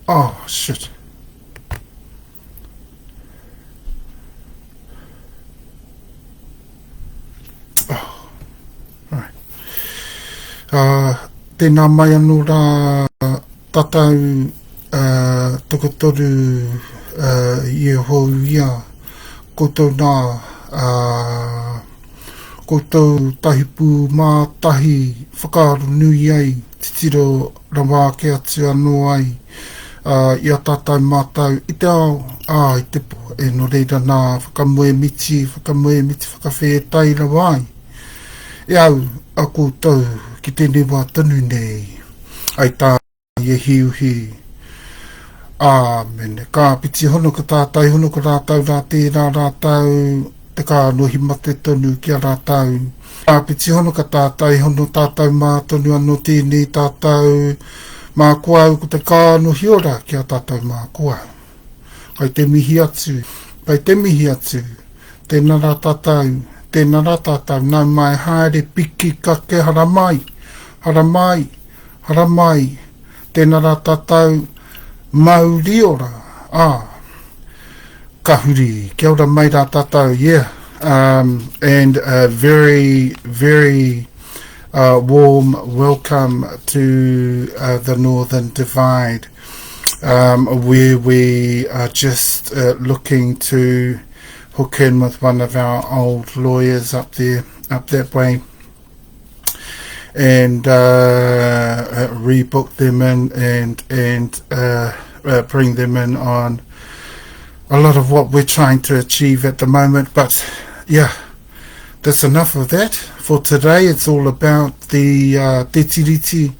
Oh, shit. Oh, right. Tēnā mai anō rā tatau tukutoru i hou ia koutou nā koutou tahipu mātahi whakaaro nui ai te tiro rawa ke atu anō ai i a tātou mātou i te ao i te po e no reira nā whakamoe miti whakawhetai rawa ai e au a koutou ki tēnei wā tonu nei ai tā i e hiuhi mene ka piti hono ka tātai hono ka rātau rā tērā rātau te kā nohi mate tonu ki a rātau ka piti hono ka tātai hono tātau mā tonu anō tēnei tātau mā kuau ko te kā nohi ora ki a tātau mā kuau kai te mihi atu tēnā rā tātau nau mai haere piki kake haramai tēnā rā tātau mauri ora kahuri kia ora mai rā tātau and a very warm welcome to the Northern Divide where we are just looking to hook in with one of our old lawyers up that way and rebook them in and bring them in on a lot of what we're trying to achieve at the moment. But yeah, that's enough of that for today. It's all about the TeTiriti,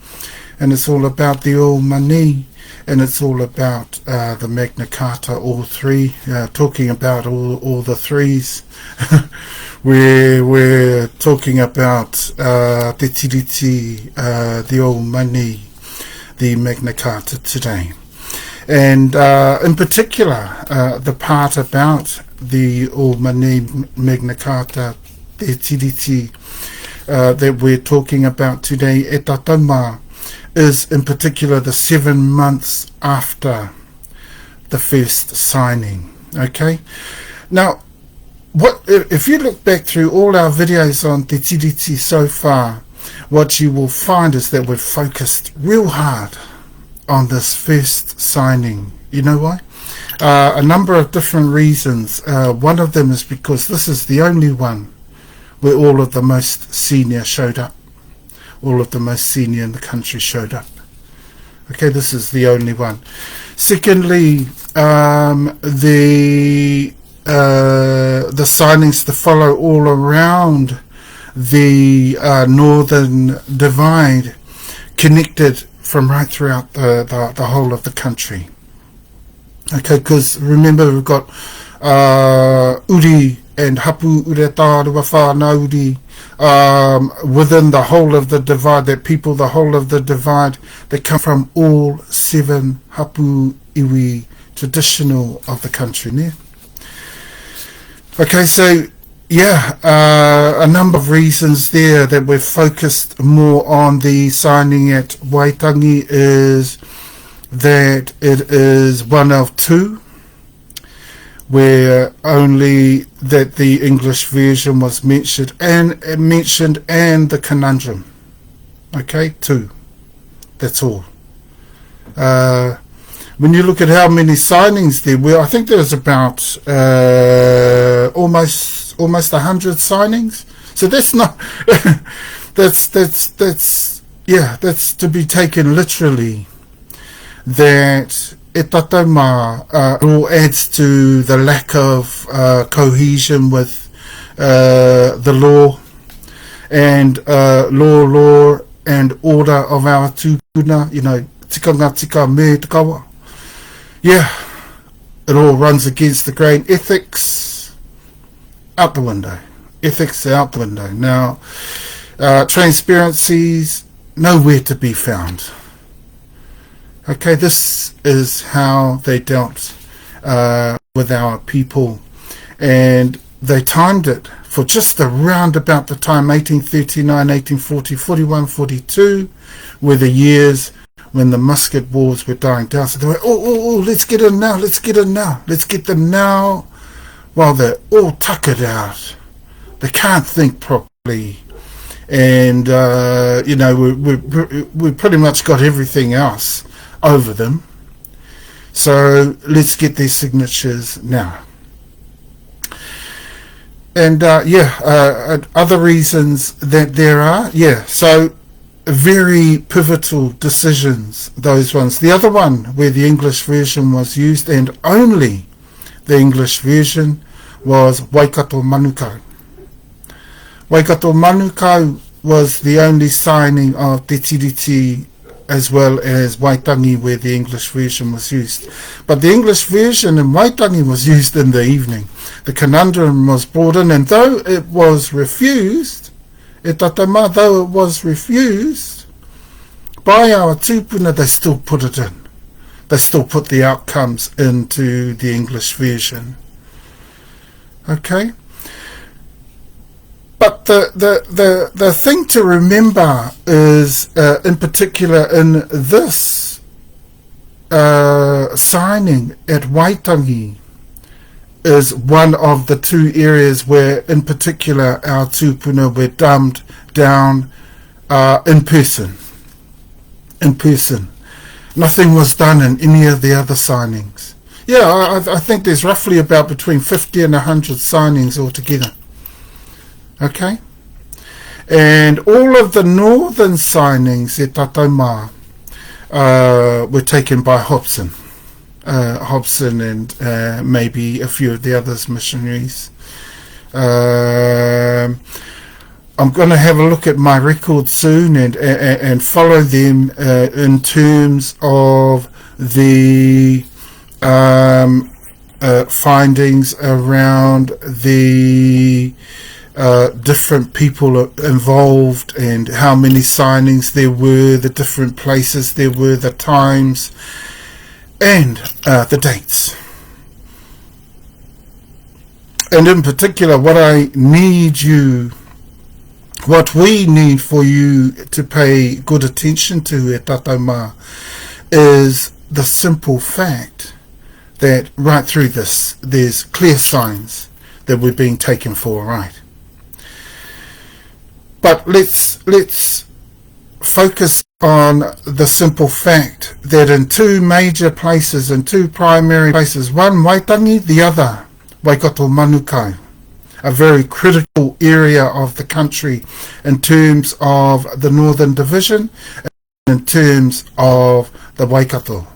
and it's all about the OuMaanei, and it's all about the MagnaCarta, all three, talking about all the threes. We're talking about TeTiriti, the OuMaanei, the MagnaCarta today. And in particular, the part about the OuMaanei MagnaCarta, TeTiriti, that we're talking about today, e tatama, is in particular the 7 months after the first signing. Okay? Now, if you look back through all our videos on TeTiriti so far, what you will find is that we've focused real hard on this first signing. You know why? A number of different reasons. One of them is because this is the only one where all of the most senior showed up. All of the most senior in the country showed up. Okay, this is the only one. Secondly, the signings to follow all around the Northern Divide, connected from right throughout the whole of the country. Okay, because remember we've got Uri and Hapu Uretarua Whānau Uri within the whole of the divide, that people, the whole of the divide, they come from all 7 Hapu iwi traditional of the country. Yeah? Okay, so yeah, a number of reasons there that we've focused more on the signing at Waitangi is that it is one of 2 where only that the English version was mentioned and the conundrum. Okay, 2. That's all. When you look at how many signings there were, I think there's about almost 100 signings. So that's not that's to be taken literally. That it all adds to the lack of cohesion with the law and law and order of our tūpuna, you know, tika me te kawa. Yeah, it all runs against the grain. Ethics out the window. Ethics out the window. Now, transparencies nowhere to be found. Okay, this is how they dealt with our people, and they timed it for just around about the time 1839, 1840, 41, 42 were the years when the musket balls were dying down. So they went, oh, let's get in now, let's get them now, while they're all tuckered out. They can't think properly. And, we pretty much got everything else over them. So let's get these signatures now. And, other reasons that there are, so very pivotal decisions, those ones. The other one where the English version was used, and only the English version, was Waikato Manukau. Waikato Manukau was the only signing of TeTiriti as well as Waitangi where the English version was used. But the English version in Waitangi was used in the evening. The conundrum was brought in, and though it was refused, though it was refused by our tūpuna, they still put it in. They still put the outcomes into the English version. Okay? But the thing to remember is, in particular in this signing at Waitangi, is one of the two areas where, in particular, our tūpuna were dumbed down in person. In person. Nothing was done in any of the other signings. Yeah, I think there's roughly about between 50 and 100 signings altogether. Okay? And all of the northern signings at Tatauma were taken by Hobson. Hobson and maybe a few of the others missionaries. I'm going to have a look at my record soon and follow them in terms of the findings around the different people involved and how many signings there were, the different places there were, the times, and the dates. And in particular, what we need for you to pay good attention to at Tatauma is the simple fact that right through this, there's clear signs that we're being taken for a ride. But let's focus on the simple fact that in two major places, in two primary places, one Waitangi, the other Waikato Manukau, a very critical area of the country in terms of the Northern Division and in terms of the Waikato.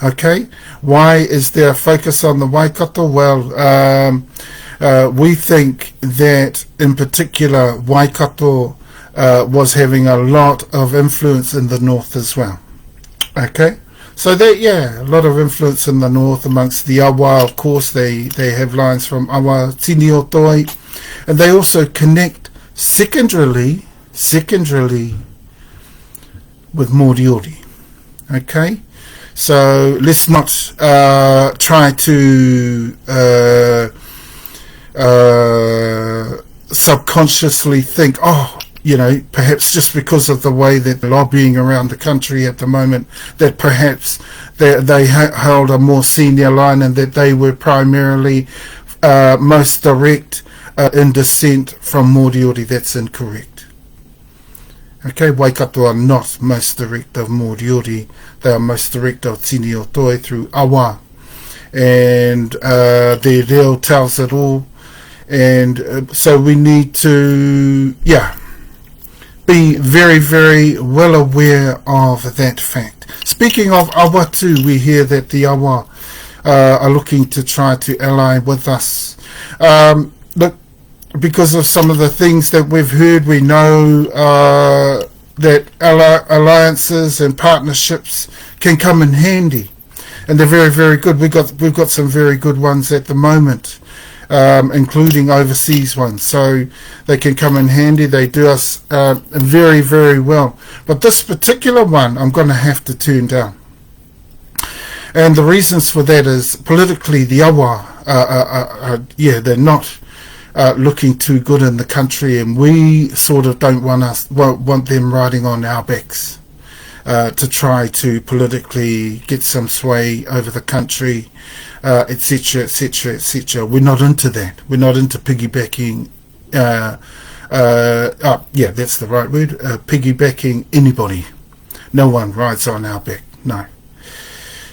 Okay, why is there a focus on the Waikato? Well, we think that in particular Waikato was having a lot of influence in the north as well. Okay, so that, a lot of influence in the north amongst the awa. Of course, they have lines from awa Tiniotoi, and they also connect secondarily with Moriori. Okay, so let's not try to subconsciously think, perhaps just because of the way that they're lobbying around the country at the moment, that perhaps they held a more senior line and that they were primarily most direct in descent from Moriori. That's incorrect. Okay, Waikato are not most direct of Moriori. They are most direct of Tiniotoi through awa. And their reo tells it all. And so we need to, be very, very well aware of that fact. Speaking of awa too, we hear that the awa are looking to try to ally with us. Look, because of some of the things that we've heard, we know that alliances and partnerships can come in handy, and they're very, very good. We've got some very good ones at the moment. Including overseas ones, so they can come in handy. They do us very, very well. But this particular one, I'm going to have to turn down. And the reasons for that is politically, the awa, they're not looking too good in the country, and we sort of don't want them riding on our backs. to try to politically get some sway over the country, etc., etc., etc. We're not into that. We're not into piggybacking. Yeah, that's the right word. Piggybacking anybody. No one rides on our back. No.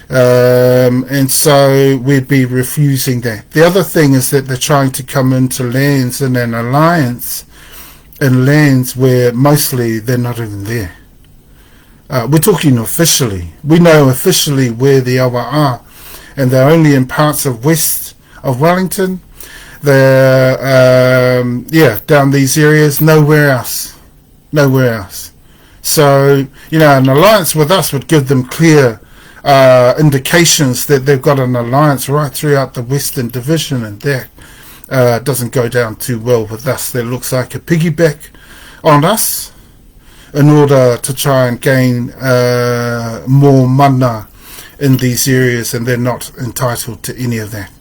And so we'd be refusing that. The other thing is that they're trying to come into lands in an alliance, in lands where mostly they're not even there. We're talking officially. We know officially where the awa are, and they're only in parts of west of Wellington. They're down these areas, nowhere else. Nowhere else. So, an alliance with us would give them clear indications that they've got an alliance right throughout the Western Division, and that doesn't go down too well with us. That looks like a piggyback on us in order to try and gain more mana in these areas, and they're not entitled to any of that.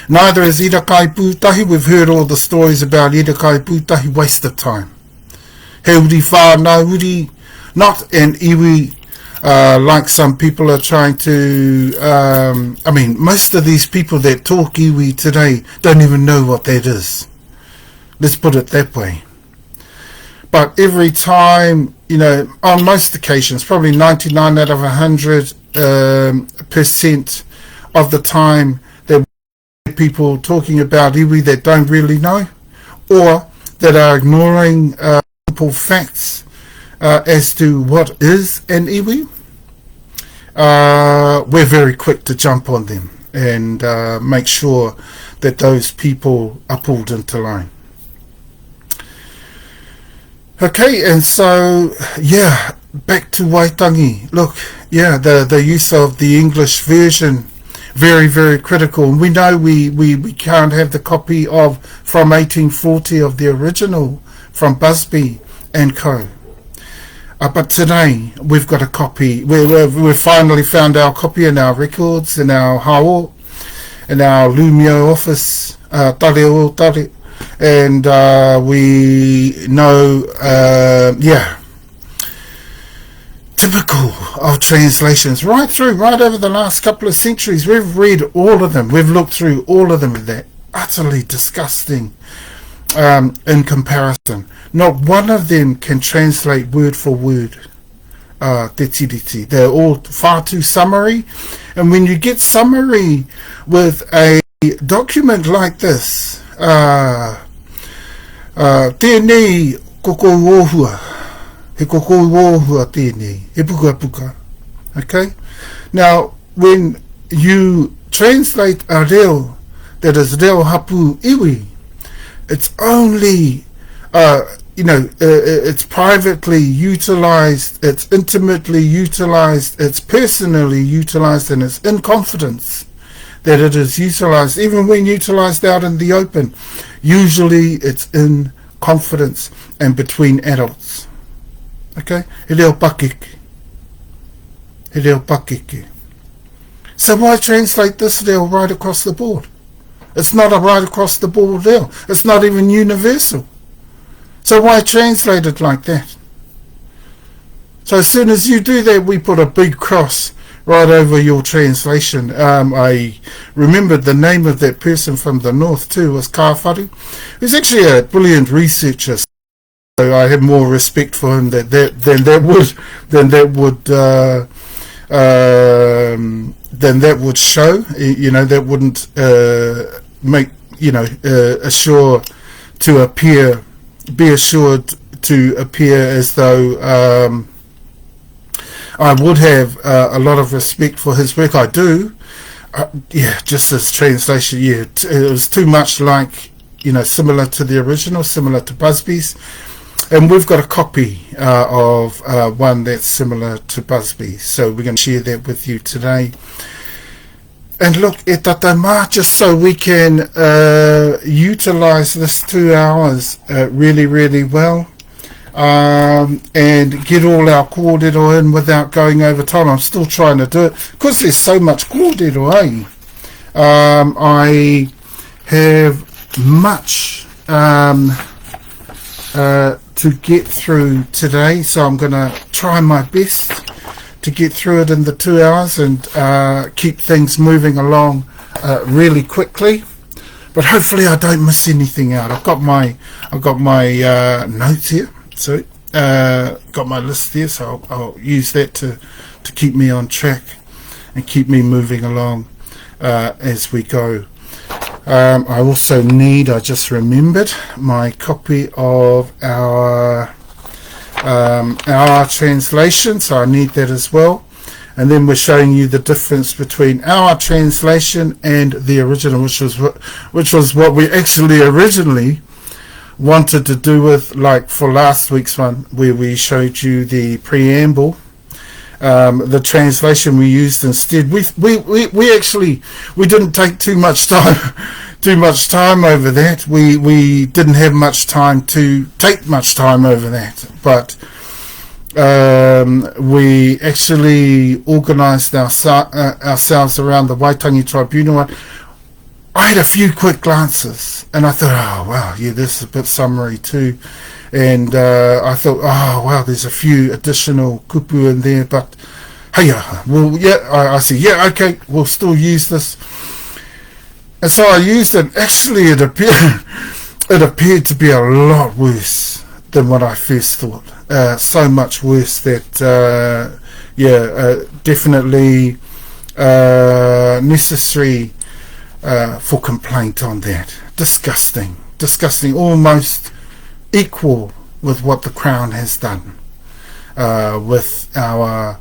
Neither is Irakai Pūtahi. We've heard all the stories about Irakai Pūtahi, waste of time. He uri whānau uri, not an iwi like some people are trying to, most of these people that talk iwi today don't even know what that is. Let's put it that way. But every time, on most occasions, probably 99 out of 100% of the time, there are people talking about iwi that don't really know, or that are ignoring simple facts as to what is an iwi. We're very quick to jump on them and make sure that those people are pulled into line. Okay, and so, back to Waitangi. Look, the use of the English version, very, very critical. And we know we can't have the copy from 1840 of the original from Busby and Co. But today, we've got a copy. We've finally found our copy in our records, in our hao, in our Lumio office, tare o tare. And we know, typical of translations, right over the last couple of centuries. We've read all of them. We've looked through all of them. They're utterly disgusting in comparison. Not one of them can translate word for word TeTiriti. They're all far too summary. And when you get summary with a document like this, tēnei kokou ohua, he kokou ohua tēnei, he puka. Okay? Now, when you translate a reo that is reo hapu iwi, it's only, it's privately utilized, it's intimately utilized, it's personally utilized, and it's in confidence that it is utilized. Even when utilized out in the open, usually it's in confidence and between adults. Okay? He reo pakeke. So why translate this reo right across the board? It's not a right across the board reo. It's not even universal. So why translate it like that? So as soon as you do that, we put a big cross right over your translation. I remembered the name of that person from the north too, was Kawharu. He's actually a brilliant researcher. So I have more respect for him than that would show. That wouldn't make be assured to appear as though I would have a lot of respect for his work. I do. Just his translation, it was too much like, similar to the original, similar to Busby's. And we've got a copy of one that's similar to Busby. So we're going to share that with you today. And look, e tatama, just so we can utilize this 2 hours really, really well. And get all our kōrero in without going over time. I'm still trying to do it because there's so much kōrero, I have much to get through today, so I'm going to try my best to get through it in the 2 hours and keep things moving along really quickly. But hopefully I don't miss anything out. I've got my notes here, so got my list there, so I'll use that to keep me on track and keep me moving along as we go. I also need, I just remembered, my copy of our translation, so I need that as well. And then we're showing you the difference between our translation and the original, which was what we actually originally wanted to do with, like for last week's one, where we showed you the preamble. The translation we used instead. We didn't take too much time over that. We didn't have much time to take much time over that, but we actually organised ourselves around the Waitangi Tribunal. I had a few quick glances and I thought, oh wow, yeah, this is a bit summary too. And I thought, oh wow, there's a few additional kupu in there, but hey, well, yeah, I said, yeah, okay, we'll still use this. And so I used it. Actually, it appeared to be a lot worse than what I first thought. So much worse that, definitely necessary for complaint on that. Disgusting, almost equal with what the Crown has done with our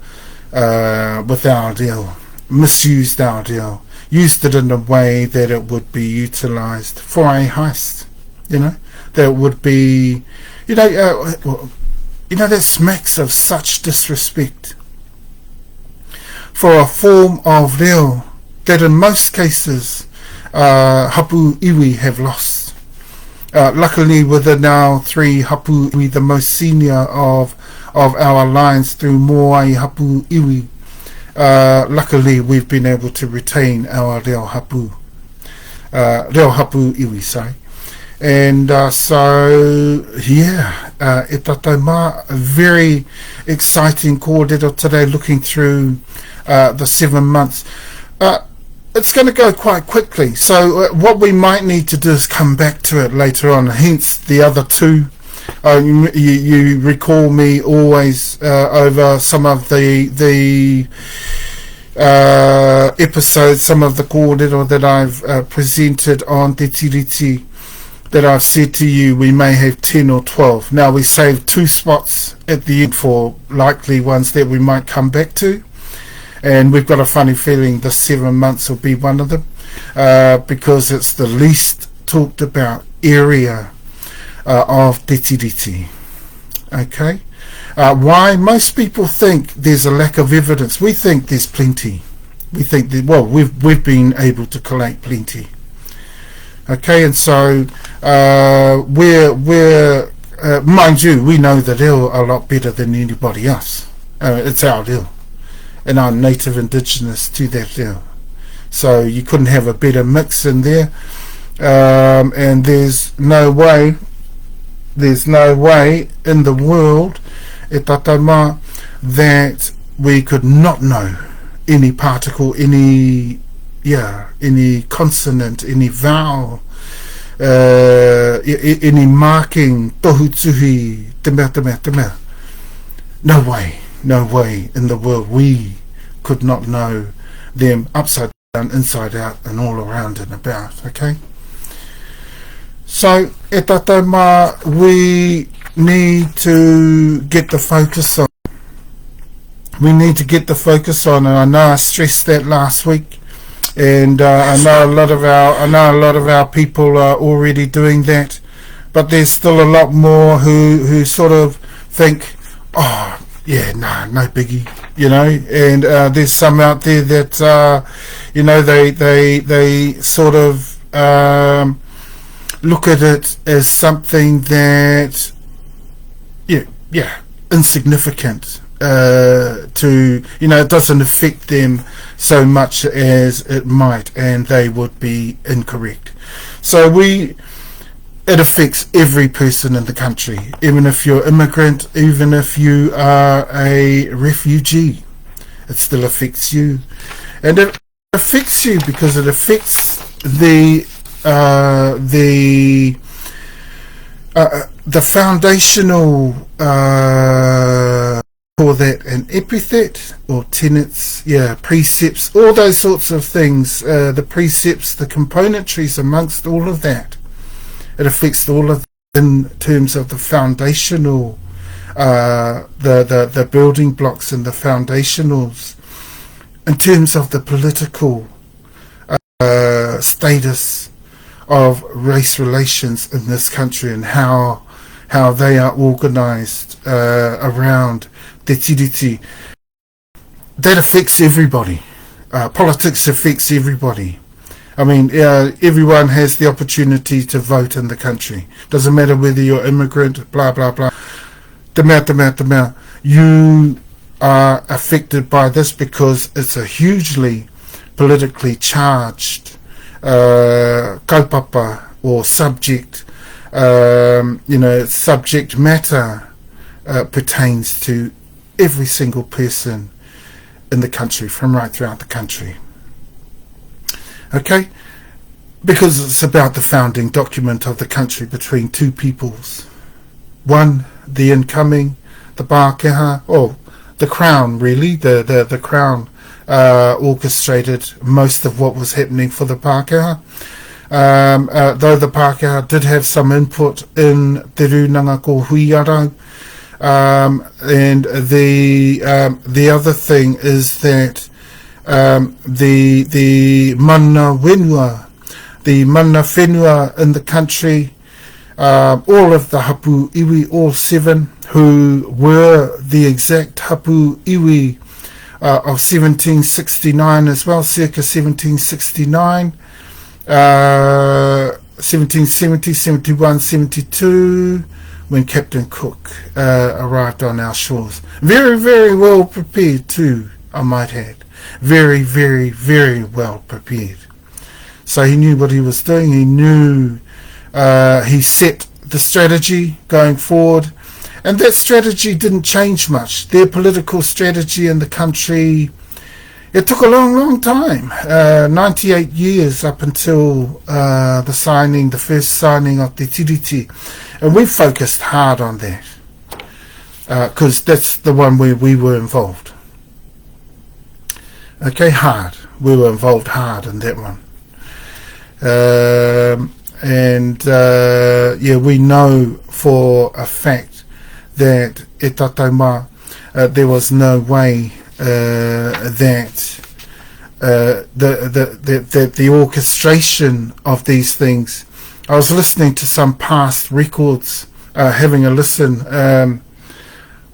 deal, misused our deal, used it in a way that it would be utilised for a heist. That would be, that smacks of such disrespect for a form of reo that in most cases Hapu iwi have lost. Luckily, within our 3 Hapu iwi, the most senior of our lines through Moai Hapu iwi, luckily we've been able to retain our reo Hapu iwi, sorry. And so, yeah, e tātou mā, a very exciting kōrero today, looking through the 7 months. It's going to go quite quickly, so what we might need to do is come back to it later on, hence the other 2. You recall me always over some of the episodes, some of the kōrero that I've presented on TeTiriti, that I've said to you we may have 10 or 12. Now we saved 2 spots at the end for likely ones that we might come back to, and we've got a funny feeling the 7 months will be one of them, because it's the least talked about area of TeTiriti. Okay, why? Most people think there's a lack of evidence. We think there's plenty. We think that, well, we've been able to collate plenty. Okay, and so we're mind you, we know the reo a lot better than anybody else. It's our reo, and I'm native indigenous to that reo, so you couldn't have a better mix in there. And there's no way in the world, e tātou mā, that we could not know any particle, any consonant, any vowel, any marking, tohu tuhi, te mea. No way in the world we could not know them upside down, inside out, and all around and about. Okay, so e tātou mā, we need to get the focus on. And I know I stressed that last week, and I know a lot of our people are already doing that, but there's still a lot more who sort of think, oh yeah, no biggie, and there's some out there that they sort of look at it as something that insignificant, to it doesn't affect them so much as it might, and they would be incorrect. So we it affects every person in the country, even if you're immigrant, even if you are a refugee, it still affects you. And it affects you because it affects the foundational, call that an epithet or tenets, precepts, all those sorts of things, the precepts, the componentries amongst all of that. It affects all of in terms of the foundational, the building blocks and the foundationals, in terms of the political status of race relations in this country and how they are organised around TeTiriti. That affects everybody. Politics affects everybody. I mean, everyone has the opportunity to vote in the country. Doesn't matter whether you're immigrant, blah, blah, blah. You are affected by this because it's a hugely politically charged kaupapa or subject. Subject matter pertains to every single person in the country, from right throughout the country. Okay? Because it's about the founding document of the country between two peoples. One, the incoming, the Pākehā, or the Crown, really. The Crown orchestrated most of what was happening for the Pākehā. Though the Pākehā did have some input in Te Runanga ko Huiarau. And the other thing is that the mana whenua in the country, all of the Hapu iwi, all 7, who were the exact Hapu iwi of 1769 as well, circa 1769, 1770, 71, 72, when Captain Cook arrived on our shores. Very, very well prepared too, I might add. Very, very, very well prepared. So he knew what he was doing. He knew, he set the strategy going forward. And that strategy didn't change much. Their political strategy in the country, it took a long, long time. 98 years up until the first signing of TeTiriti. And we focused hard on that. Because that's the one where we were involved. Okay, hard. We were involved hard in that one. We know for a fact that there was no way that the orchestration of these things. I was listening to some past records, having a listen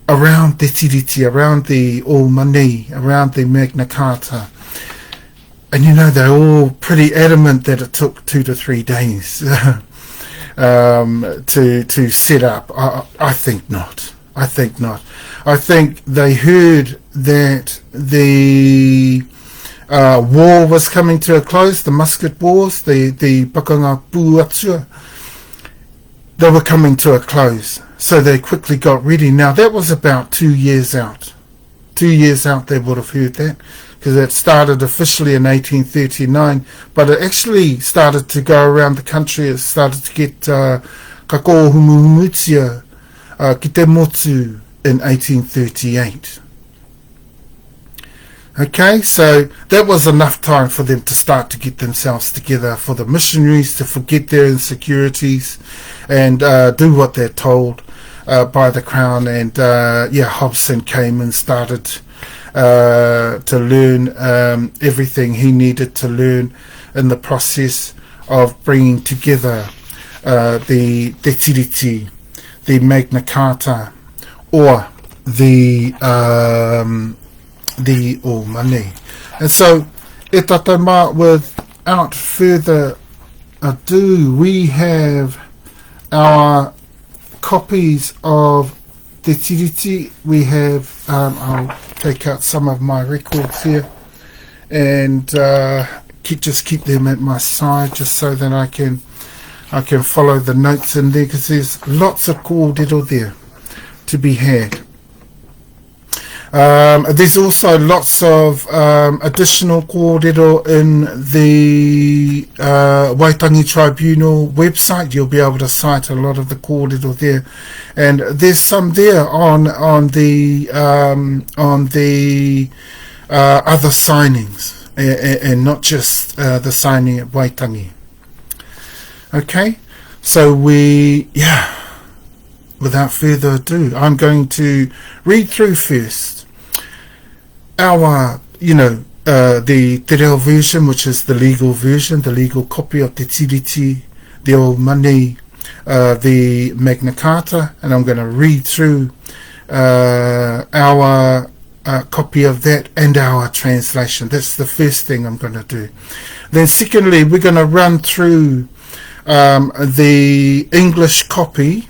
around TeTiriti, around the OuMaanei, around the MagnaCarta. And they're all pretty adamant that it took 2 to 3 days to set up. I think not. I think they heard that the war was coming to a close, the musket wars, the pakanga puatua, they were coming to a close. So they quickly got ready. Now that was about 2 years out. 2 years out they would have heard that, because it started officially in 1839, but it actually started to go around the country. It started to get kakohumutia ki te motu in 1838. Okay, so that was enough time for them to start to get themselves together, for the missionaries to forget their insecurities and do what they're told by the Crown. And Hobson came and started to learn everything he needed to learn in the process of bringing together the TeTiriti, the MagnaCarta, or the OuMaanei. And so, without further ado, we have our copies of TeTiriti. We have, I'll take out some of my records here and just keep them at my side, just so that I can I can follow the notes in there because there's lots of kōrero there to be had. There's also lots of additional kōrero in the Waitangi Tribunal website. You'll be able to cite a lot of the kōrero there, and there's some there on the other signings, and not just the signing at Waitangi. Okay, so without further ado, I'm going to read through first our, the Te Reo version, which is the legal version, the legal copy of TeTiriti, the OuMaanei, the MagnaCarta, and I'm going to read through our copy of that and our translation. That's the first thing I'm going to do. Then secondly, we're going to run through the English copy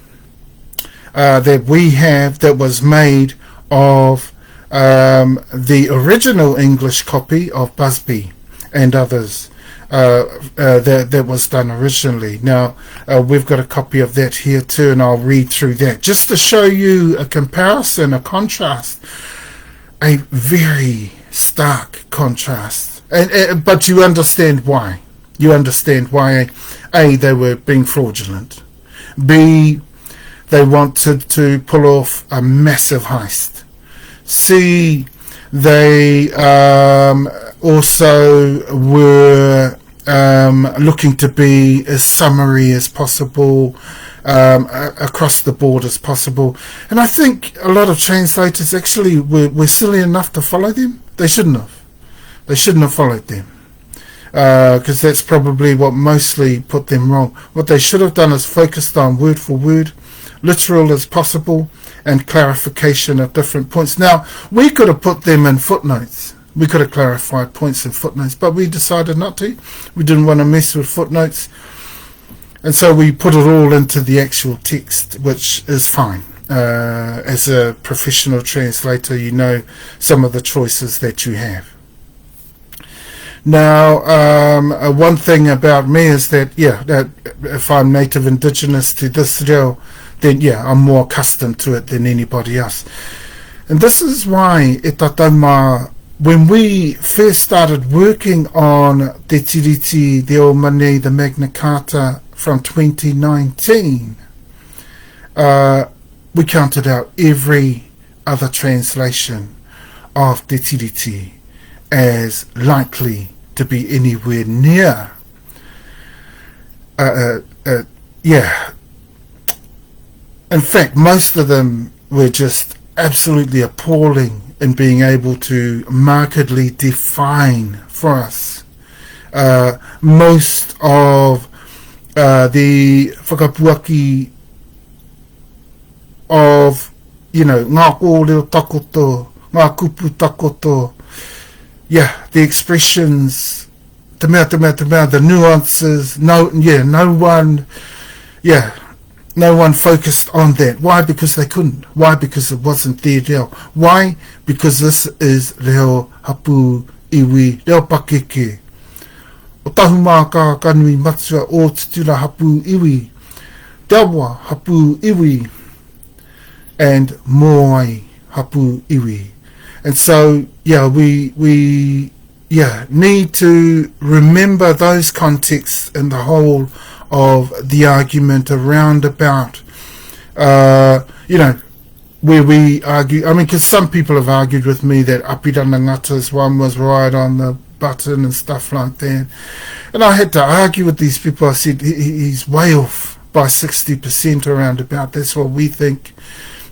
that we have, that was made of the original English copy of Busby and others that was done originally. Now we've got a copy of that here too, and I'll read through that just to show you a comparison, a contrast, a very stark contrast, but you understand why. You understand why A, they were being fraudulent, B, they wanted to pull off a massive heist, C, they also were looking to be as summary as possible, across the board as possible. And I think a lot of translators actually were silly enough to follow them. They shouldn't have. They shouldn't have followed them, because that's probably what mostly put them wrong. What they should have done is focused on word for word, literal as possible, and clarification of different points. Now, we could have put them in footnotes. We could have clarified points in footnotes, but we decided not to. We didn't want to mess with footnotes, and so we put it all into the actual text, which is fine. As a professional translator, you know some of the choices that you have. Now, one thing about me is that, that if I'm native indigenous to this reo, then I'm more accustomed to it than anybody else. And this is why when we first started working on TeTiriti, the OuMaanei, the MagnaCarta from 2019, we counted out every other translation of TeTiriti as likely to be anywhere near in fact, most of them were just absolutely appalling in being able to markedly define for us most of the whakapuaki of, ngā kōrero takoto, ngā kupu takoto, the expressions, the nuances, no one focused on that. Why? Because they couldn't. Why? Because it wasn't their reo. Why? Because this is reo hapu iwi, reo pakeke. O Tahumaakaakanuimatua o Tutura hapu iwi, Tawa hapu iwi, and Moai hapu iwi. And so, we need to remember those contexts in the whole of the argument around about, where we argue. I mean, because some people have argued with me that Apirana Ngata's one was right on the button and stuff like that. And I had to argue with these people. I said, he's way off by 60% around about. That's what we think.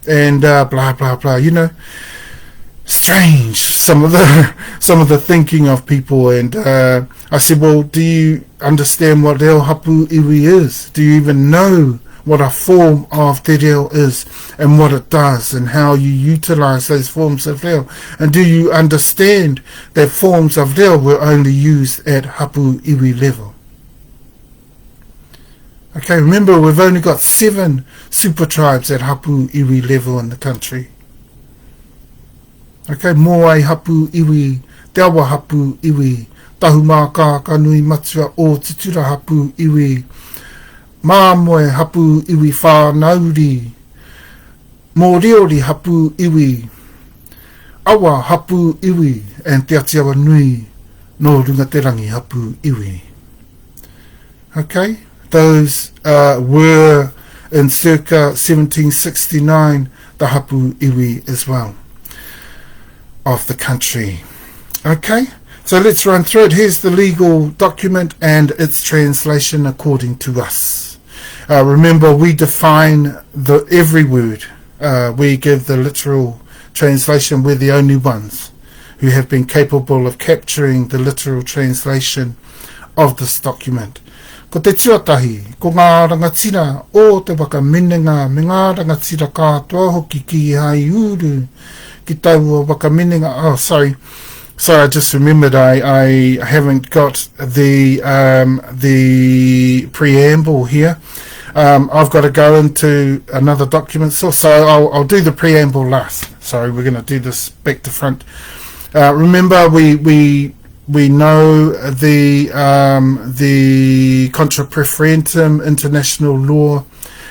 And blah, blah, blah, strange, some of the thinking of people. And I said, well, do you understand what reo hapu iwi is? Do you even know what a form of te reo is and what it does and how you utilize those forms of reo? And do you understand that forms of reo were only used at hapu iwi level? Okay, remember, we've only got 7 super tribes at hapu iwi level in the country. Okay, Moai hapu iwi, Tawa hapu iwi, Tahumaakaakanuimatua o Tutura hapu iwi, Māmoe hapu iwi whānauri. Mōreori hapu iwi. Awa hapu iwi. And te atiawa nui no rungaterangi hapu iwi. Okay, those were in circa 1769 the hapu iwi as well of the country. Okay, so let's run through it. Here's the legal document and its translation according to us. Remember, we define every word. We give the literal translation. We're the only ones who have been capable of capturing the literal translation of this document. Ko te tuatahi, ko ngā rangatira o te waka minenga, me ngā rangatira katoa hoki ki hai uru, ki taua waka minenga. Oh, sorry, I just remembered I haven't got the preamble here. I've got to go into another document source, so I'll do the preamble last. Sorry, we're going to do this back to front. Remember, we know the contra preferentum international law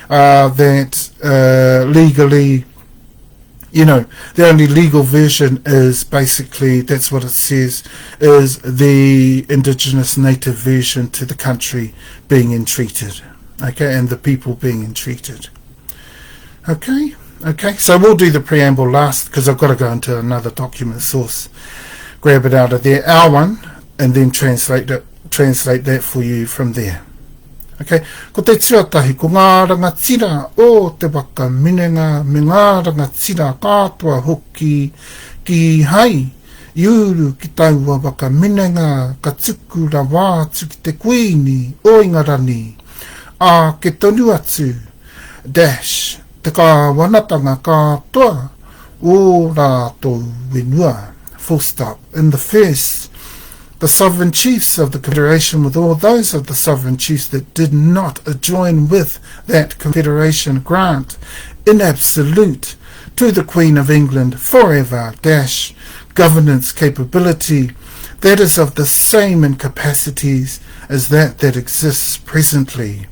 that legally, the only legal version is basically, that's what it says, is the indigenous native version to the country being entreated, okay, and the people being entreated. Okay, so we'll do the preamble last because I've got to go into another document source, grab it out of there, our one, and then translate that for you from there. Okay, ko te tuatahi, ko ngā rangatira o te waka minenga, me ngā rangatira katoa hoki ki hai, iuru ki taua waka minenga, ka tuku ra wātu ki te kuini o ingarani, a ke tonu atu, dash, te ka wanatanga katoa o rātou wenua, full stop. In the first, the sovereign chiefs of the confederation, with all those of the sovereign chiefs that did not join with that confederation, grant in absolute to the Queen of England forever dash governance capability that is of the same in capacities as that exists presently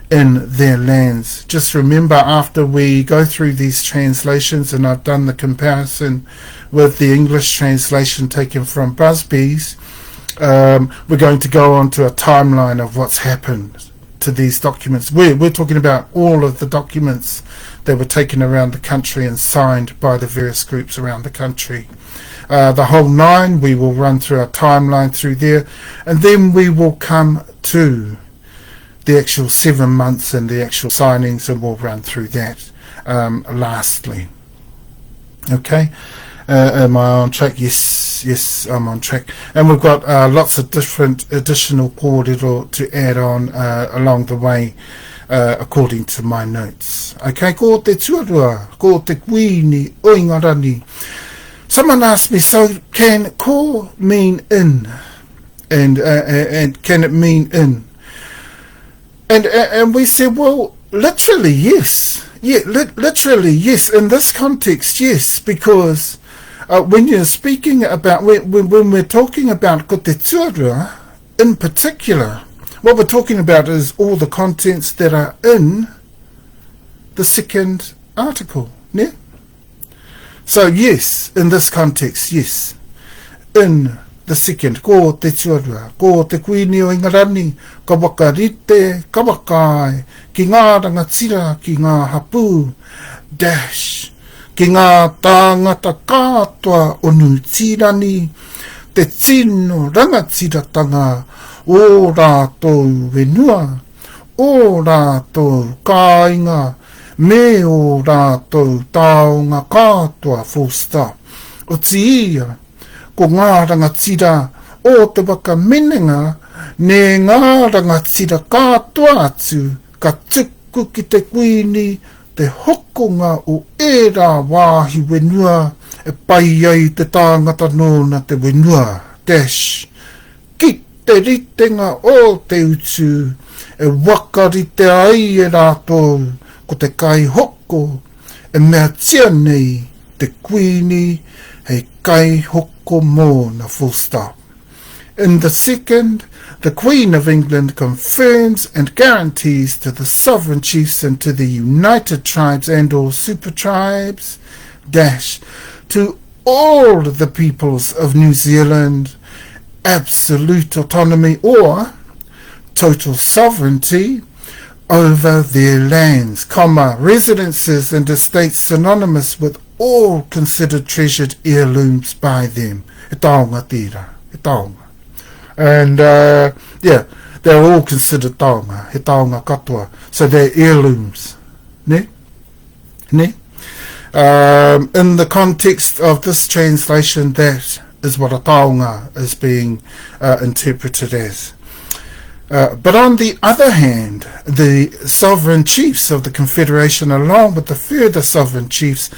in their lands. Just remember, after we go through these translations, and I've done the comparison with the English translation taken from Busby's, we're going to go on to a timeline of what's happened to these documents. We're talking about all of the documents that were taken around the country and signed by the various groups around the country. The whole 9, we will run through a timeline through there, and then we will come to the actual 7 months and the actual signings, and we'll run through that lastly. Okay, am I on track? Yes, I'm on track. And we've got lots of different additional kōrero to add on along the way, according to my notes. Okay, ko te tuarua, ko te kuini o ingarani. Someone asked me, so can ko mean in? And can it mean in? And we said, well, literally, yes. Yeah, literally, yes. In this context, yes, because when you're speaking about, when we're talking about ko te tuarua, in particular, what we're talking about is all the contents that are in the second article. Yeah? So, yes, in this context, yes. In the second, ko te tuarua, ko te kuini o ingarani, ka wakarite, ka wakai, ki ngā rangatira, ki ngā hapu, dash, ki ngā tāngata katoa o nutirani, te tino rangatiratanga o rātou wenua, o rātou kāinga, me o rātou taonga katoa, full stop. O ti ia, ko ngā rangatira o te waka minenga, ne ngā rangatira katoa atu, ka tuku ki te kuini, te hokonga o ērā wāhi wenua, e pai ai te tāngata nōna te wenua, dash, ki te ritenga o te utu, e wakarite ai e rātou, ko te kai hoko, e mea tia nei, te kuini, hei kai hoko mōna, full stop. In the second, the Queen of England confirms and guarantees to the sovereign chiefs and to the united tribes and or super tribes, to all the peoples of New Zealand, absolute autonomy or total sovereignty over their lands, residences and estates synonymous with all considered treasured heirlooms by them. E taonga tira, e taonga. And they're all considered taonga, he taonga katoa. So they're heirlooms. Ne? In the context of this translation, that is what a taonga is being interpreted as. But on the other hand, the sovereign chiefs of the Confederation, along with the further sovereign chiefs,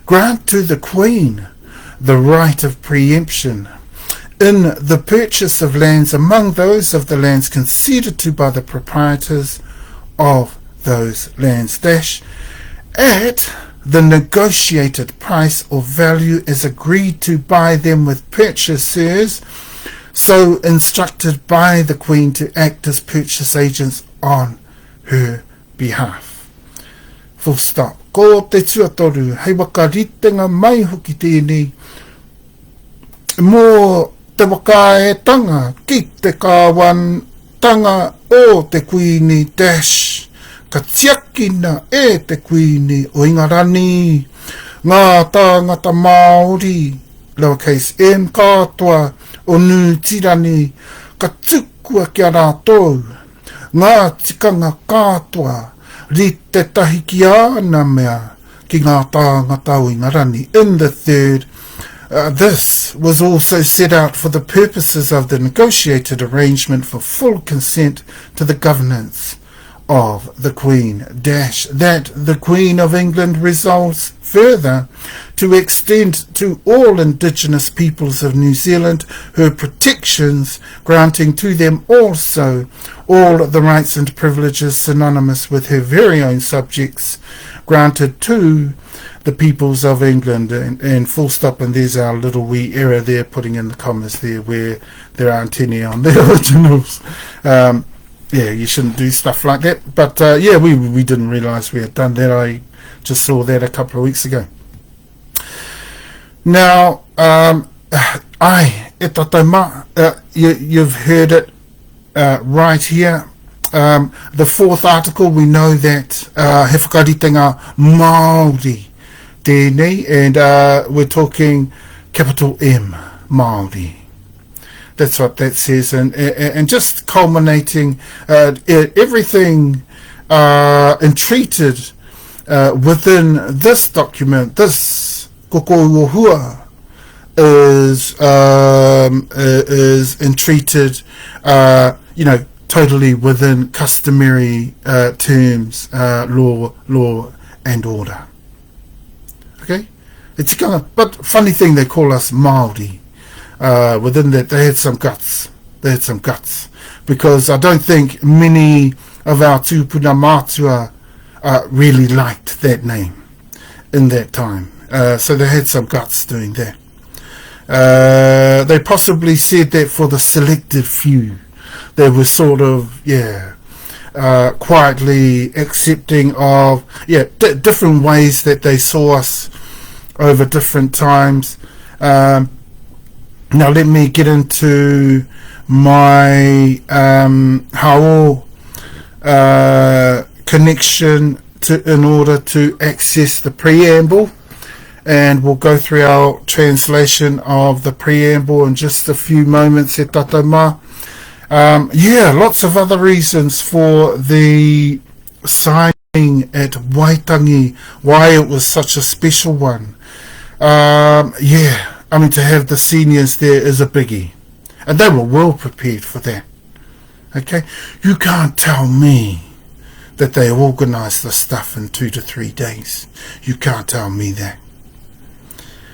grant to the Queen the right of preemption in the purchase of lands among those of the lands conceded to by the proprietors of those lands, at the negotiated price or value as agreed to by them with purchasers, so instructed by the Queen to act as purchase agents on her behalf. Full stop. Ko te tuatoru, hei wakaritenga mai hoki tēnei, mō te wakaetanga ki te kāwan tanga o te kuini ka tiakina e te kuini o Ingarani, ngā tāngata Māori, lowercase m katoa, o Nūtirani, ka tukua kia rātou, ngā tikanga katoa, ri te tahi ki ana mea, ki ngā tāngata o Ingarani. In the third, this was also set out for the purposes of the negotiated arrangement for full consent to the governance of the Queen, that the Queen of England resolves further to extend to all indigenous peoples of New Zealand her protections, granting to them also all the rights and privileges synonymous with her very own subjects, granted to the peoples of England, and full stop, and there's our little wee error there, putting in the commas there where there aren't any on the originals. You shouldn't do stuff like that, but we didn't realise we had done that. I just saw that a couple of weeks ago. Now, you've heard it right here. The fourth article, we know that he whakaritenga Māori tēnei, and we're talking capital M, Māori. That's what that says, and just culminating everything entreated within this document, this kokouohua is entreated, totally within customary terms, law and order. Okay, it's kind of, but funny thing, they call us Māori. Within that, they had some guts. Because I don't think many of our tūpuna mātua really liked that name in that time. So they had some guts doing that. They possibly said that for the selected few. They were sort of, quietly accepting of, different ways that they saw us over different times. Now let me get into my hao connection in order to access the preamble, and we'll go through our translation of the preamble in just a few moments. E tātou mā. Lots of other reasons for the signing at Waitangi, why it was such a special one. To have the seniors there is a biggie. And they were well prepared for that. Okay? You can't tell me that they organised the stuff in 2 to 3 days. You can't tell me that.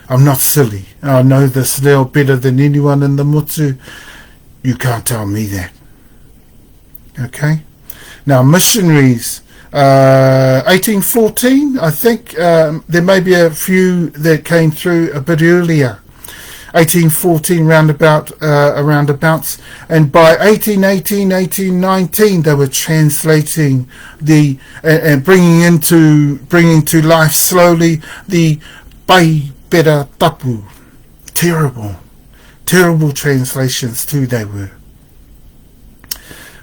I'm not silly. I know this now better than anyone in the mutu. You can't tell me that. Okay? Now, missionaries, 1814, I think there may be a few that came through a bit earlier. 1814 roundabouts, and by 1818, 1819 they were translating the and bringing to life slowly the Pai Pera Tapu. Terrible translations too they were.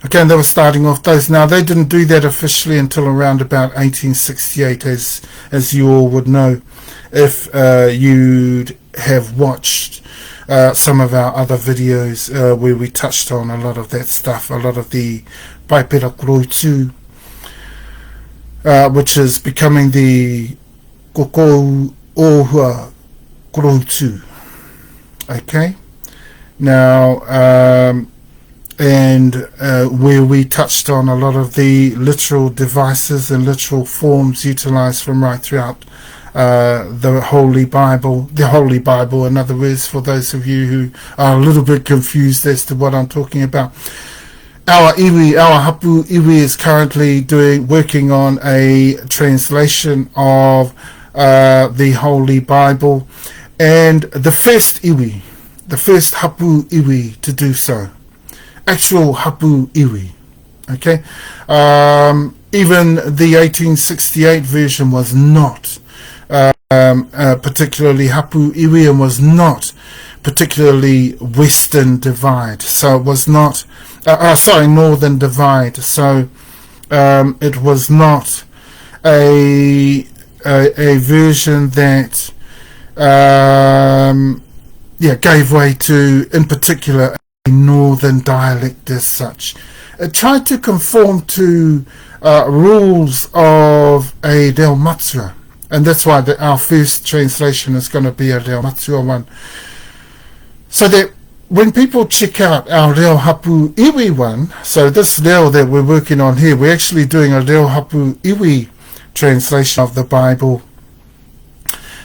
Okay, and they were starting off those. Now, they didn't do that officially until around about 1868, as you all would know, if you'd have watched some of our other videos where we touched on a lot of that stuff, a lot of the Paipera Kuroitu, which is becoming the Kokou Ohua Kuroitu. Okay? Now, and where we touched on a lot of the literal devices and literal forms utilized from right throughout the Holy Bible, in other words, for those of you who are a little bit confused as to what I'm talking about. Our Hapu iwi is currently working on a translation of the Holy Bible, and the first Hapu iwi to do so. Actual Hapu iwi, okay? Even the 1868 version was not particularly Hapu iwi and was not particularly Western Divide. So it was not, Northern Divide. So it was not a version that gave way to, in particular, a northern dialect as such. It tried to conform to rules of a Reo Matua, and that's why our first translation is going to be a Reo Matua one. So that when people check out our Reo Hapu iwi one, so this Reo that we're working on here, we're actually doing a Reo Hapu iwi translation of the Bible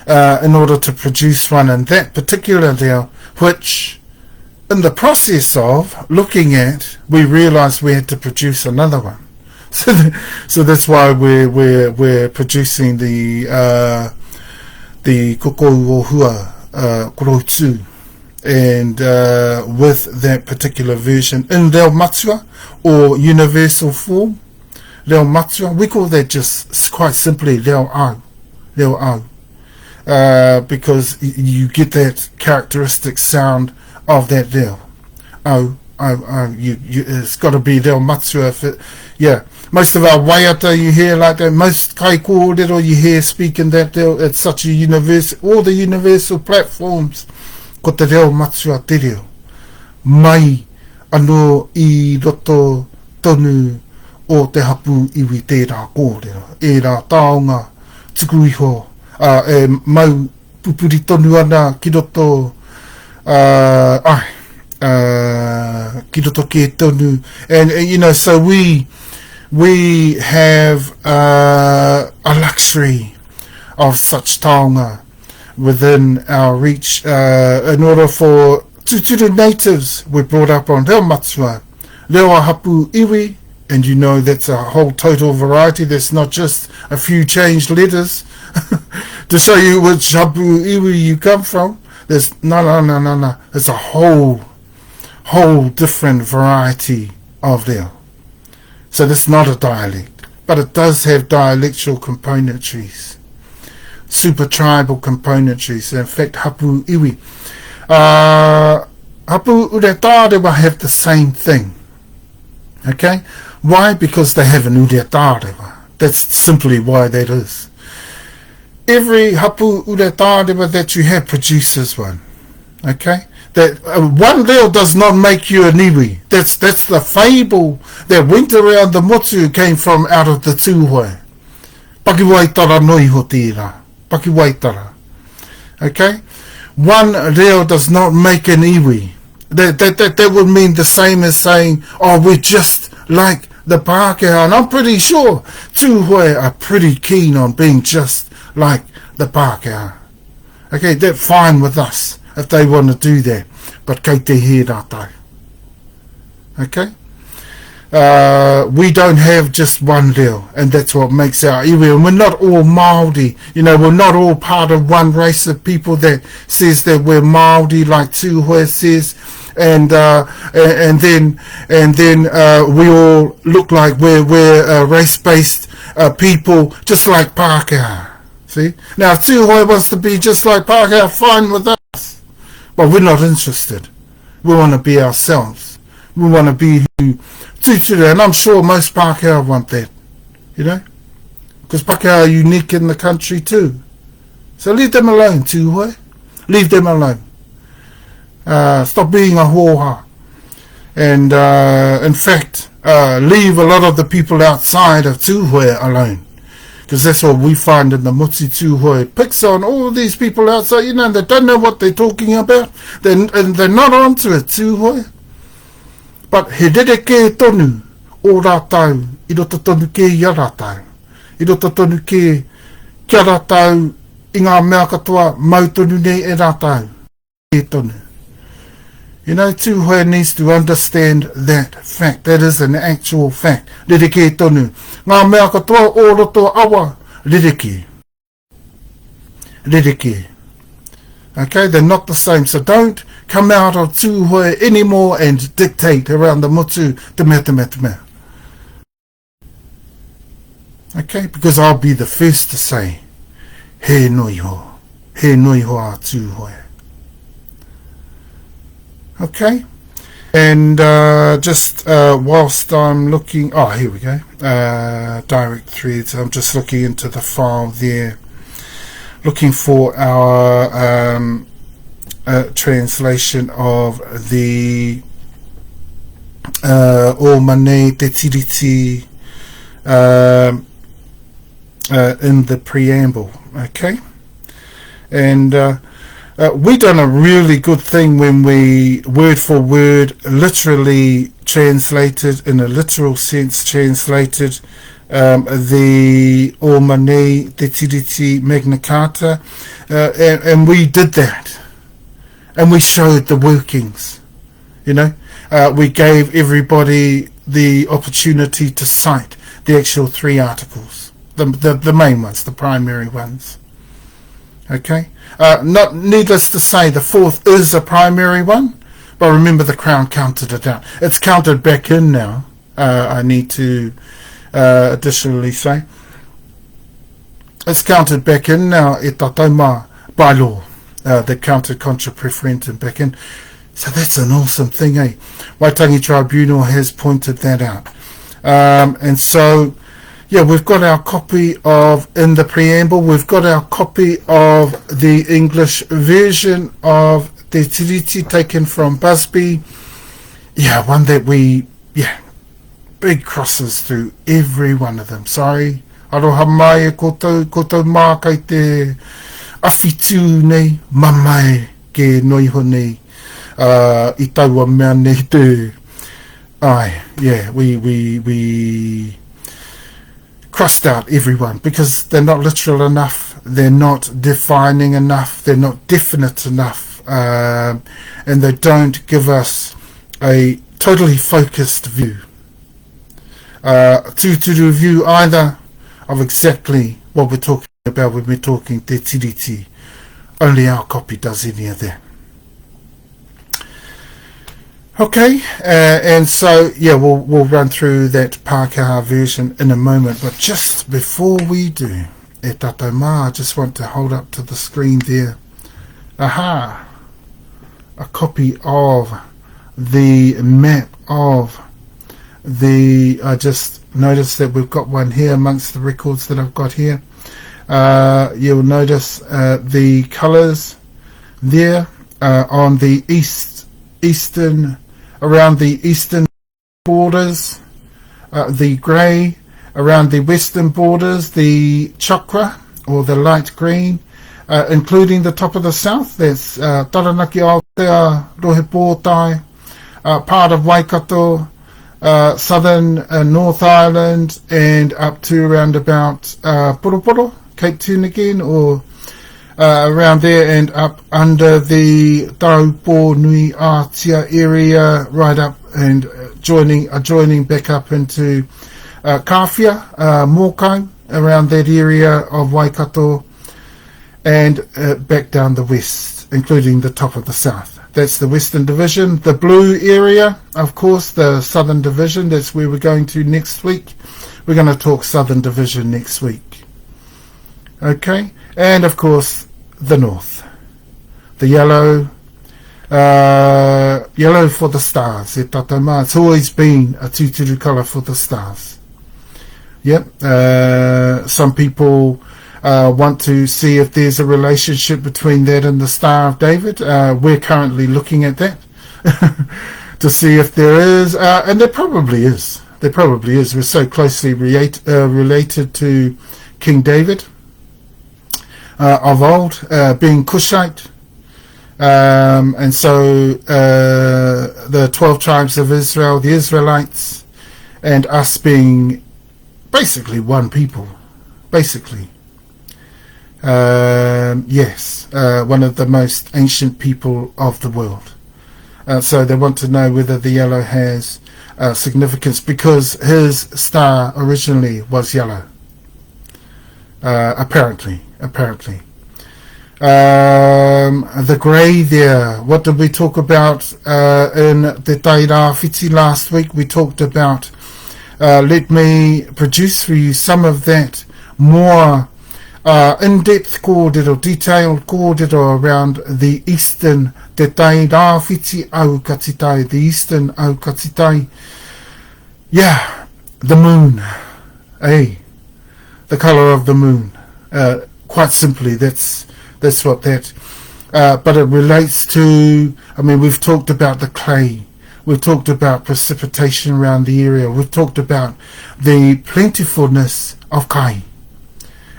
in order to produce one in that particular Reo, which in the process of looking at, we realized we had to produce another one. So that's why we're producing the Kokou Ohua Kuroitu, and with that particular version in Reo Matua, or universal form, Reo Matua. We call that just quite simply Reo Au, because you get that characteristic sound of that Reo. It's got to be Reo Matua. Most of our waiata you hear like that, most kaikōrero you hear speaking that Reo. It's such a universal, all the universal platforms, ko te Reo Matua te reo. Mai anō I roto tonu o te hapu iwi tērā kōrero. E rā taonga tuku iho, e mau pupuri tonu ana ki roto, ki roto ke tonu. And so we have a luxury of such taonga within our reach. In order for Tutura natives, we're brought up on Reo Matua, Reo Hapu iwi, and that's a whole total variety. There's not just a few changed letters to show you which Hapu iwi you come from. There's no. It's a whole different variety of Reo. So that's not a dialect, but it does have dialectual componentries, super tribal componentries. In fact, Hapu iwi, Hapu uretārewa have the same thing. Okay, why? Because they have an uretārewa. That's simply why that is. Every Hapu uretārewa that you have produces one. Okay, that one Reo does not make you an iwi. That's the fable that went around the motu, came from out of the tūhoe. Pakiwaitara noi ho tērā. Pakiwaitara. Okay, one Reo does not make an iwi. That would mean the same as saying, we're just like the Pākehā. And I'm pretty sure tūhoe are pretty keen on being just like the Pākehā. Okay, that's fine with us if they want to do that. But kei te he rātou. Okay? we don't have just one leo, and that's what makes our iwi. And we're not all Māori, we're not all part of one race of people that says that we're Māori, like Tūhoe says, and then we all look like we're race-based people, just like Pākehā. See? Now, if Tūhoe wants to be just like Pākehā, fine with us, but we're not interested. We want to be ourselves. We want to be who Tutura, and I'm sure most Pākehā want that, because Pākehā are unique in the country too. So leave them alone, Tūhoe. Leave them alone. Stop being a hōha. And in fact, leave a lot of the people outside of Tūhoe alone. Because that's what we find in the Muti. Tūhoe picks on all these people outside, they don't know what they're talking about. And they're not onto it, Tūhoe. But he rereke tonu o rātau, I roto tonu ke ia rātau. I roto tonu ke kia rātau, I ngā mea katoa, mautonu nei e rātau. Ke tonu. Tūhoe needs to understand that fact. That is an actual fact. Rereke tonu. Ngā mea katoa o roto awa, rereke. Rereke. Okay, they're not the same. So don't come out of Tūhoe anymore and dictate around the motu, te mea. Okay, because I'll be the first to say, he noiho a Tūhoe. Okay, and just whilst I'm looking, here we go, direct threads, I'm just looking into the file there, looking for our translation of the OuMaanei TeTiriti in the preamble. Okay, and we done a really good thing when we word for word literally translated, in a literal sense translated the OuMaanei TeTiriti MagnaCarta, and we did that, and we showed the workings. We gave everybody the opportunity to cite the actual 3 articles, the main ones, the primary ones. Okay, not needless to say, the 4th is a primary one, but remember the Crown counted it out. It's counted back in now. I need to additionally say, it's counted back in now. E tatauma by law, they counted contra preferentum back in. So that's an awesome thing, eh? Waitangi Tribunal has pointed that out, and so. Yeah, we've got our copy of, in the preamble, we've got our copy of the English version of the TeTiriti taken from Busby. Yeah, one that big crosses through every one of them. Sorry. Aroha mai koutou mā kai te awhitu nei, mamai ke noiho nei, I taua mea nei te. We crossed out everyone because they're not literal enough, they're not defining enough, they're not definite enough, and they don't give us a totally focused view, to view either of exactly what we're talking about when we're talking TeTiriti. Only our copy does any of that. Okay, and so we'll run through that Pākehā version in a moment, but just before we do, e tātou mā, I just want to hold up to the screen there, a copy of the map of the, I just noticed that we've got one here amongst the records that I've got here. You'll notice the colours there on the eastern, around the eastern borders, the grey around the western borders, the chakra or the light green, including the top of the south. That's Taranaki Aotea, Rohepōtai, part of Waikato, southern North Island, and up to around about Poroporo, Cape Town again, or around there and up under the Taupo Nui Atia area, right up and joining back up into Kawhia, Mokau, around that area of Waikato, and back down the west, including the top of the south. That's the Western Division. The blue area, of course, the Southern Division, that's where we're going to next week. We're going to talk Southern Division next week. Okay? And, of course, the North. The yellow. Yellow for the stars. It's always been a tūturu colour for the stars. Yep. Some people want to see if there's a relationship between that and the Star of David. We're currently looking at that to see if there is, and there probably is. There probably is. We're so closely related to King David of old, being Cushite. And so the 12 tribes of Israel, the Israelites, and us being basically one people. Basically. Yes, one of the most ancient people of the world. So they want to know whether the yellow has significance, because his star originally was yellow. Apparently. The grey there, what did we talk about in the TeTaiTokerauAukatiTai last week? We talked about, let me produce for you some of that more in-depth kōrero, detailed kōrero around the Eastern TeTaiTokerauAukatiTai, the Eastern Aukatitai. Yeah, the moon, the colour of the moon. Quite simply, that's what that. But it relates to, I mean, we've talked about the clay. We've talked about precipitation around the area. We've talked about the plentifulness of kai.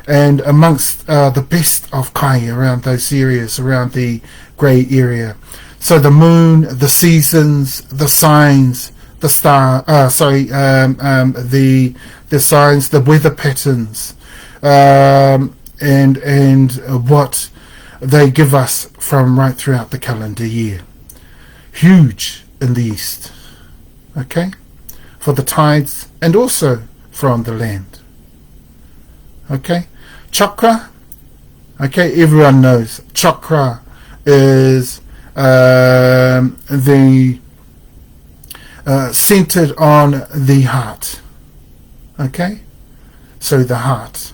And amongst the best of kai around those areas, around the grey area. So the moon, the seasons, the signs, the star, the signs, the weather patterns, and what they give us from right throughout the calendar year. Huge in the east, okay, for the tides and also from the land. Okay, chakra, okay, everyone knows chakra is the centered on the heart. Okay, so the heart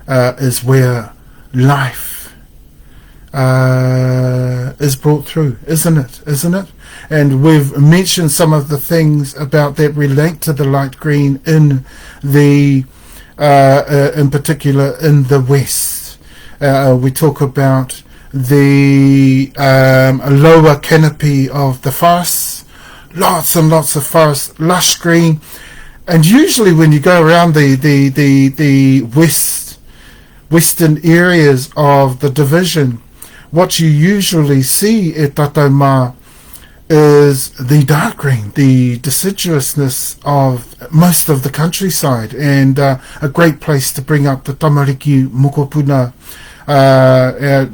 is where life is brought through, isn't it? And we've mentioned some of the things about that relate to the light green in the in particular in the west. We talk about the lower canopy of the forests, lots and lots of forests, lush green. And usually when you go around the western areas of the division, what you usually see at Tatauma is the dark green, the deciduousness of most of the countryside, and a great place to bring up the tamariki mokopuna,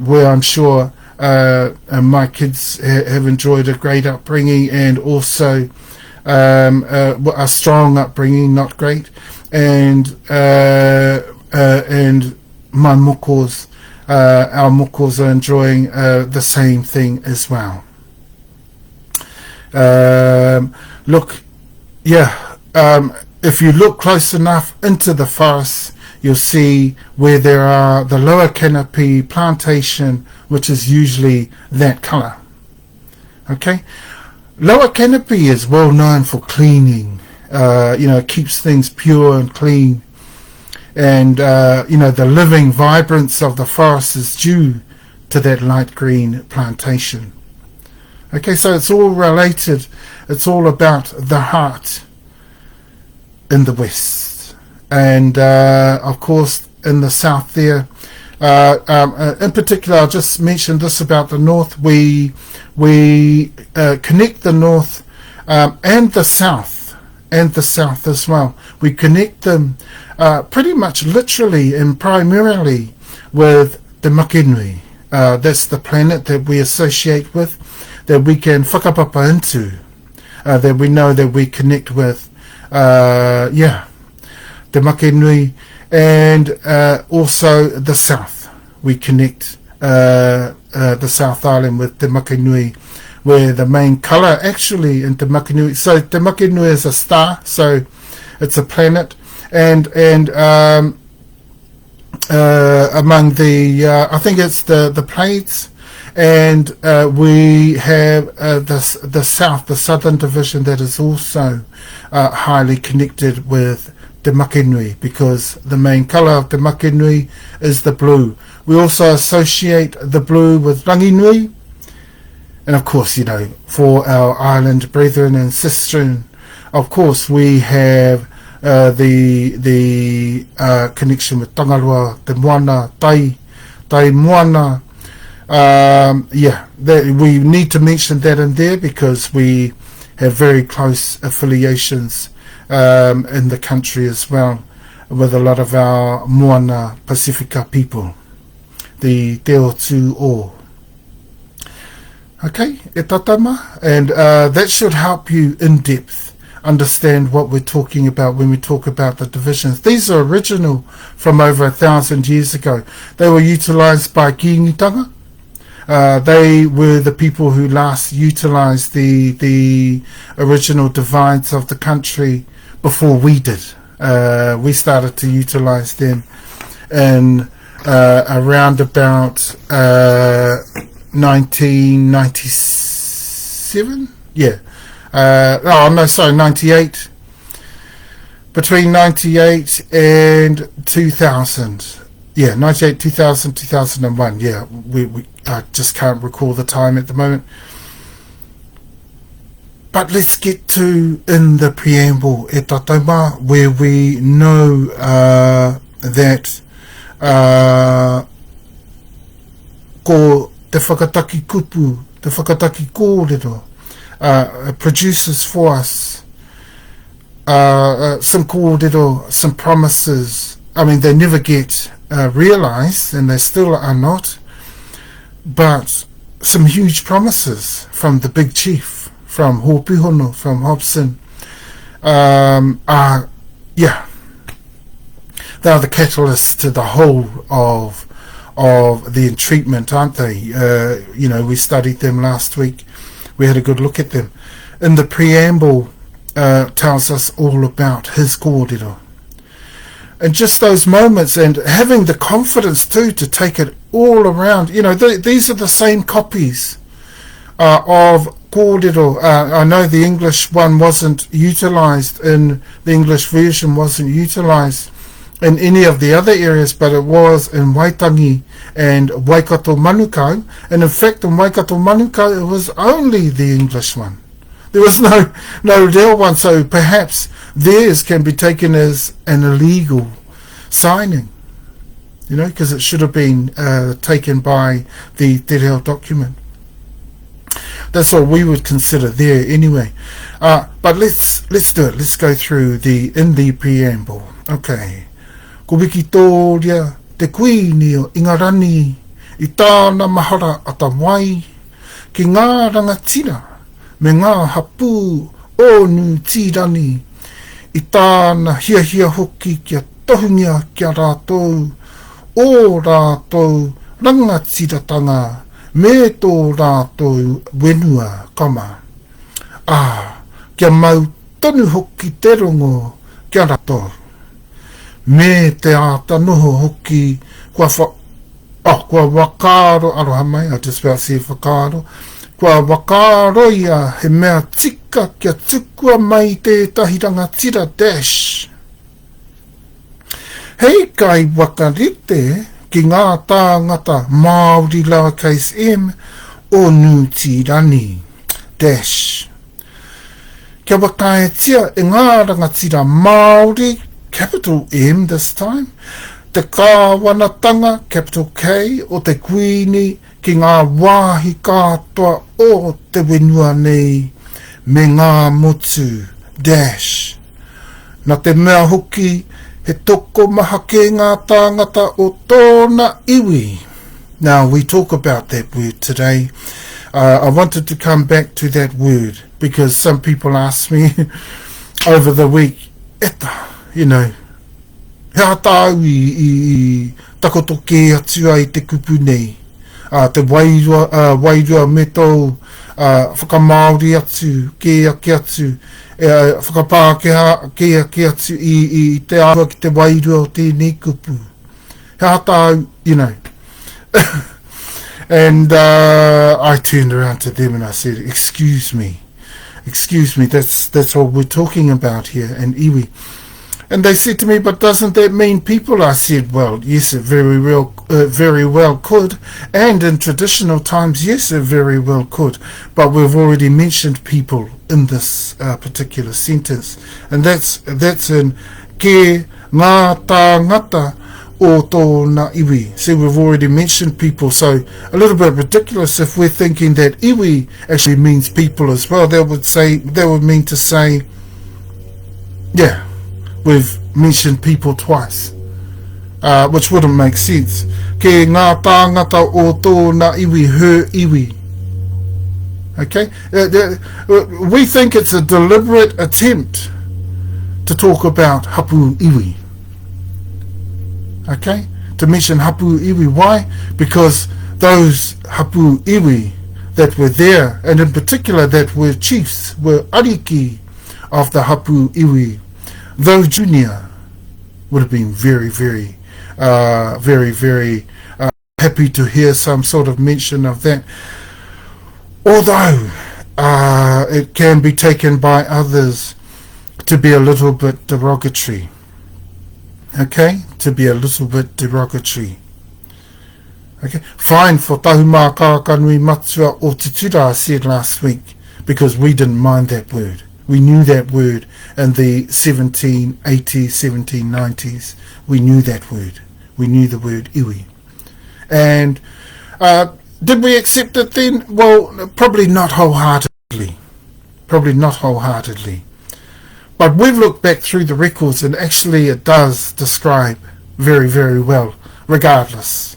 where I'm sure my kids have enjoyed a great upbringing, and also a strong upbringing, not great, and my mokos, our mokos are enjoying the same thing as well. Look, if you look close enough into the forest, you'll see where there are the lower canopy plantation, which is usually that colour. Okay, lower canopy is well known for cleaning. It keeps things pure and clean, and the living vibrance of the forest is due to that light green plantation. Okay, so it's all related. It's all about the heart in the west, and of course in the south there. In particular, I'll just mention this about the north. We connect the north and the south as well. We connect them pretty much literally and primarily with the MaakeiiKouMei, That's the planet that we associate with, that we can whakapapa into, that we know that we connect with, Te Makenui, and also the South. We connect the South Island with Te Makenui, where the main colour actually in Te Makenui, so Te Makenui is a star, so it's a planet, and among the I think it's the Pleiades, and we have the South, the Southern Division, that is also highly connected with Te Makenui, because the main colour of Te Makenui is the blue. We also associate the blue with Ranginui, and of course, you know, for our island brethren and sistren, of course, we have the connection with Tangaroa, Te Moana, Tai Moana. We need to mention that in there because we have very close affiliations in the country as well with a lot of our Moana Pacifica people, the Te O Tū O. Okay, e tatama, and that should help you in depth understand what we're talking about when we talk about the divisions. These are original from over 1,000 years ago. They were utilised by Kiingitanga. They were the people who last utilised the original divides of the country before we did. We started to utilise them in around about 1997. 98. Between 98 and 2000. 98, 2000, 2001. I just can't recall the time at the moment. But let's get to in the preamble, e tatauma, where we know that ko te whakataki kupu, te whakataki kōrero, produces for us some kōrero, some promises. I mean, they never get realised, and they still are not, but some huge promises from the big chief, from Hopihono, from Hobson, they're the catalyst to the whole of the entreatment, aren't they? We studied them last week. We had a good look at them. In the preamble, tells us all about his kōrero. And just those moments, and having the confidence too to take it all around. These are the same copies of kōrero. I know the English one wasn't utilised in the English version, wasn't utilised in any of the other areas, but it was in Waitangi and Waikato Manukau. And in fact, in Waikato Manukau, it was only the English one. There was no real one, so perhaps theirs can be taken as an illegal signing, because it should have been taken by the Te Reo document. That's what we would consider there anyway. But let's do it. Let's go through in the preamble. Okay. Ko wiki tōria te kuini o Ingarani I tāna mahara a ta wai ki ngā rangatira me ngā hapu o nu tirani I tāna hia hoki kia tohungia kia rātou o rātou rangatiratanga me tō rātou wenua kama. Kia mau tonu hoki te rongo kia rātou. Me te ata noho hoki kua wakaro, aroha mai, I just about say whakaro, kua wakaro ia he mea tika kia tukua mai tētahi rangatira dash. Hei kai wakarite ki ngā tāngata Māori lowercase m o Nutirani dash. Kia wakaetia e ngā rangatira Māori, capital M this time, te kāwanatanga, capital K, o te kuini ki ngā wāhi kātoa o te wenua nei me ngā motu dash. Nā te mea hoki he toko maha ke ngā tāngata o tōna iwi. Now, we talk about that word today. I wanted to come back to that word because some people ask me over the week, eta, you know, hea tāu I takoto ke atu ai te kupu nei, te wairua me tō whakamaori atu, ke atu, whakapā ke atu I te awa ki te wairua o tēnei kupu. Hea tāu, you know. And I turned around to them and I said, excuse me, that's what we're talking about here, and iwi. And they said to me, but doesn't that mean people? I said, well, yes, it very well could. And in traditional times, yes, it very well could. But we've already mentioned people in this particular sentence. And that's in ke ngā tāngata o tōna iwi. See, we've already mentioned people, so a little bit ridiculous if we're thinking that iwi actually means people as well. That would mean to say, yeah, we've mentioned people twice, which wouldn't make sense. Ke ngā tāngata o tōna iwi, her iwi. Okay? We think it's a deliberate attempt to talk about hapu iwi. Okay? To mention hapu iwi. Why? Because those hapu iwi that were there, and in particular that were chiefs, were ariki of the hapu iwi, though junior, would have been very happy to hear some sort of mention of that. Although it can be taken by others to be a little bit derogatory. Okay? To be a little bit derogatory. Okay? Fine for Tahumaakaakanuimatua or Tutura, I said last week, because we didn't mind that word. We knew that word in the 1780s, 1790s. We knew that word. We knew the word iwi. And did we accept it then? Well, probably not wholeheartedly. Probably not wholeheartedly. But we've looked back through the records and actually it does describe very well, regardless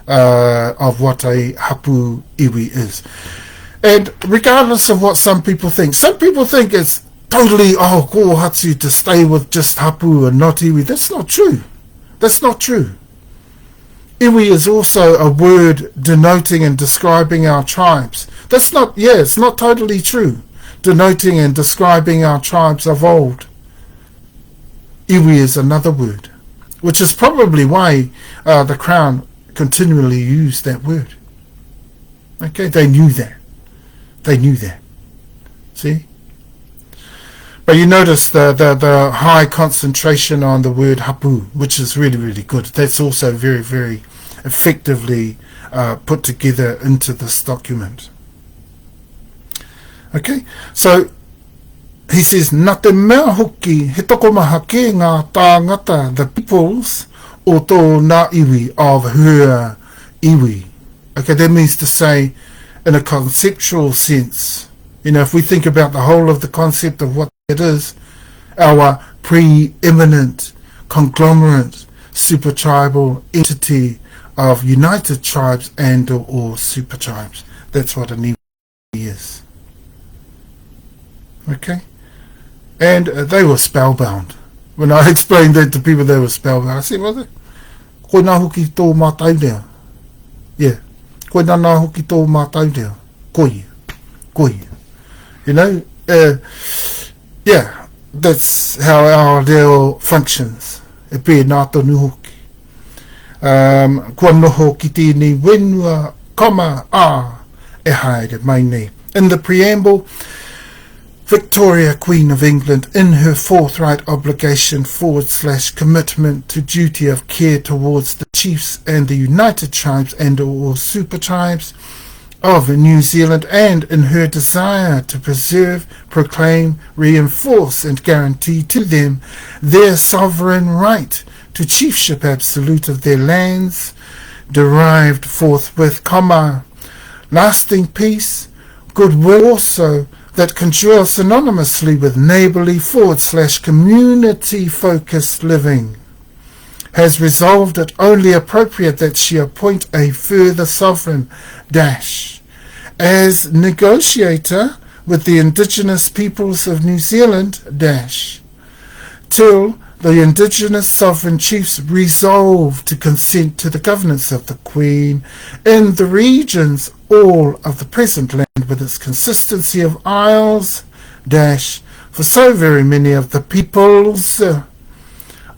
of what a hapu iwi is. And regardless of what some people think it's totally, kōhatu to stay with just hapu and not iwi. That's not true. That's not true. Iwi is also a word denoting and describing our tribes. It's not totally true. Denoting and describing our tribes of old. Iwi is another word, which is probably why the Crown continually used that word. Okay, they knew that. They knew that. See? But you notice the high concentration on the word hapu, which is really good. That's also very effectively put together into this document. Okay? So, he says, Nā te mea hoki, he toko maha ke ngā tāngata, the peoples, o tōna iwi, of her iwi. Okay, that means to say, in a conceptual sense, you know, if we think about the whole of the concept of what it is, our preeminent, conglomerate, super tribal entity of united tribes and or super tribes. That's what an iwi is. Okay? And they were spellbound. When I explained that to people, they were spellbound. I said, well, koe nā hoki tō mātau reo. Yeah. Koe nā hoki tō mātau reo. Koe. You know? Yeah. That's how our reo functions. E pē nā tonu hoki. Kua noho ki tēnei wenua, e haere mai nei. In the preamble, Victoria, Queen of England, in her forthright obligation / commitment to duty of care towards the chiefs and the united tribes and or super tribes of New Zealand, and in her desire to preserve, proclaim, reinforce and guarantee to them their sovereign right to chiefship absolute of their lands, derived forthwith, lasting peace, goodwill also, that conjure synonymously with neighbourly / community focused living, has resolved it only appropriate that she appoint a further sovereign dash as negotiator with the indigenous peoples of New Zealand dash till the indigenous sovereign chiefs resolve to consent to the governance of the Queen in the regions all of the present land with its consistency of isles dash for so very many of the peoples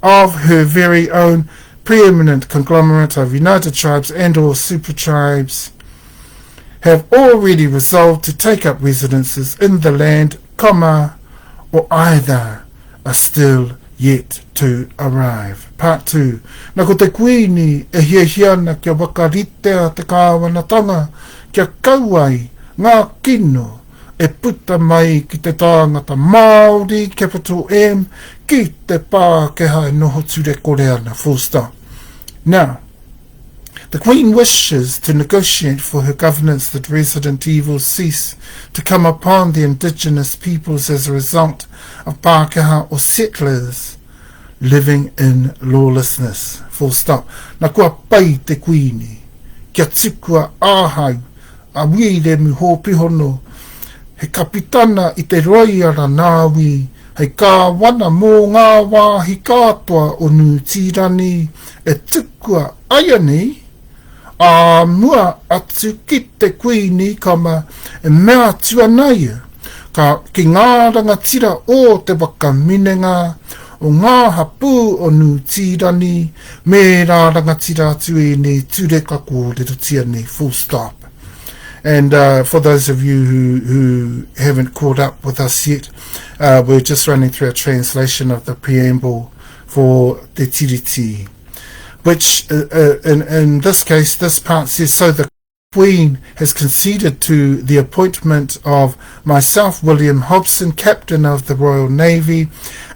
of her very own preeminent conglomerate of United Tribes and or super tribes have already resolved to take up residences in the land, or either are still yet to arrive. Part 2. Nā ko te kuini e hiahiana kia wakarite a te kāwanatanga kia kauai ngā kino e puta mai ki te tāngata Māori, capital M, ki te Pākehā e noho ture koreana, full stop. Now, the Queen wishes to negotiate for her governance that resident evils cease to come upon the indigenous peoples as a result of Pākehā or settlers living in lawlessness. Full stop. Nā kua pai te Queen, kia tukua āhau, a wire mi hōpi hono, he kapitana I te roi ara nāwi, hei kā wana mō ngā wāhi kātoa o Nūtirani, e tukua aia nei, a mua atu ki te kuini kama e mea tuanaia ka ki ngā rangatira o te wakaminenga o ngā hapu o Nūtirani me rā rangatira atu e ne ture kako re tia ne, full stop. And for those of you who haven't caught up with us yet, we're just running through a translation of the preamble for TeTiriti, which in this case, this part says, so the Queen has conceded to the appointment of myself, William Hobson, Captain of the Royal Navy,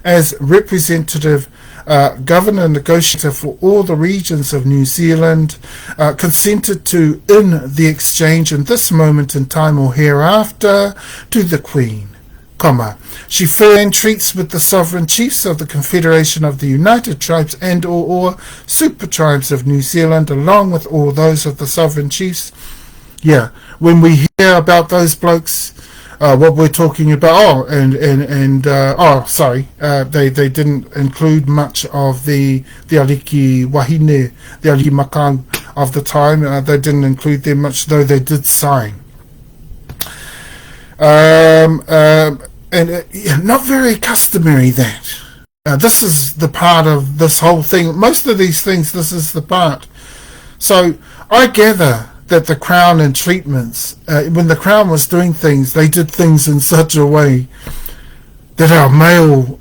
as representative governor negotiator for all the regions of New Zealand, consented to in the exchange in this moment in time or hereafter to the Queen, she fair entreats with the sovereign chiefs of the Confederation of the United Tribes and or super tribes of New Zealand, along with all those of the sovereign chiefs. Yeah, when we hear about those blokes, what we're talking about, they didn't include much of the Ariki Wahine, the Ariki Makang of the time. They didn't include them much, though they did sign. Not very customary that. This is the part of this whole thing. Most of these things, this is the part. So I gather that the Crown and treatments, when the Crown was doing things, they did things in such a way that our male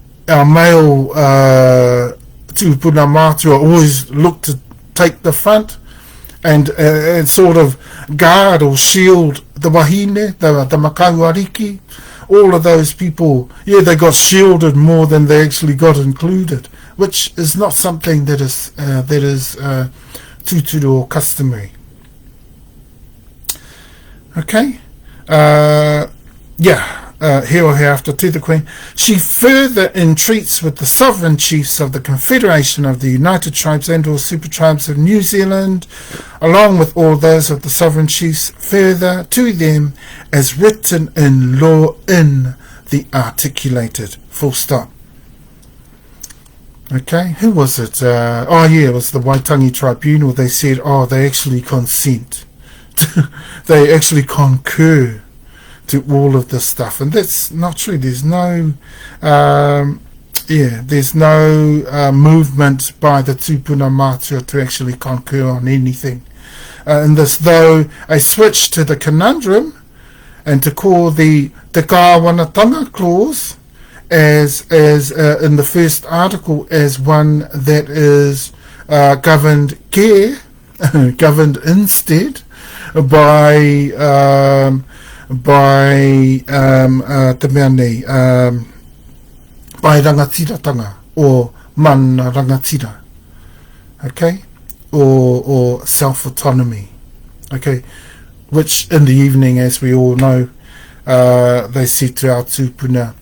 tūpuna mātua always looked to take the front and sort of guard or shield the wahine, the makau ariki. All of those people, they got shielded more than they actually got included, which is not something that is tūturu or customary. Okay, here or hereafter to the Queen. She further entreats with the sovereign chiefs of the Confederation of the United Tribes and or super tribes of New Zealand, along with all those of the sovereign chiefs, further to them as written in law in the articulated, full stop. Okay, who was it? It was the Waitangi Tribunal. They said, they actually consent. They actually concur to all of this stuff, and that's not true. There's no movement by the tūpuna mātua to actually concur on anything in this, though I switched to the conundrum and to call the Te Kāwanatanga clause as in the first article as one that is governed instead by rangatiratanga or mana rangatira, okay, or self-autonomy, okay, which in the evening, as we all know, they said to our tūpuna,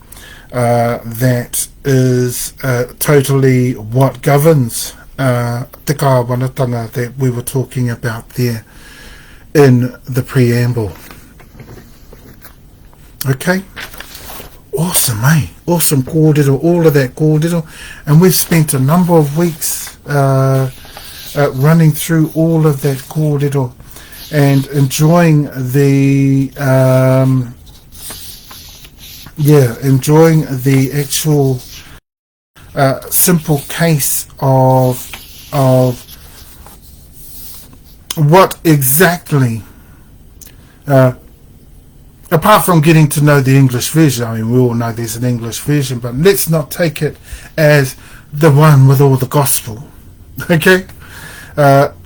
that is totally what governs te kāwanatanga that we were talking about there in the preamble. Okay, awesome, eh? Awesome kōrero, all of that kōrero, and we've spent a number of weeks running through all of that kōrero and enjoying the enjoying the actual simple case of what exactly, apart from getting to know the English version. I mean, we all know there's an English version, but let's not take it as the one with all the gospel. Okay,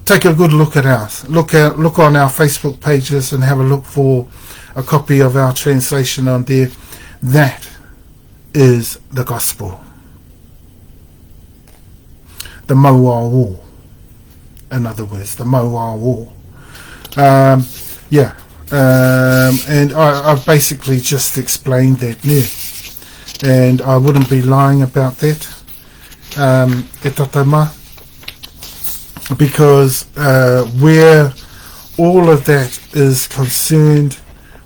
take a good look at ours. Look on our Facebook pages and have a look for a copy of our translation on there. That is the gospel. The Moa War, in other words, the Moa War. And I've basically just explained that there, and I wouldn't be lying about that, e tatama, because where all of that is concerned,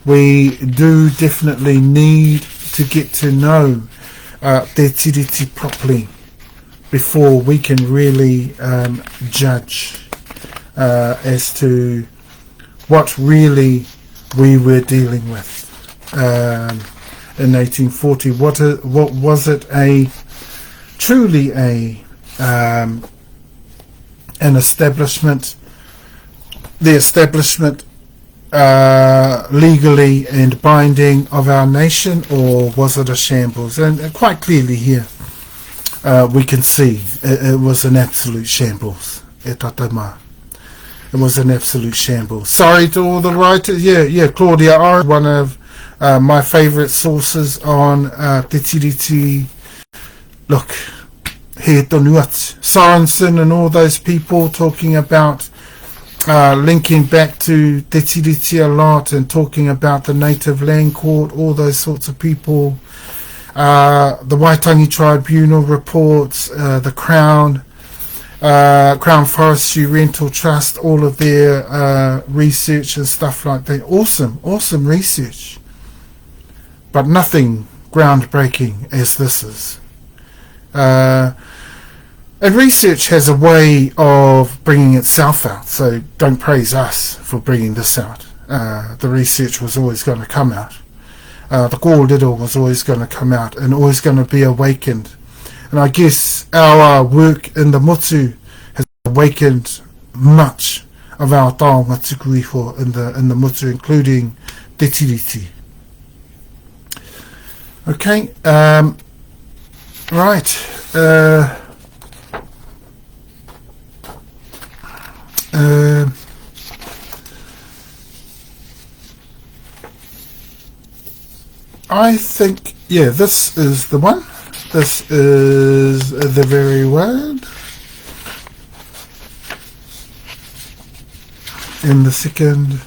we do definitely need to get to know TeTiriti properly before we can really judge as to what really we were dealing with in 1840. What was it? Truly an establishment, the establishment legally and binding of our nation, or was it a shambles? And quite clearly here we can see it was an absolute shambles. E tatama. It was an absolute shambles. Sorry to all the writers. Yeah, Claudia are one of my favourite sources on TeTiriti. Look, he tonuat Sorensen and all those people talking about linking back to TeTiriti a lot and talking about the Native Land Court, all those sorts of people. The Waitangi Tribunal reports, the Crown Forestry Rental Trust, all of their research and stuff like that. Awesome research, but nothing groundbreaking as this is. And research has a way of bringing itself out, so don't praise us for bringing this out. The research was always going to come out. The kōrero was always going to come out and always going to be awakened. And I guess our work in the motu has awakened much of our taonga tuku iho in the motu, including TeTiriti. Okay, right. I think, this is the one. This is the very word. In the second.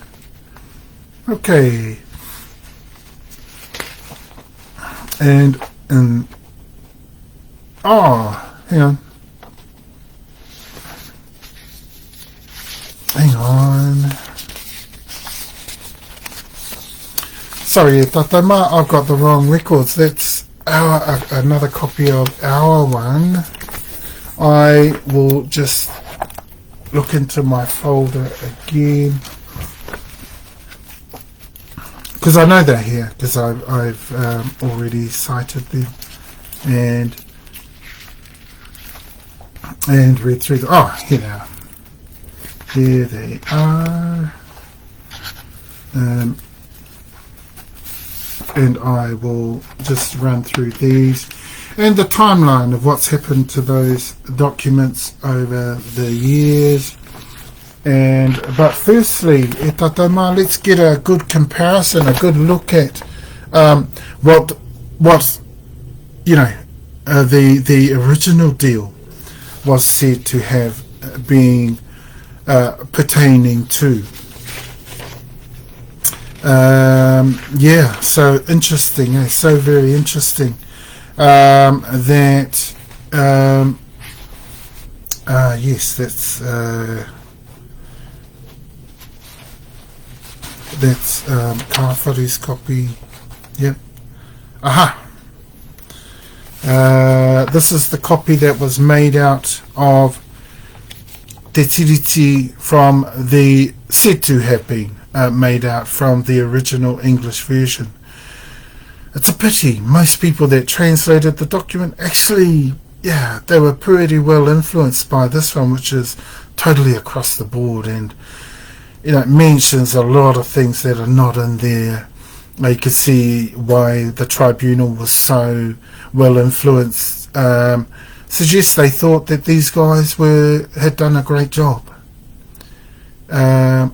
Okay. And hang on. Sorry, tatama, I've got the wrong records. That's another copy of our one. I will just look into my folder again, because I know they're here, because I've already cited them and read through them. Oh, here they are. Here they are. And I will just run through these and the timeline of what's happened to those documents over the years. But firstly, e tatama, let's get a good comparison, a good look at what the original deal was said to have been pertaining to. So interesting, so very interesting, that Yes, that's Kawhari's copy. Yep. Aha! This is the copy that was made out of TeTiriti from the, said to have been made out from the original English version. It's a pity. Most people that translated the document actually, yeah, they were pretty well influenced by this one, which is totally across the board, and it mentions a lot of things that are not in there. You can see why the tribunal was so well influenced. Suggests they thought that these guys had done a great job.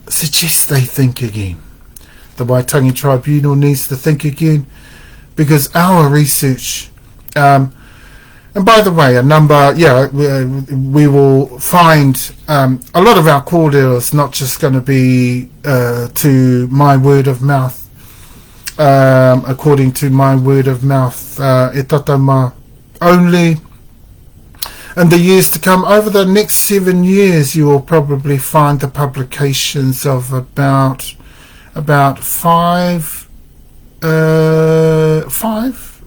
Suggests they think again. The Waitangi Tribunal needs to think again, because our research, and by the way, we will find a lot of our kōrero is not just going to be to my word of mouth, according to my word of mouth, e tatama only. In the years to come, over the next 7 years, you will probably find the publications of about five,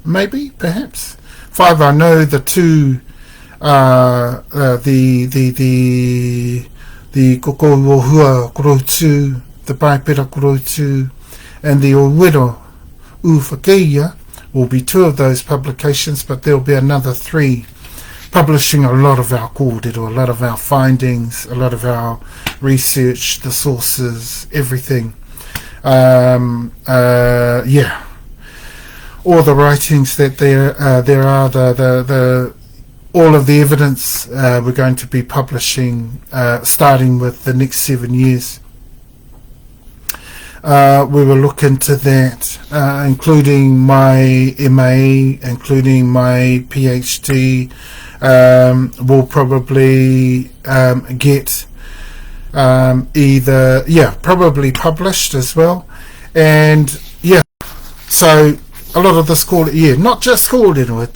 maybe, perhaps. 5, I know the 2, the Kokowohua Kurotu, the Paipera Kurotu, and the Owero Uwhakeia will be 2 of those publications, but there will be another 3 publishing a lot of our kōrero, a lot of our findings, a lot of our research, the sources, everything. Yeah. All the writings that there are, all of the evidence we're going to be publishing, starting with the next 7 years. We will look into that, including my MA, including my PhD. We'll probably get probably published as well. And yeah, so a lot of this kōrero, not just kōrero,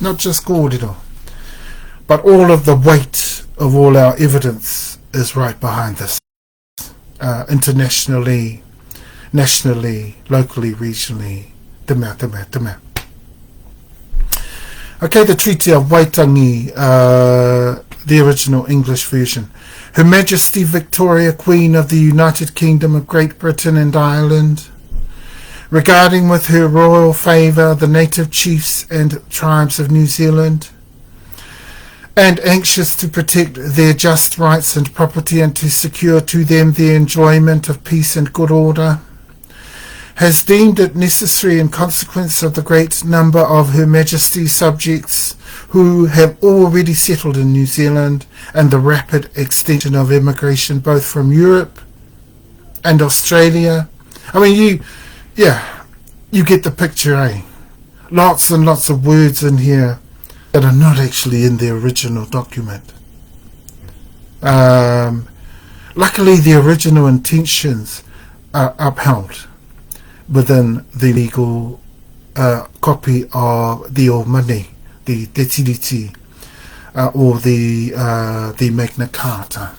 not just kōrero, but all of the weight of all our evidence is right behind this. Internationally, nationally, locally, regionally, te mea. Okay, the Treaty of Waitangi, the original English version. Her Majesty Victoria, Queen of the United Kingdom of Great Britain and Ireland, regarding with her royal favour the native chiefs and tribes of New Zealand, and anxious to protect their just rights and property and to secure to them the enjoyment of peace and good order, has deemed it necessary in consequence of the great number of Her Majesty's subjects who have already settled in New Zealand and the rapid extension of immigration both from Europe and Australia. I mean, you get the picture, eh? Lots and lots of words in here that are not actually in the original document. Luckily, the original intentions are upheld within the legal copy of the OuMaanei, the TeTiriti, or the MagnaCarta.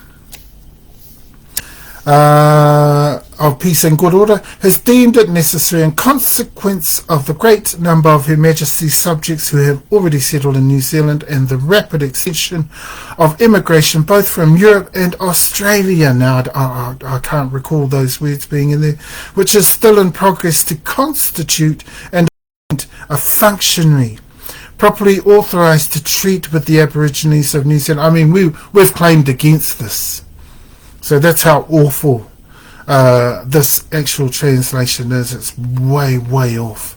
Of peace and good order, has deemed it necessary in consequence of the great number of Her Majesty's subjects who have already settled in New Zealand and the rapid extension of immigration both from Europe and Australia. Now, I can't recall those words being in there, which is still in progress to constitute and a functionary properly authorised to treat with the Aborigines of New Zealand. I mean, we've claimed against this. So that's how awful this actual translation is. It's way off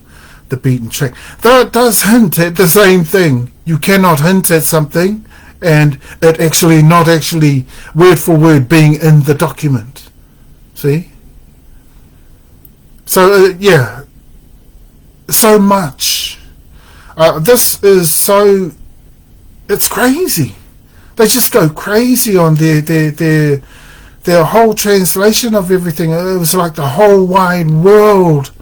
the beaten track. Though it does hint at the same thing. You cannot hint at something and it actually not actually word for word being in the document. See? So, so much. This is so... It's crazy. They just go crazy on their whole translation of everything. It was like the whole wide world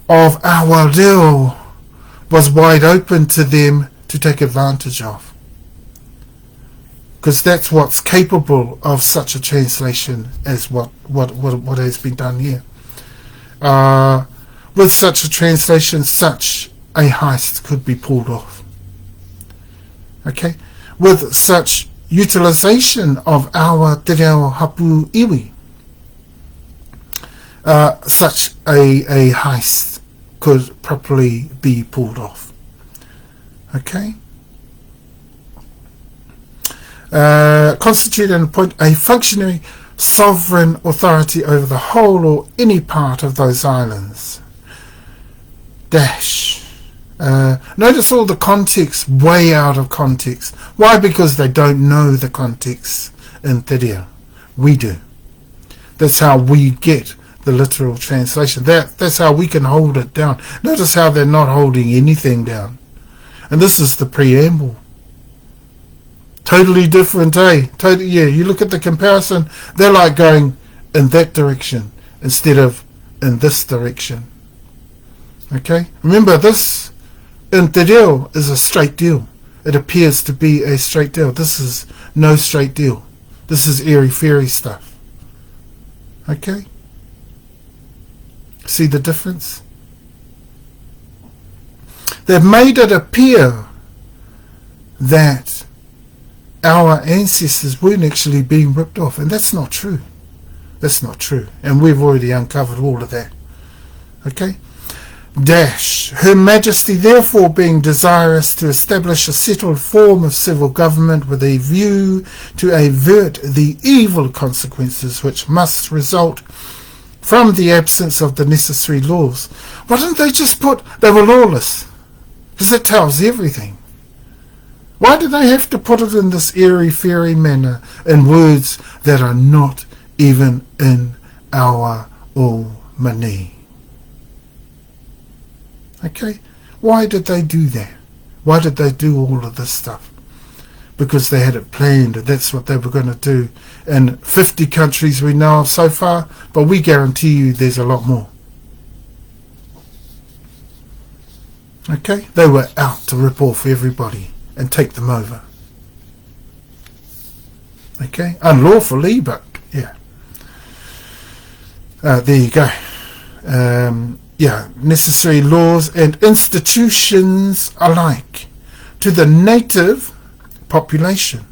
of our reo was wide open to them to take advantage of. because that's what's capable of such a translation as what has been done here. With such a translation, such a heist could be pulled off. Okay? With such utilization of our te reo hapu iwi, such a heist could properly be pulled off. Okay? Constitute and appoint a functionary sovereign authority over the whole or any part of those islands. Dash. Notice all the context way out of context. Why? Because they don't know the context in te reo. We do. That's how we get the literal translation. That's how we can hold it down. Notice how they're not holding anything down. And this is the preamble. Totally different, eh? Yeah, you look at the comparison, they're like going in that direction instead of in this direction. Okay? Remember, this in te reo is a straight deal. It appears to be a straight deal. This is no straight deal. This is airy-fairy stuff. Okay? See the difference? They've made it appear that our ancestors weren't actually being ripped off, and that's not true. That's not true, and we've already uncovered all of that. Okay? Dash. Her Majesty therefore being desirous to establish a settled form of civil government with a view to avert the evil consequences which must result from the absence of the necessary laws. Why didn't they just put they were lawless? Because that tells everything. Why do they have to put it in this airy-fairy manner in words that are not even in our OuMaanei? Okay? Why did they do that? Why did they do all of this stuff? Because they had it planned, and that's what they were going to do in 50 countries we know of so far, but we guarantee you there's a lot more. Okay? They were out to rip off everybody and take them over. Okay? Unlawfully, but yeah. There you go. Yeah, necessary laws and institutions alike to the native population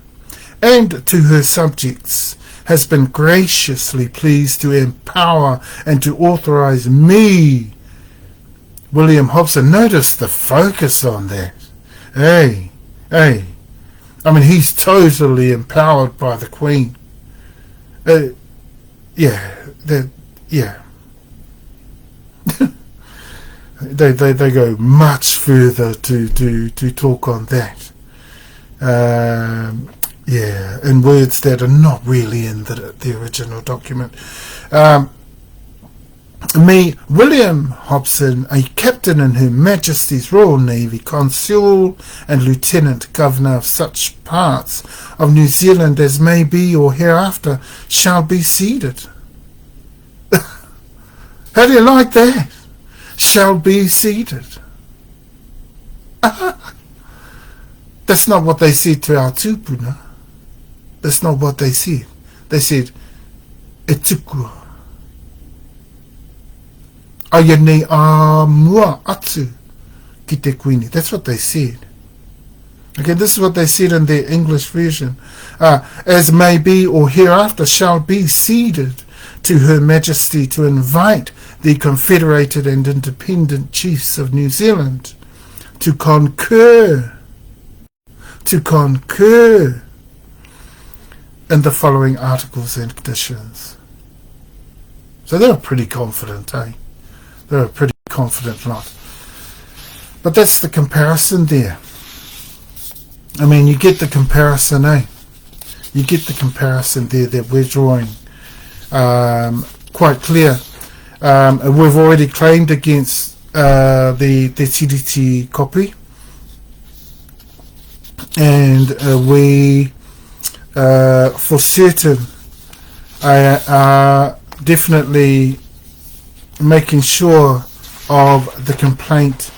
and to her subjects has been graciously pleased to empower and to authorize me, William Hobson. Notice the focus on that. Hey. I mean, he's totally empowered by the Queen. Yeah. They go much further to talk on that. Yeah, in words that are not really in the original document. Me, William Hobson, a captain in Her Majesty's Royal Navy, consul and lieutenant governor of such parts of New Zealand as may be or hereafter shall be ceded. How do you like that? Shall be ceded. That's not what they said to our tupuna. That's not what they said. They said, etuku. Ayane a mua atu ki te kuini. That's what they said. Okay, this is what they said in their English version. As may be or hereafter shall be ceded to Her Majesty to invite the confederated and independent chiefs of New Zealand to concur in the following articles and conditions. So they were pretty confident, eh? They were a pretty confident lot. But that's the comparison there. I mean, you get the comparison, eh? You get the comparison there that we're drawing. Quite clear. We've already claimed against the TeTiriti copy, and we for certain are definitely making sure of the complaint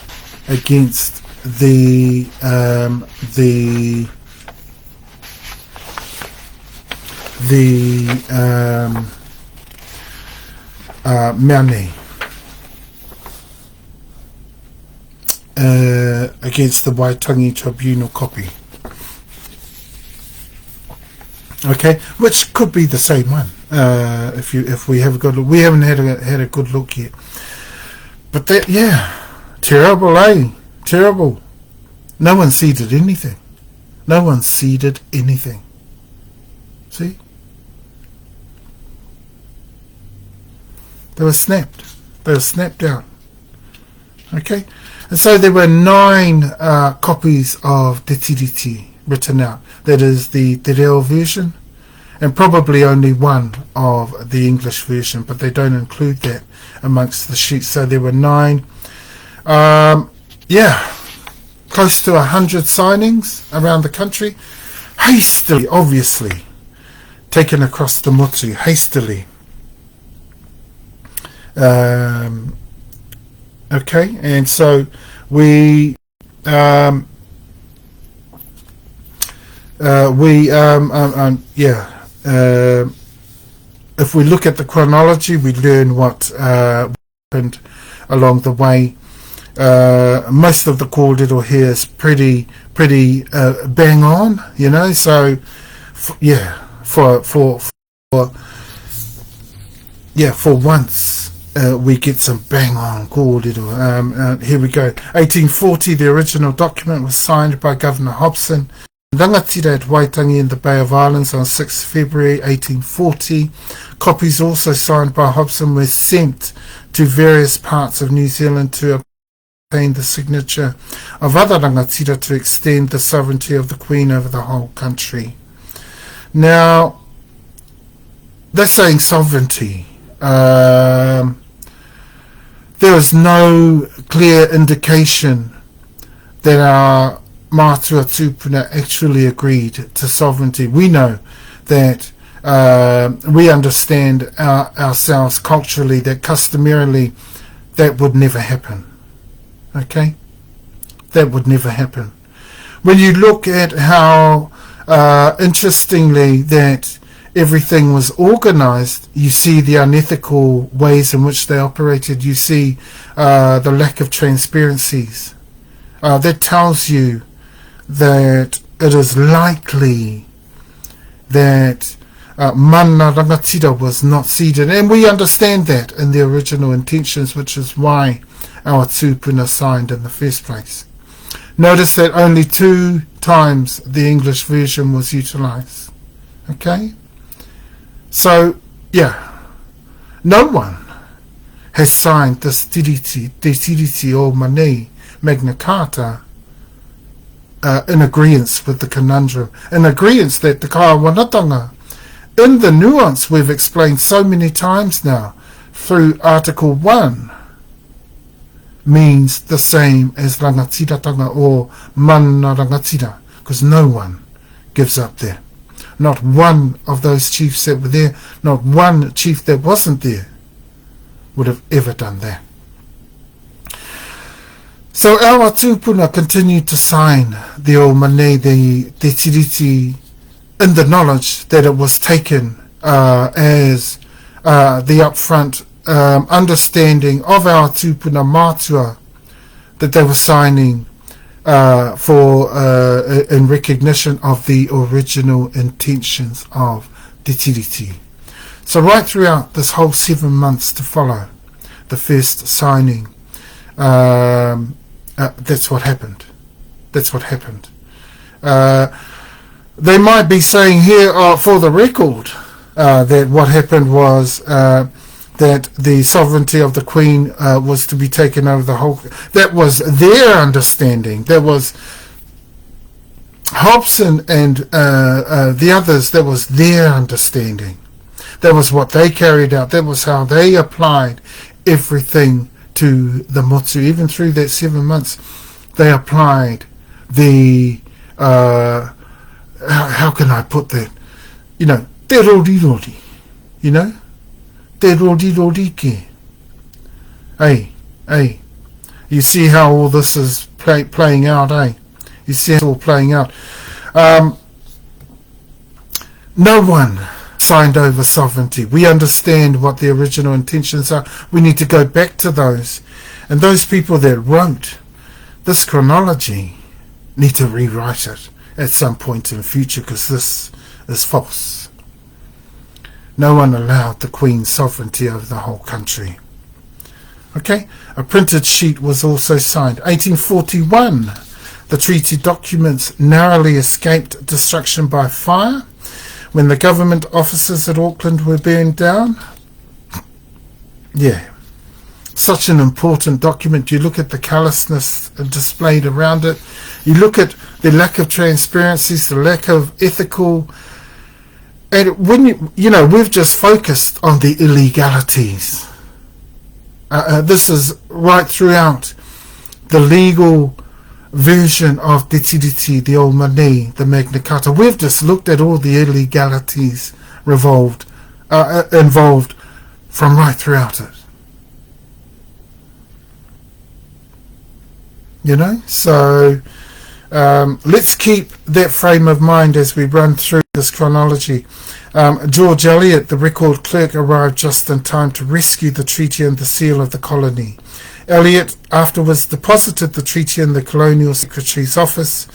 against the the MaakeiiKouMei against the Waitangi Tribunal copy. Okay, which could be the same one. If we have a good look, we haven't had a good look yet. But that, yeah, terrible, terrible. No one ceded anything. No one ceded anything. See, they were snapped. They were snapped out. Okay, and so there were 9 copies of TeTiriti written out. That is the Te Reo version, and probably only one of the English version, but they don't include that amongst the sheets. So there were 9. Yeah, close to 100 signings around the country, hastily, obviously, taken across the motu, hastily. Okay, and so we if we look at the chronology, we learn what happened along the way. Most of the kōrero here is pretty bang on, you know. So for once we get some bang on kōrero. Here we go. 1840, the original document was signed by Governor Hobson Rangatira at Waitangi in the Bay of Islands on 6 February 1840. Copies also signed by Hobson were sent to various parts of New Zealand to obtain the signature of other rangatira to extend the sovereignty of the Queen over the whole country. Now, they're saying sovereignty. There is no clear indication that our Mātua Tupuna actually agreed to sovereignty. We know that we understand ourselves culturally that customarily that would never happen. Okay? That would never happen. When you look at how interestingly that everything was organized, you see the unethical ways in which they operated. You see the lack of transparencies. That tells you that it is likely that mana rangatira was not ceded, and we understand that in the original intentions, which is why our tupuna signed in the first place. Notice that only 2 times the English version was utilized. Okay, so yeah, no one has signed this TeTiriti OuMaanei MagnaCarta in agreement with the conundrum, in agreement that the kawanatanga, in the nuance we've explained so many times now, through Article 1, means the same as rangatiratanga or mana rangatira, because no one gives up there. Not one of those chiefs that were there, not one chief that wasn't there would have ever done that. So our tupuna continued to sign the OuMaanei, the TeTiriti, in the knowledge that it was taken as the upfront understanding of our tupuna mātua, that they were signing in recognition of the original intentions of TeTiriti. So right throughout this whole 7 months to follow the first signing, that's what happened. That's what happened. They might be saying here, for the record, that what happened was that the sovereignty of the Queen was to be taken over the whole. That was their understanding. That was Hobson and the others. That was their understanding. That was what they carried out. That was how they applied everything to the motu. Even through that 7 months, they applied the how can I put that? You know, te rori, you know, te rori ke. Hey, you see how all this is playing out, eh? You see it all playing out. No one signed over sovereignty. We understand what the original intentions are. We need to go back to those. And those people that wrote this chronology need to rewrite it at some point in the future, because this is false. No one allowed the Queen's sovereignty over the whole country. Okay, a printed sheet was also signed. 1841, the treaty documents narrowly escaped destruction by fire when the government offices at Auckland were burned down. Yeah, such an important document. You look at the callousness displayed around it. You look at the lack of transparencies, the lack of ethical. And when we've just focused on the illegalities. This is right throughout the legal version of TeTiriti, the OuMaanei, the MagnaCarta. We've just looked at all the illegalities involved from right throughout it. So let's keep that frame of mind as we run through this chronology. George Eliot, the record clerk, arrived just in time to rescue the treaty and the seal of the colony. Eliot afterwards deposited the treaty in the Colonial Secretary's office,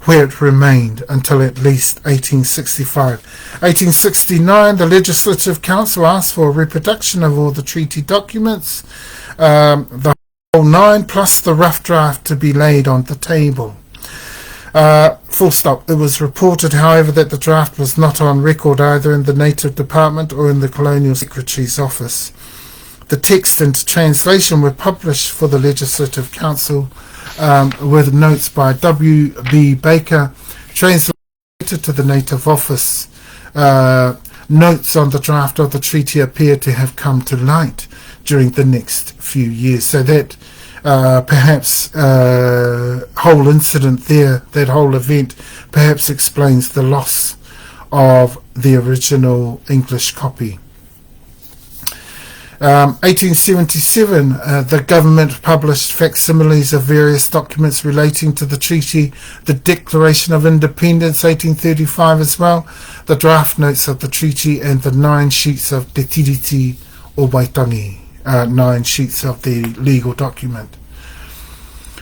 where it remained until at least 1865. 1869, the Legislative Council asked for a reproduction of all the treaty documents, the whole 9 plus the rough draft to be laid on the table. Full stop. It was reported, however, that the draft was not on record either in the Native Department or in the Colonial Secretary's office. The text and translation were published for the Legislative Council with notes by W.B. Baker, translated to the Native Office. Notes on the draft of the treaty appear to have come to light during the next few years. So that perhaps whole incident there, that whole event, perhaps explains the loss of the original English copy. 1877, the government published facsimiles of various documents relating to the treaty, the Declaration of Independence, 1835 as well, the draft notes of the treaty, and the 9 sheets of TeTiriti or Waitangi, 9 sheets of the legal document.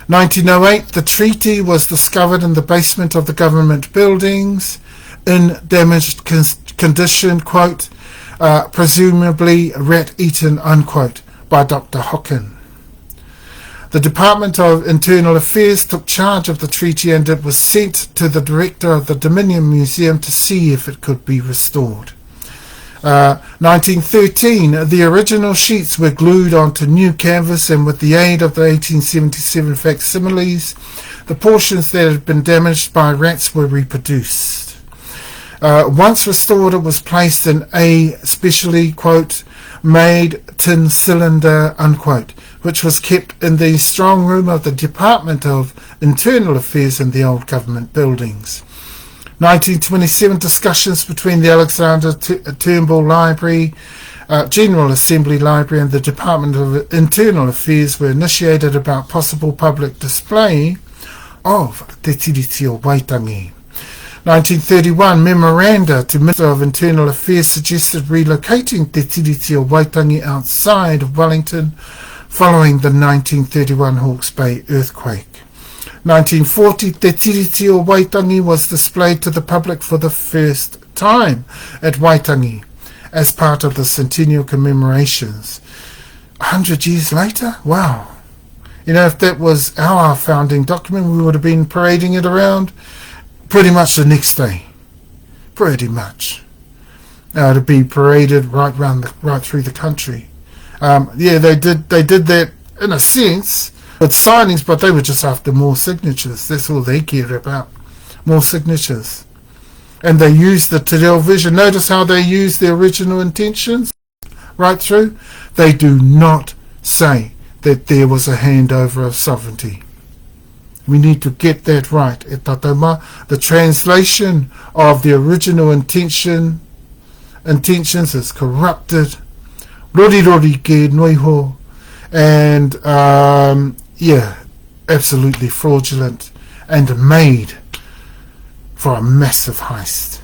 1908, the treaty was discovered in the basement of the government buildings in damaged condition, quote, presumably rat-eaten, unquote, by Dr. Hockin. The Department of Internal Affairs took charge of the treaty, and it was sent to the director of the Dominion Museum to see if it could be restored. 1913, the original sheets were glued onto new canvas, and with the aid of the 1877 facsimiles, the portions that had been damaged by rats were reproduced. Once restored, it was placed in a specially, quote, made tin cylinder, unquote, which was kept in the strong room of the Department of Internal Affairs in the old government buildings. 1927, discussions between the Alexander Turnbull Library, General Assembly Library, and the Department of Internal Affairs were initiated about possible public display of TeTiriti or Waitangi. 1931, memoranda to Minister of Internal Affairs suggested relocating TeTiriti or Waitangi outside of Wellington following the 1931 Hawke's Bay earthquake. 1940, TeTiriti or Waitangi was displayed to the public for the first time at Waitangi as part of the centennial commemorations. 100 years later? Wow. If that was our founding document, we would have been parading it around pretty much the next day. Pretty much. To be paraded right through the country. They did that in a sense with signings, but they were just after more signatures. That's all they cared about. More signatures. And they used the Te Reo vision. Notice how they used the original intentions right through. They do not say that there was a handover of sovereignty. We need to get that right. E tatauma, the translation of the original intentions is corrupted. Rori ke noiho. And absolutely fraudulent and made for a massive heist.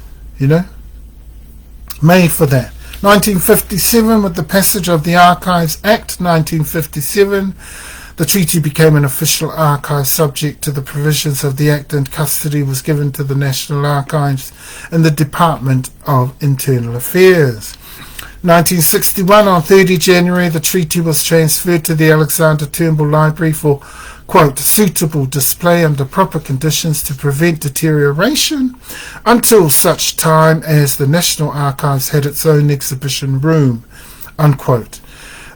made for that. 1957, with the passage of the Archives Act 1957, the treaty became an official archive subject to the provisions of the Act, and custody was given to the National Archives in the Department of Internal Affairs. 1961, on 30 January, the treaty was transferred to the Alexander Turnbull Library for, quote, suitable display under proper conditions to prevent deterioration until such time as the National Archives had its own exhibition room, unquote.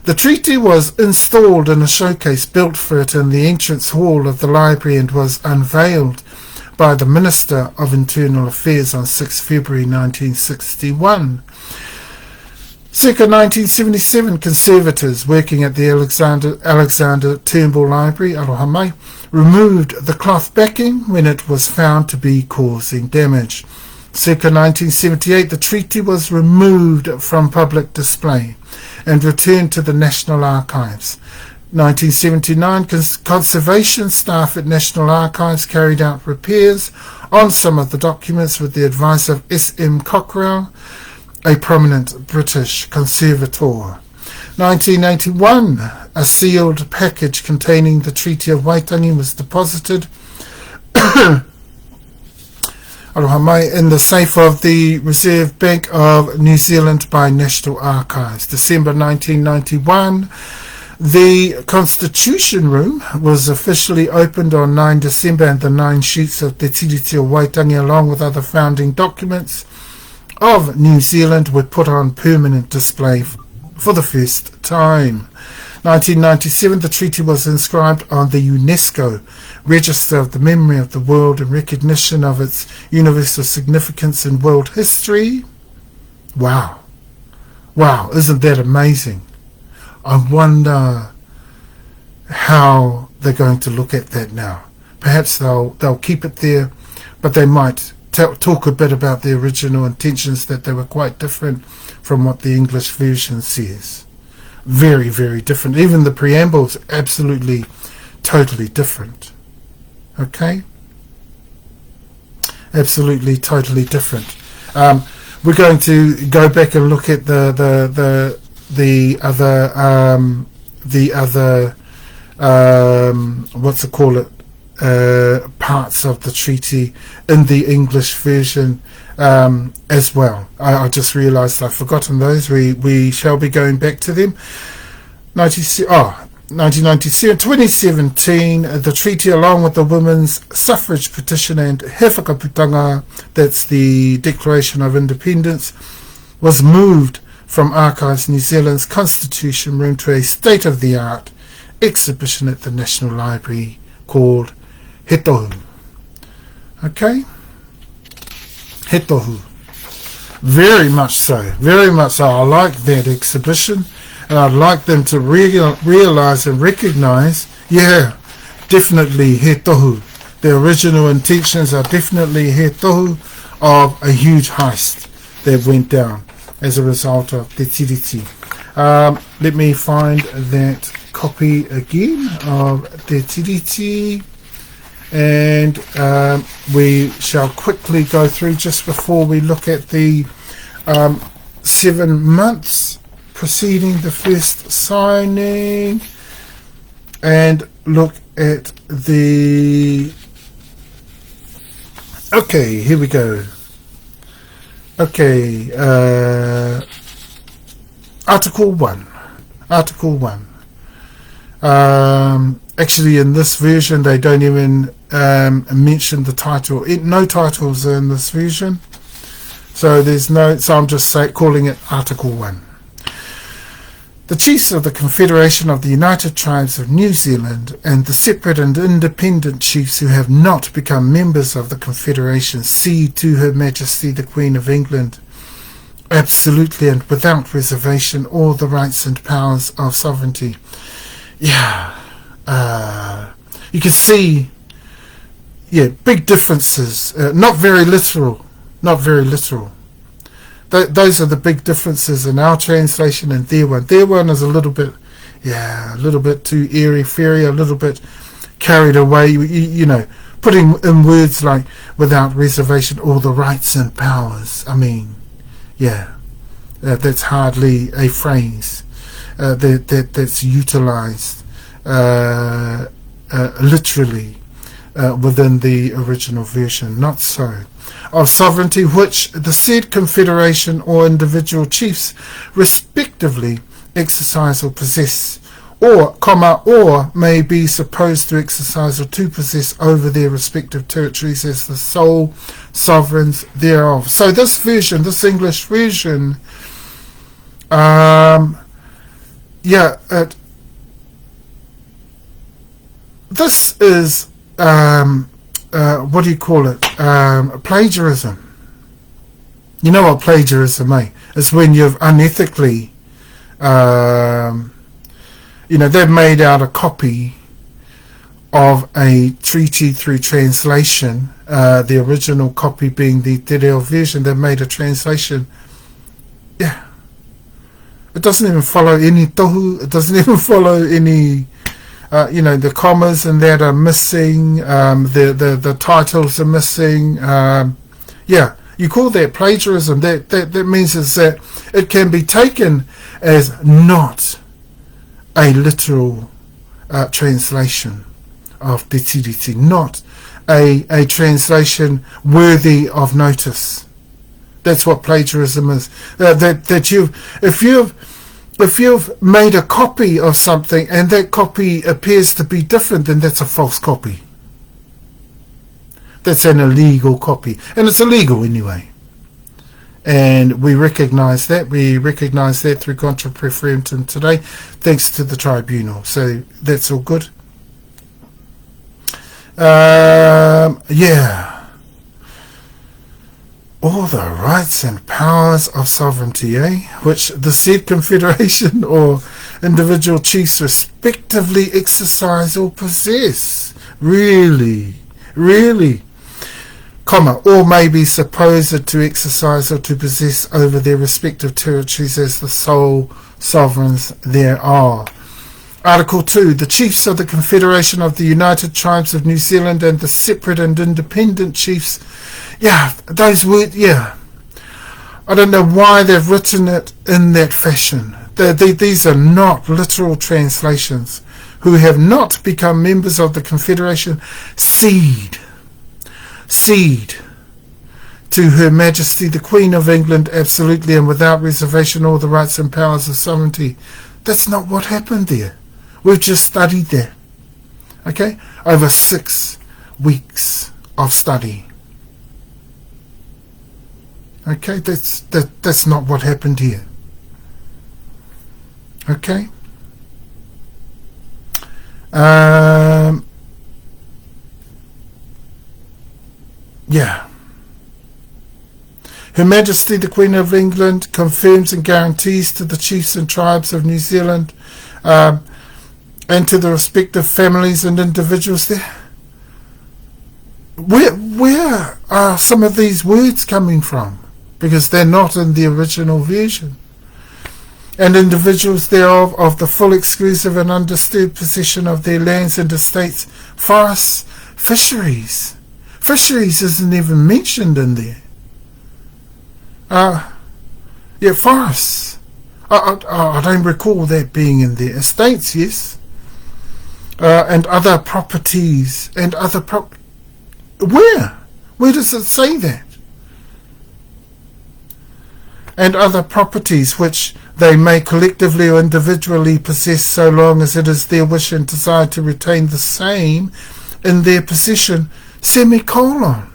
The treaty was installed in a showcase built for it in the entrance hall of the library and was unveiled by the Minister of Internal Affairs on 6 February 1961. Circa 1977, conservators working at the Alexander Turnbull Library, OuMaanei, removed the cloth backing when it was found to be causing damage. Circa 1978, the treaty was removed from public display and returned to the National Archives. 1979, conservation staff at National Archives carried out repairs on some of the documents with the advice of S.M. Cockerell, a prominent British conservator. 1981, a sealed package containing the Treaty of Waitangi was deposited in the safe of the Reserve Bank of New Zealand by National Archives. December 1991, the Constitution Room was officially opened on 9 December, and the 9 sheets of TeTiriti o Waitangi, along with other founding documents of New Zealand, were put on permanent display for the first time. 1997, the treaty was inscribed on the UNESCO Register of the Memory of the World in recognition of its universal significance in world history. Wow. Wow, isn't that amazing? I wonder how they're going to look at that now. Perhaps they'll keep it there, but they might talk a bit about the original intentions, that they were quite different from what the English version says. Very, very different. Even the preamble's absolutely, totally different. Okay? Absolutely, totally different. We're going to go back and look at the other what's it call it? Parts of the treaty in the English version as well. I just realised I've forgotten those. We shall be going back to them. 1997, 2017, the treaty, along with the women's suffrage petition and He Whakaputanga, that's the Declaration of Independence, was moved from Archives New Zealand's Constitution Room to a state-of-the-art exhibition at the National Library called He Tohu. Okay? He Tohu. Very much so. Very much so. I like that exhibition, and I'd like them to realise and recognise, yeah, definitely He Tohu. The original intentions are definitely He Tohu of a huge heist that went down as a result of TeTiriti. Let me find that copy again of TeTiriti, and we shall quickly go through, just before we look at the 7 months preceding the first signing, and look at the... Okay, here we go. Okay, Article 1. Article 1. Actually, in this version, they don't even mention the title. No titles in this version. So there's no. So I'm just calling it Article 1. The chiefs of the Confederation of the United Tribes of New Zealand and the separate and independent chiefs who have not become members of the Confederation cede to Her Majesty the Queen of England absolutely and without reservation all the rights and powers of sovereignty. Yeah, you can see, yeah, big differences. Not very literal. Not very literal. Those are the big differences in our translation and their one. Their one is a little bit, yeah, a little bit too airy-fairy, a little bit carried away, you know, putting in words like without reservation all the rights and powers. I mean, yeah, That's hardly a phrase that's utilized literally within the original version. Not so. Of sovereignty which the said confederation or individual chiefs respectively exercise or possess, or may be supposed to exercise or to possess over their respective territories as the sole sovereigns thereof. So this version, this English version, this is what do you call it? Plagiarism. You know what plagiarism is? It's when you've unethically, they've made out a copy of a treaty through translation, the original copy being the Te Reo version. They've made a translation. Yeah. It doesn't even follow any tohu. It doesn't even follow any, the commas and that are missing. The titles are missing. You call that plagiarism. That means is that it can be taken as not a literal translation of TeTiriti, not a translation worthy of notice. That's what plagiarism is. If you've made a copy of something and that copy appears to be different, then that's a false copy. That's an illegal copy, and it's illegal anyway. And we recognise that. We recognise that through contra preferentum today, thanks to the tribunal. So that's all good. All the rights and powers of sovereignty, which the said confederation or individual chiefs respectively exercise or possess. Really? Or may be supposed to exercise or to possess over their respective territories as the sole sovereigns thereof. Article 2. The chiefs of the Confederation of the United Tribes of New Zealand and the separate and independent chiefs. Those words, I don't know why they've written it in that fashion. These are not literal translations. Who have not become members of the Confederation, cede to Her Majesty the Queen of England absolutely and without reservation all the rights and powers of sovereignty. That's not what happened there. We've just studied that. Okay? Over 6 weeks of study. Okay? That's not what happened here. Okay? Her Majesty the Queen of England confirms and guarantees to the chiefs and tribes of New Zealand and to the respective families and individuals there. Where are some of these words coming from? Because they're not in the original version. And individuals thereof of the full exclusive and undisturbed possession of their lands and estates, forests, fisheries. Fisheries isn't even mentioned in there. Forests. I don't recall that being in there. Estates, yes. And other properties and other Where? Where does it say that? And other properties which they may collectively or individually possess so long as it is their wish and desire to retain the same in their possession, semicolon.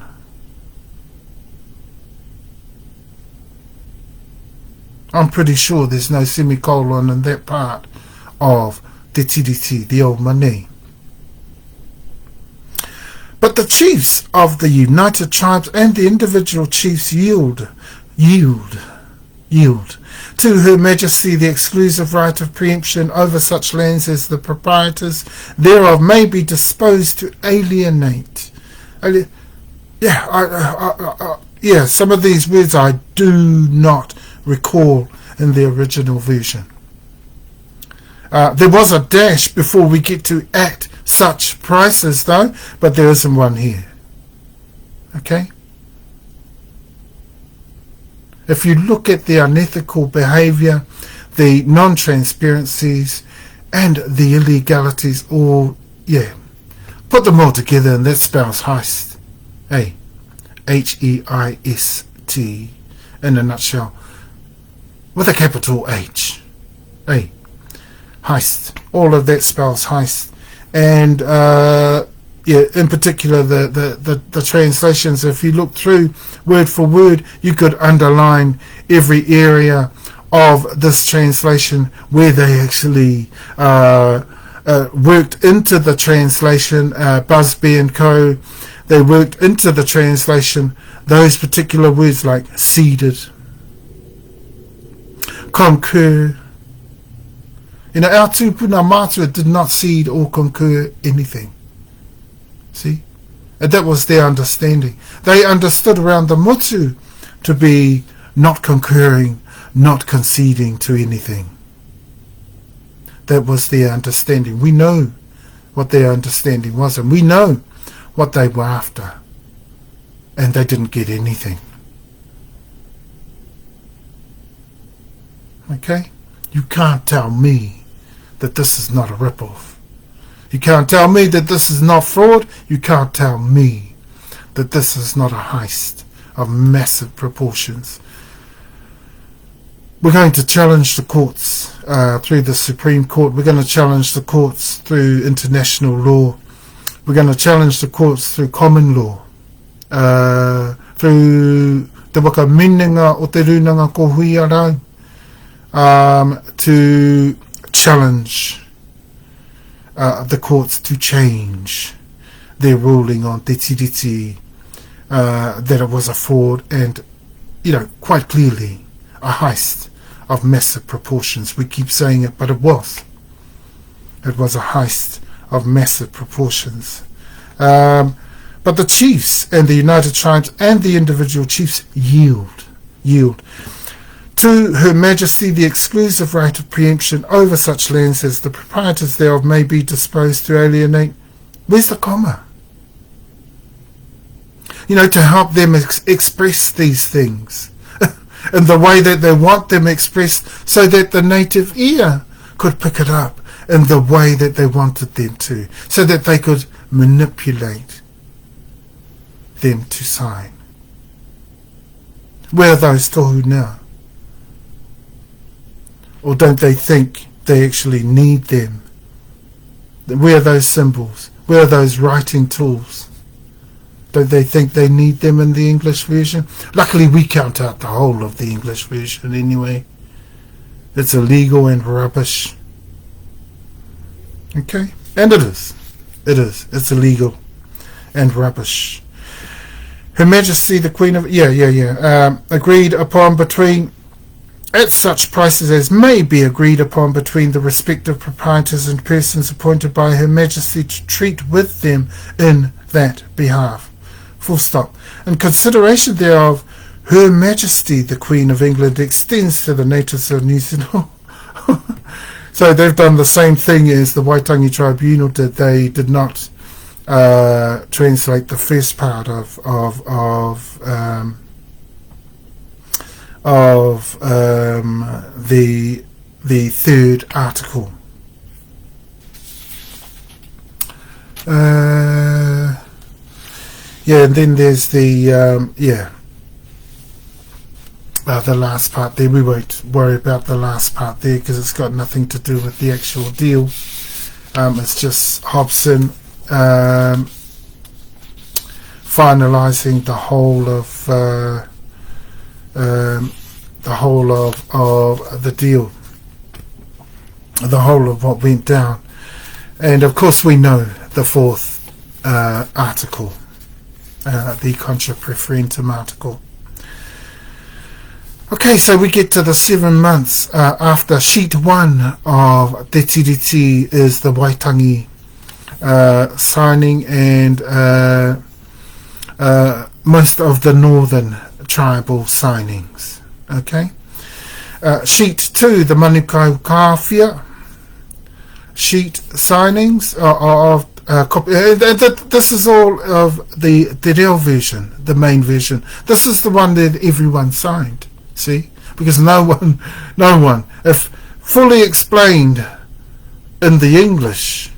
I'm pretty sure there's no semicolon in that part of TeTiriti, the OuMaanei. But the chiefs of the United Tribes and the individual chiefs yield to Her Majesty the exclusive right of preemption over such lands as the proprietors thereof may be disposed to alienate. Some of these words I do not recall in the original version. There was a dash before we get to at such prices though, but there isn't one here. Okay? if you look at the unethical behaviour, the non-transparencies, and the illegalities, all, put them all together, and that spells heist. H-E-I-S-T, in a nutshell, with a capital H. Heist. All of that spells heist. And in particular the translations, if you look through word for word, you could underline every area of this translation where they actually worked into the translation. Busby and Co., they worked into the translation those particular words like seeded, concur. Our tūpuna mātua did not cede or concur anything. See? And that was their understanding. They understood around the motu to be not concurring, not conceding to anything. That was their understanding. We know what their understanding was, and we know what they were after. And they didn't get anything. Okay? You can't tell me that this is not a rip-off. You can't tell me that this is not fraud. You can't tell me that this is not a heist of massive proportions. We're going to challenge the courts through the Supreme Court. We're going to challenge the courts through international law. We're going to challenge the courts through common law. Through te waka minenga o te runanga ko hui arau. To challenge the courts to change their ruling on TeTiriti, that it was a fraud and, quite clearly a heist of massive proportions. We keep saying it, but it was. It was a heist of massive proportions. But the chiefs and the United Tribes and the individual chiefs yield to Her Majesty the exclusive right of preemption over such lands as the proprietors thereof may be disposed to alienate. Where's the comma? To help them express these things in the way that they want them expressed, so that the native ear could pick it up in the way that they wanted them to, so that they could manipulate them to sign. Where are those tohu now? Or don't they think they actually need them? Where are those symbols? Where are those writing tools? Don't they think they need them in the English version? Luckily we count out the whole of the English version anyway. It's illegal and rubbish. Okay? And it is. It's illegal and rubbish. Her Majesty the Queen of... agreed upon between... at such prices as may be agreed upon between the respective proprietors and persons appointed by Her Majesty to treat with them in that behalf. Full stop. In consideration thereof, Her Majesty the Queen of England extends to the natives of New Zealand. So they've done the same thing as the Waitangi Tribunal did. They did not translate the first part of the third article. And then there's the last part there. We won't worry about the last part there because it's got nothing to do with the actual deal. It's just Hobson finalising the whole of the deal, the whole of what went down. And of course we know the fourth article, the contra preferentum article. Okay, so we get to the 7 months after sheet 1 of TeTiriti is the Waitangi signing, and most of the northern tribal signings. Okay. Sheet 2, the MagnaCarta sheet signings of this is all of the Te Reo version, the main version. This is the one that everyone signed. See? Because no one, if fully explained in the English,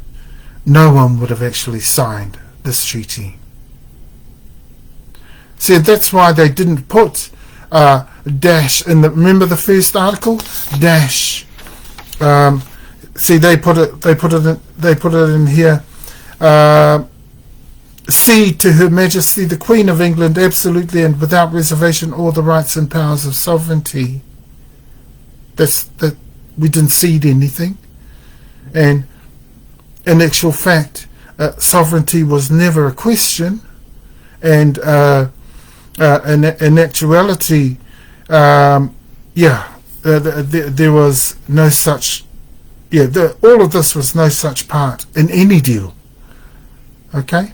no one would have actually signed this treaty. See, that's why they didn't put dash in the. Remember the first article? Dash. See, they put it in here. See to Her Majesty the Queen of England, absolutely and without reservation, all the rights and powers of sovereignty. That we didn't cede anything, and in actual fact, sovereignty was never a question, and in actuality, there was no such. All of this was no such part in any deal. Okay.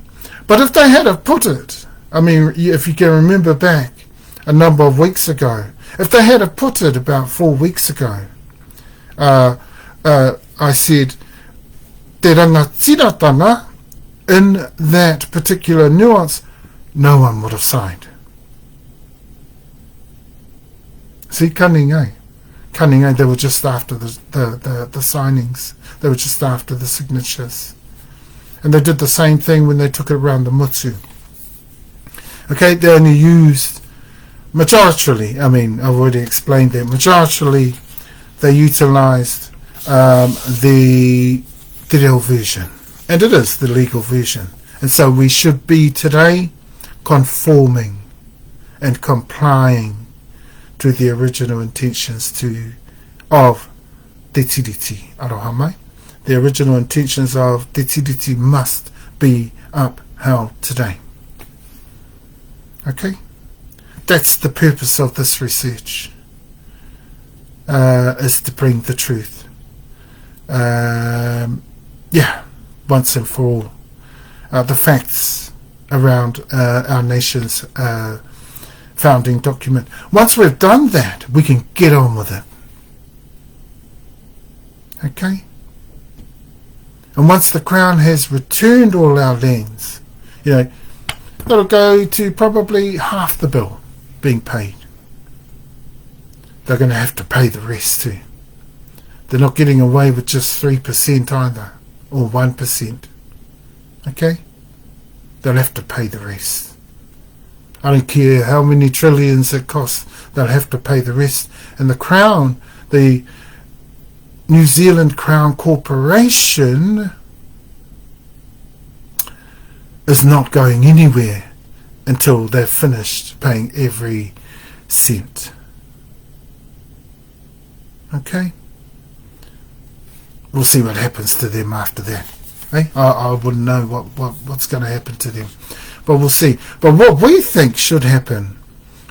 But if they had have put it, I mean, if you can remember back a number of weeks ago, if they had have put it about 4 weeks ago, I said, te rangatiratanga, in that particular nuance, no one would have signed. See, cunning, eh? Cunning, eh? They were just after the signings. They were just after the signatures. And they did the same thing when they took it around the Mutu. Okay, they only used, majoritarily, I mean, I've already explained that, majoritarily they utilised the real version. And it is the legal version. And so we should be today conforming and complying to the original intentions of TeTiriti, Aroha mai. The original intentions of TeTiriti must be upheld today. Okay? That's the purpose of this research, is to bring the truth. Once and for all. The facts around our nation's founding document. Once we've done that, we can get on with it. Okay? And once the Crown has returned all our lands, it'll go to probably half the bill being paid. They're going to have to pay the rest too. They're not getting away with just 3% either, or 1%. Okay? They'll have to pay the rest. I don't care how many trillions it costs, they'll have to pay the rest. And the Crown, the New Zealand Crown Corporation, is not going anywhere until they've finished paying every cent. Okay? We'll see what happens to them after that. I wouldn't know what's going to happen to them. But we'll see. But what we think should happen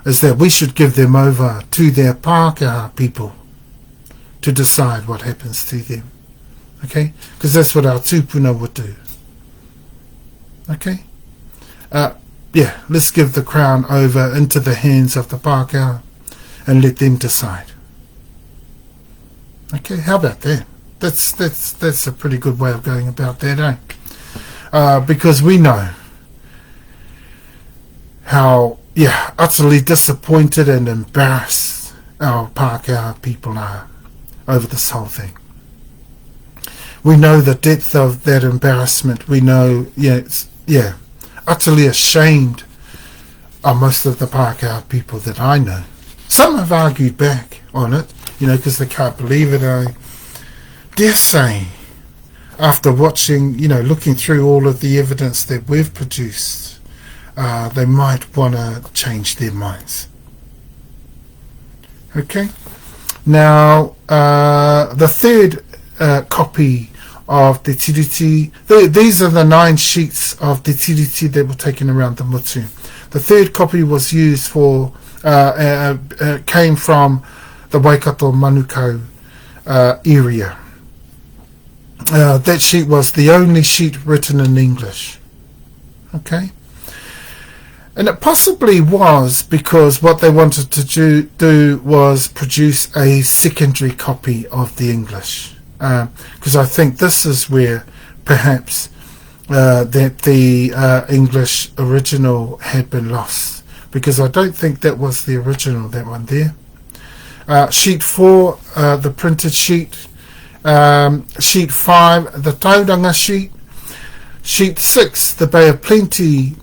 is that we should give them over to their Pākehā people to decide what happens to them. Okay? Because that's what our tūpuna would do. Okay? Let's give the Crown over into the hands of the Pākehā and let them decide. Okay? How about that? That's a pretty good way of going about that, eh? Because we know how, utterly disappointed and embarrassed our Pākehā people are over this whole thing. We know the depth of that embarrassment. We know, utterly ashamed are most of the Pākehā people that I know. Some have argued back on it, because they can't believe it. I dare say, after watching, looking through all of the evidence that we've produced, they might want to change their minds. Okay? Now, the third copy of TeTiriti, these are the 9 sheets of TeTiriti that were taken around the Mutu. The third copy was used for, came from the Waikato Manukau area. That sheet was the only sheet written in English. Okay? And it possibly was because what they wanted to do was produce a secondary copy of the English. Because I think this is where perhaps that the English original had been lost. Because I don't think that was the original, that one there. Sheet 4, the printed sheet. Sheet 5, the tauranga sheet. Sheet 6, the Bay of Plenty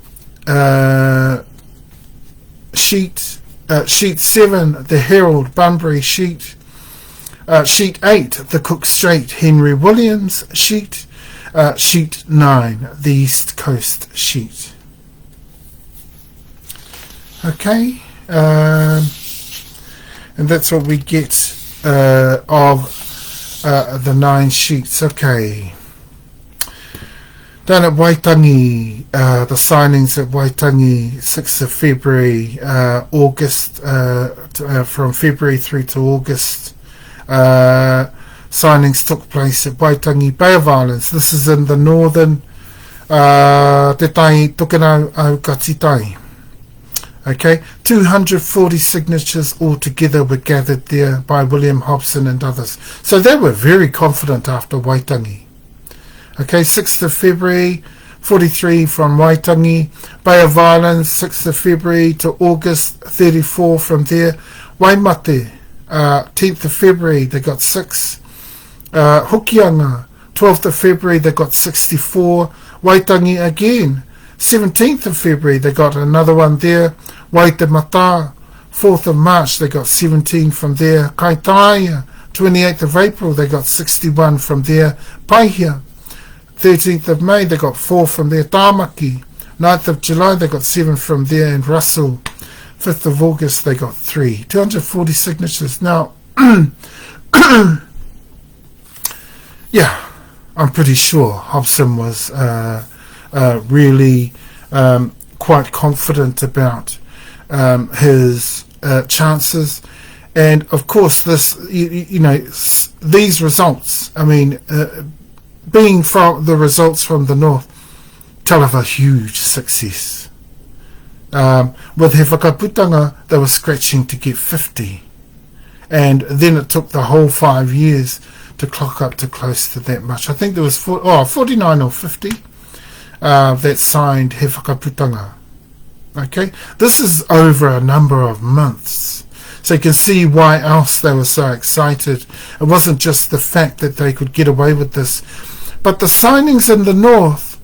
sheet. Sheet 7, the Herald Bunbury sheet. Sheet 8, the Cook Strait Henry Williams sheet. Sheet 9, the East Coast sheet. Okay, and that's what we get of the 9 sheets. Okay. Down at Waitangi, the signings at Waitangi, 6th of February, August, from February through to August, signings took place at Waitangi Bay of Islands. This is in the northern TeTaiTokerauAukatiTai. Okay, 240 signatures altogether were gathered there by William Hobson and others. So they were very confident after Waitangi. Okay, 6th of February, 43 from Waitangi. Bay of Islands, 6th of February to August, 34 from there. Waimate, 10th of February, they got 6. Hokianga, 12th of February, they got 64. Waitangi again, 17th of February, they got another one there. Waitemata, 4th of March, they got 17 from there. Kaitaia, 28th of April, they got 61 from there. Paihia, 13th of May, they got 4 from there. Tāmaki, 9th of July, they got 7 from there. And Russell, 5th of August, they got 3. 240 signatures. Now, yeah, I'm pretty sure Hobson was really quite confident about his chances. And of course, this, you know, these results, I mean, being from the results from the north, tell of a huge success. With He Whakaputanga, they were scratching to get 50. And then it took the whole 5 years to clock up to close to that much. I think there was 49 or 50 that signed He Whakaputanga. Okay, this is over a number of months. So you can see why else they were so excited. It wasn't just the fact that they could get away with this, but the signings in the north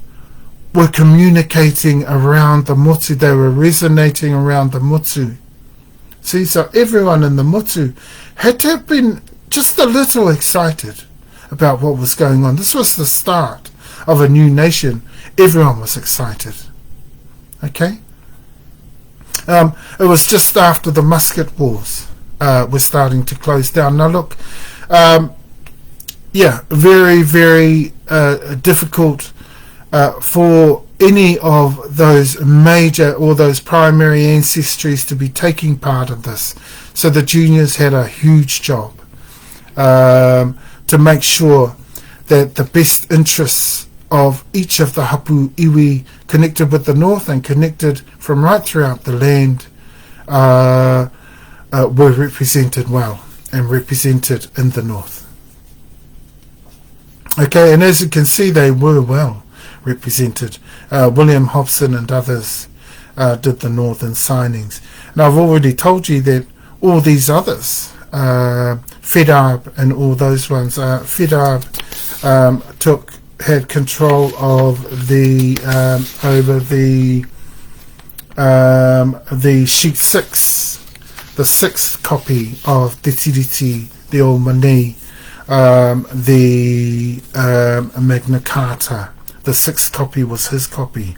were communicating around the motu. They were resonating around the motu. See, so everyone in the motu had to have been just a little excited about what was going on. This was the start of a new nation. Everyone was excited. Okay? It was just after the musket wars were starting to close down. Now look, yeah, very, very difficult for any of those major or those primary ancestries to be taking part in this. So the juniors had a huge job to make sure that the best interests of each of the hapu iwi connected with the north and connected from right throughout the land were represented well and represented in the north. Okay, and as you can see, they were well represented. William Hobson and others did the northern signings. And I've already told you that all these others, Fedab and all those ones, Fedab had control of the over the sheet 6, the 6th copy of TeTiriti, the OuMaanei, the MagnaCarta. The 6th copy was his copy.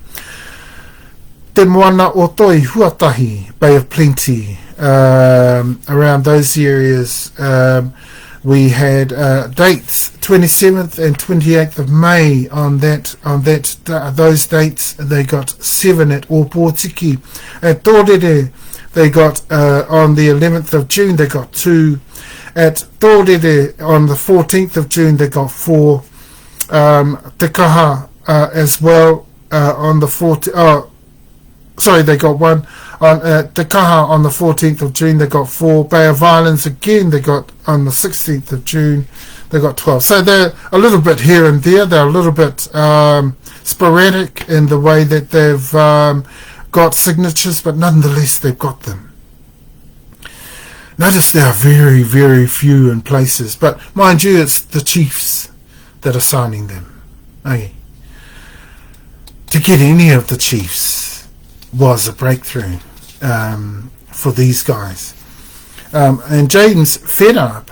Te moana o toi huatahi, Bay of Plenty, around those areas. We had dates 27th and 28th of May on those dates. They got 7 at Opotiki. At Tōrere, they got on the 11th of June, they got 2. At Tōrere, on the 14th of June, they got 4. Te Kaha as well on the 14th. Sorry, they got 1. On Te Kaha on the 14th of June, they got 4. Bay of Islands again, they got on the 16th of June, they got 12. So they're a little bit here and there. They're a little bit sporadic in the way that they've got signatures, but nonetheless they've got them. Notice there are very, very few in places, but mind you, it's the chiefs that are signing them. Okay. To get any of the chiefs was a breakthrough for these guys. And James fed up.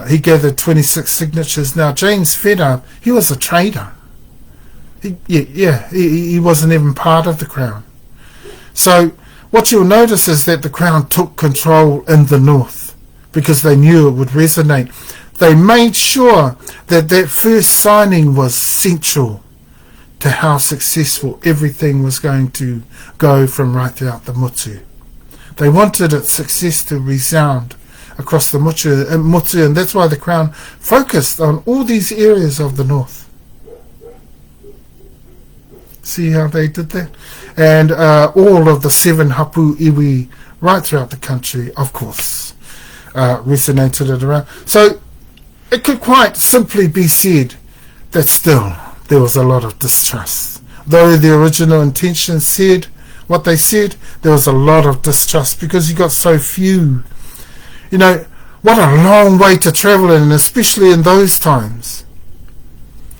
He gathered 26 signatures. Now, James fed up. He was a trader. He wasn't even part of the crown. So what you'll notice is that the crown took control in the north because they knew it would resonate. They made sure that that first signing was central to how successful everything was going to go from right throughout the motu. They wanted its success to resound across the motu, and that's why the crown focused on all these areas of the north. See how they did that? And all of the 7 hapu iwi right throughout the country, of course, resonated it around. So it could quite simply be said that still there was a lot of distrust. Though the original intention said what they said, there was a lot of distrust because you got so few. You know, what a long way to travel in, especially in those times.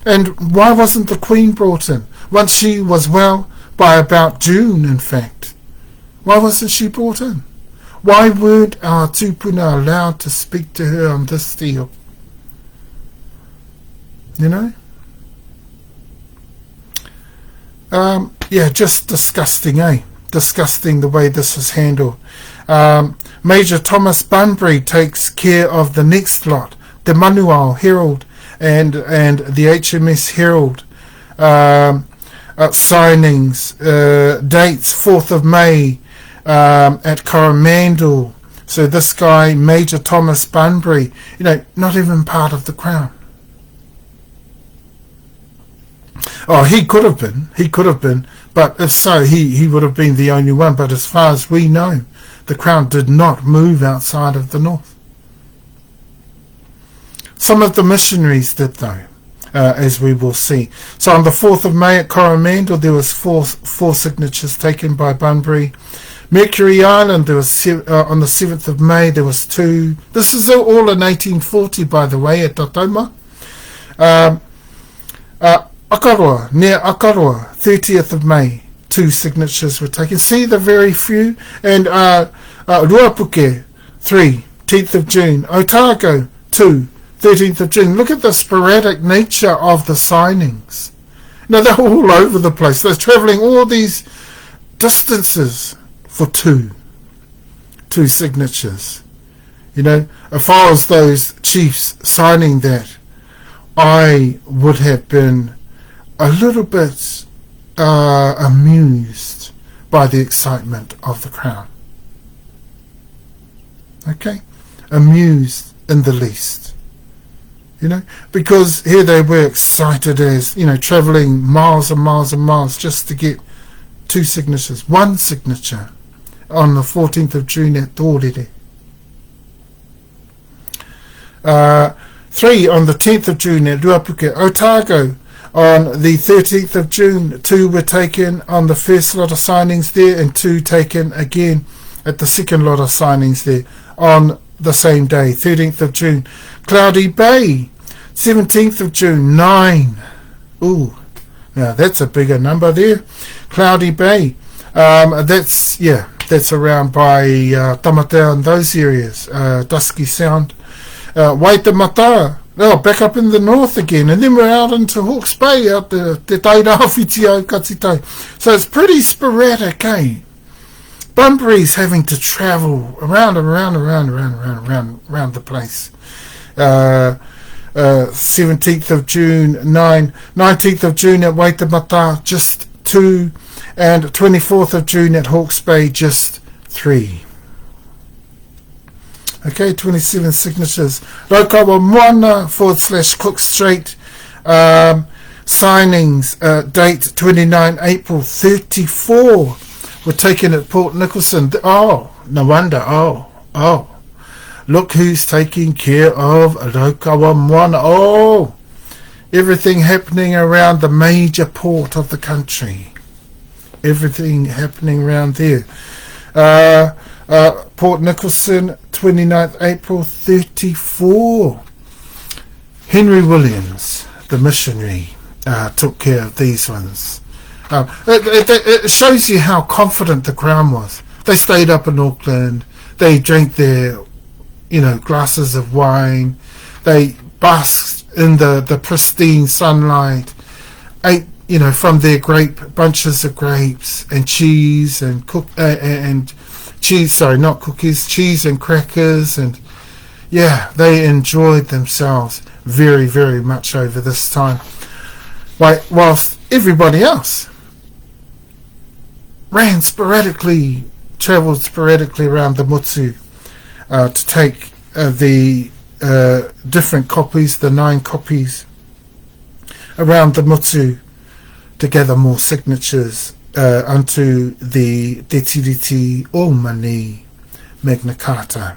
And why wasn't the Queen brought in? Once she was well, by about June, in fact. Why wasn't she brought in? Why weren't our tupuna allowed to speak to her on this deal? You know? Just disgusting, eh? Disgusting the way this was handled. Major Thomas Bunbury takes care of the next lot, the Manual Herald and the HMS Herald signings, dates 4th of May at Coromandel. So this guy, Major Thomas Bunbury, you know, not even part of the crown. Oh, he could have been, but if so, he would have been the only one. But as far as we know, the crown did not move outside of the north. Some of the missionaries did, though, as we will see. So on the 4th of May at Coromandel, there was four signatures taken by Bunbury. Mercury Island, there was on the 7th of May, there was 2. This is all in 1840, by the way, at Tatauma. Akaroa, near Akaroa, 30th of May, 2 signatures were taken. See the very few. And Ruapuke, 3, 10th of June. Otago, 2, 13th of June. Look at the sporadic nature of the signings. Now, they're all over the place. They're travelling all these distances for 2 signatures. You know, if I was those chiefs signing that, I would have been a little bit amused by the excitement of the crown. Okay? Amused in the least. You know? Because here they were excited as, you know, travelling miles and miles and miles just to get 2 signatures. 1 signature on the 14th of June at Tōrere. 3 on the 10th of June at Ruapuke. Otago on the 13th of June. 2 were taken on the first lot of signings there, and 2 taken again at the second lot of signings there on the same day, 13th of June. Cloudy Bay, 17th of June, 9. Ooh, now that's a bigger number there. Cloudy Bay, that's around by Tamatau and those areas, Dusky Sound. Waitemata, back up in the north again, and then we're out into Hawke's Bay, out the TeTaiTokerauAukatiTai. So it's pretty sporadic, eh? Bunbury's having to travel around the place. 17th of June, 9. 19th of June at Waitemata, just 2. And 24th of June at Hawke's Bay, just 3. Okay, 27 signatures. Raukawa Moana / Cook Strait. Signings, date 29 April 34 were taken at Port Nicholson. Oh, no wonder. Oh. Look who's taking care of Raukawa Moana. Oh, everything happening around the major port of the country. Everything happening around there. Port Nicholson, 29th April 34. Henry Williams, the missionary, took care of these ones. It shows you how confident the Crown was. They stayed up in Auckland. They drank their, glasses of wine. They basked in the pristine sunlight. Ate, from their bunches of grapes and cheese and cheese and crackers, and they enjoyed themselves very, very much over this time. Whilst everybody else travelled sporadically around the Motu to take the different copies, the 9 copies around the Motu, to gather more signatures unto the TeTiriti OuMaanei MagnaCarta.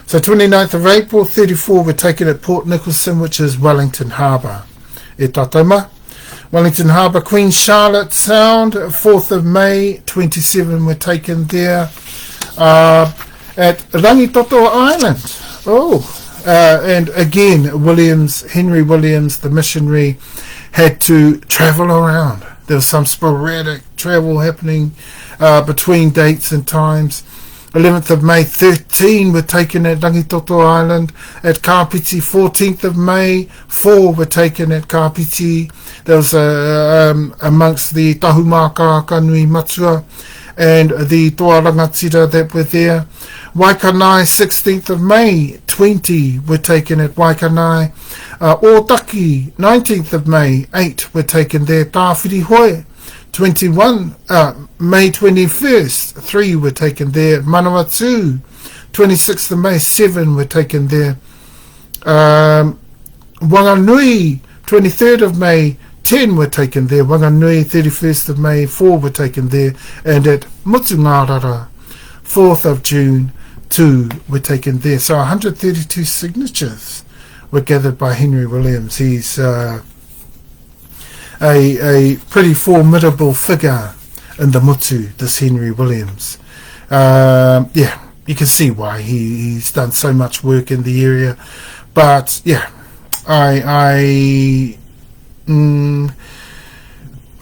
So 29th of April 34 were taken at Port Nicholson, which is Wellington Harbour. E Tatama. Wellington Harbour, Queen Charlotte Sound, 4th of May 27 were taken there. At Rangitoto Island. And again, Henry Williams, the missionary, had to travel around. There was some sporadic travel happening between dates and times. 11th of May 13 were taken at Rangitoto Island. At Kapiti, 14th of May 4 were taken at Kapiti. There was amongst the Tahumaakaakanuimatua and the Toa Rangatira that were there. Waikanai, 16th of May 20 were taken at Waikanai. Otaki, 19th of May 8 were taken there. Tāwhirihoe, 21 May 21st 3 were taken there. Manawatu, 26th of May 7 were taken there. Wanganui, 23rd of May 10 were taken there. Wanganui, 31st of May 4 were taken there. And at Mutungarara, 4th of June 2 were taken there. So 132 signatures were gathered by Henry Williams. He's a pretty formidable figure in the Motu, this Henry Williams. You can see why he's done so much work in the area. But I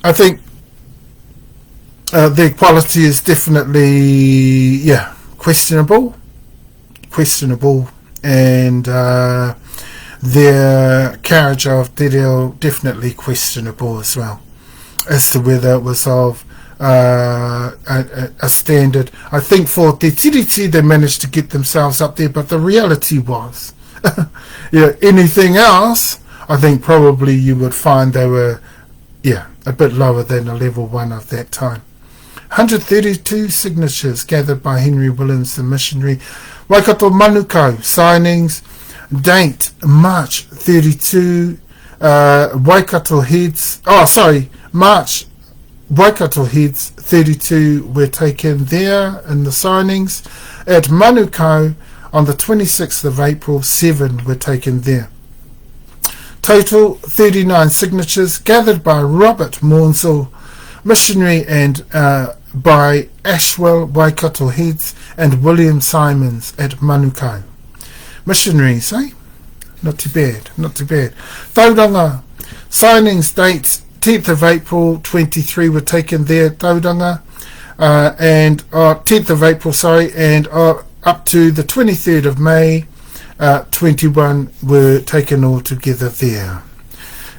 think the equality is definitely questionable, and their carriage of te reo definitely questionable as well, as to whether it was of a standard. I think for TeTiriti they managed to get themselves up there, but the reality was anything else, I think probably you would find they were a bit lower than a level 1 of that time. 132 signatures gathered by Henry Williams, the missionary. Waikato Manukau signings, date March 32. Waikato Heads, Waikato Heads 32 were taken there in the signings. At Manukau on the 26th of April 7 were taken there. Total 39 signatures gathered by Robert Mornsel, missionary, and by Ashwell Waikato Heads and William Simons at Manukau. Missionaries, Not too bad. Tauranga, signings dates 10th of April 23 were taken there, Tauranga, and 10th of April, and up to the 23rd of May, 21 were taken all together there.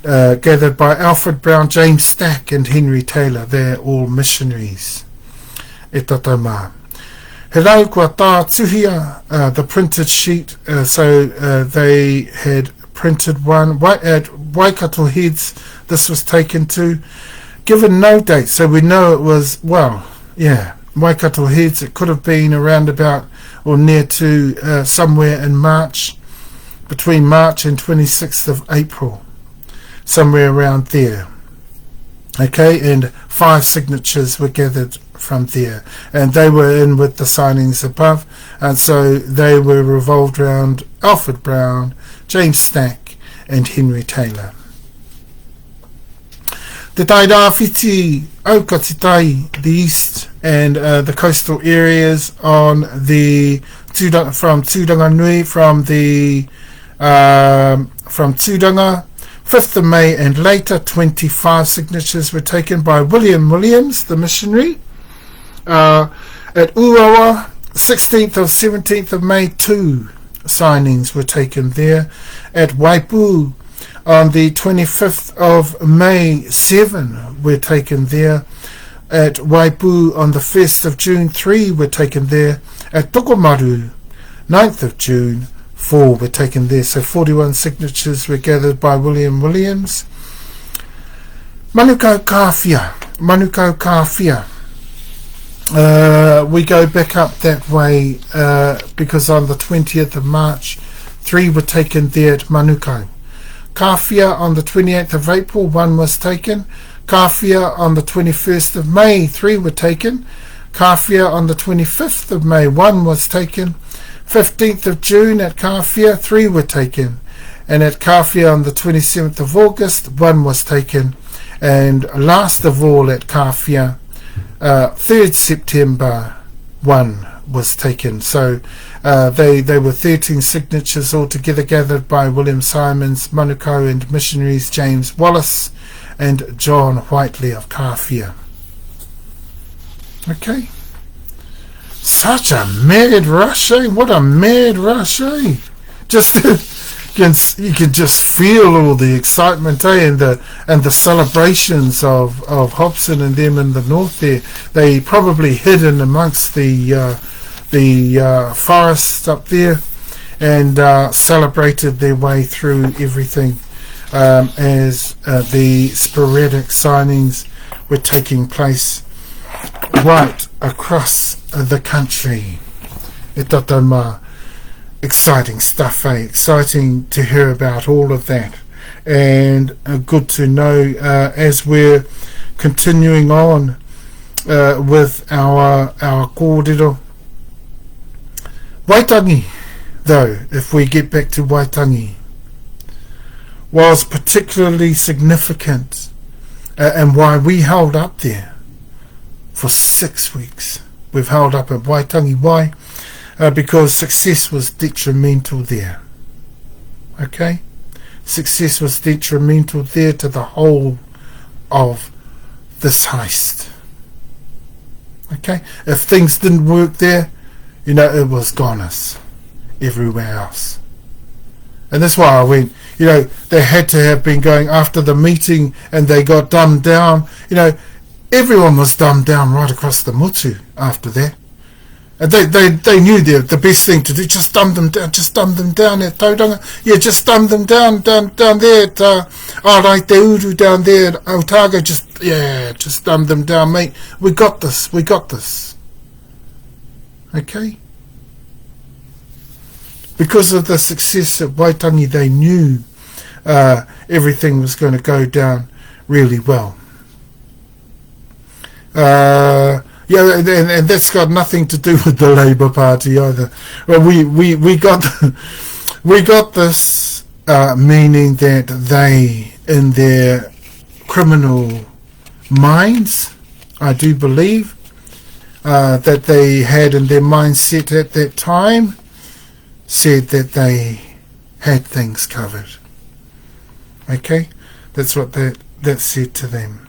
Gathered by Alfred Brown, James Stack and Henry Taylor. They're all missionaries. E tatama. He rau kua tā tuhia, the printed sheet, so they had printed one. At Waikato Heads, this was taken to, given no date, so we know it was, Waikato Heads, it could have been around about or near to somewhere in March, between March and 26th of April, somewhere around there. Okay, and 5 signatures were gathered from there, and they were in with the signings above, and so they were revolved around Alfred Brown, James Stack and Henry Taylor. Te Tai Rāwhiti, AukatiTai, the East, and the coastal areas on the from Turanganui, from Turanga. 5th of May and later, 25 signatures were taken by William Williams, the missionary. At Urawa, 16th or 17th of May, 2 signings were taken there. At Waipu, on the 25th of May, 7 were taken there. At Waipu, on the 1st of June, 3 were taken there. At Tokomaru, 9th of June, 4 were taken there. So 41 signatures were gathered by William Williams. MaakeiiKouMei. We go back up that way because on the 20th of March, 3 were taken there at Manukau. Kawhia on the 28th of April, 1 was taken. Kawhia on the 21st of May, 3 were taken. Kawhia on the 25th of May, 1 was taken. 15th of June at Kawhia, 3 were taken. And at Kawhia on the 27th of August, 1 was taken. And last of all at Kawhia, 3rd September, 1 was taken. So they were 13 signatures altogether gathered by William Simons, Manukau, and missionaries James Wallace and John Whiteley of Kawhia. Okay. Such a mad rush, eh? What a mad rush, eh? Just you can just feel all the excitement, eh? And the celebrations of Hobson and them in the north there. They probably hid in amongst the forests up there and celebrated their way through everything as the sporadic signings were taking place right across the country. Exciting stuff, eh? Exciting to hear about all of that, and good to know as we're continuing on with our kōrero. Waitangi, though, if we get back to Waitangi, was particularly significant, and why we held up there for 6 weeks. We've held up at Waitangi. Why? Because success was detrimental there. Okay? Success was detrimental there to the whole of this heist. Okay? If things didn't work there, it was goners everywhere else. And that's why I went, they had to have been going after the meeting and they got dumbed down. Everyone was dumbed down right across the mutu after that. And they knew the best thing to do, just dumb them down at Tauranga. Yeah, just dumb them down there at Arai Te Uru down there at Otago. Just dumb them down, mate. We got this. Okay? Because of the success at Waitangi, they knew everything was going to go down really well. And that's got nothing to do with the Labour Party either. Well, we got this meaning that they, in their criminal minds, I do believe, that they had in their mindset at that time, said that they had things covered. Okay, that's what that said to them.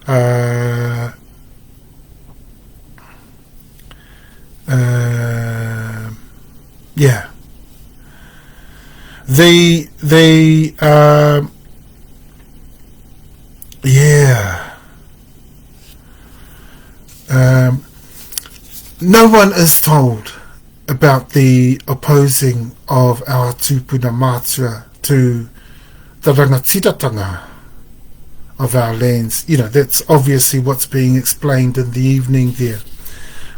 Yeah. No one is told about the opposing of our tūpuna mātua to the rangatiratanga of our lands. That's obviously what's being explained in the evening there.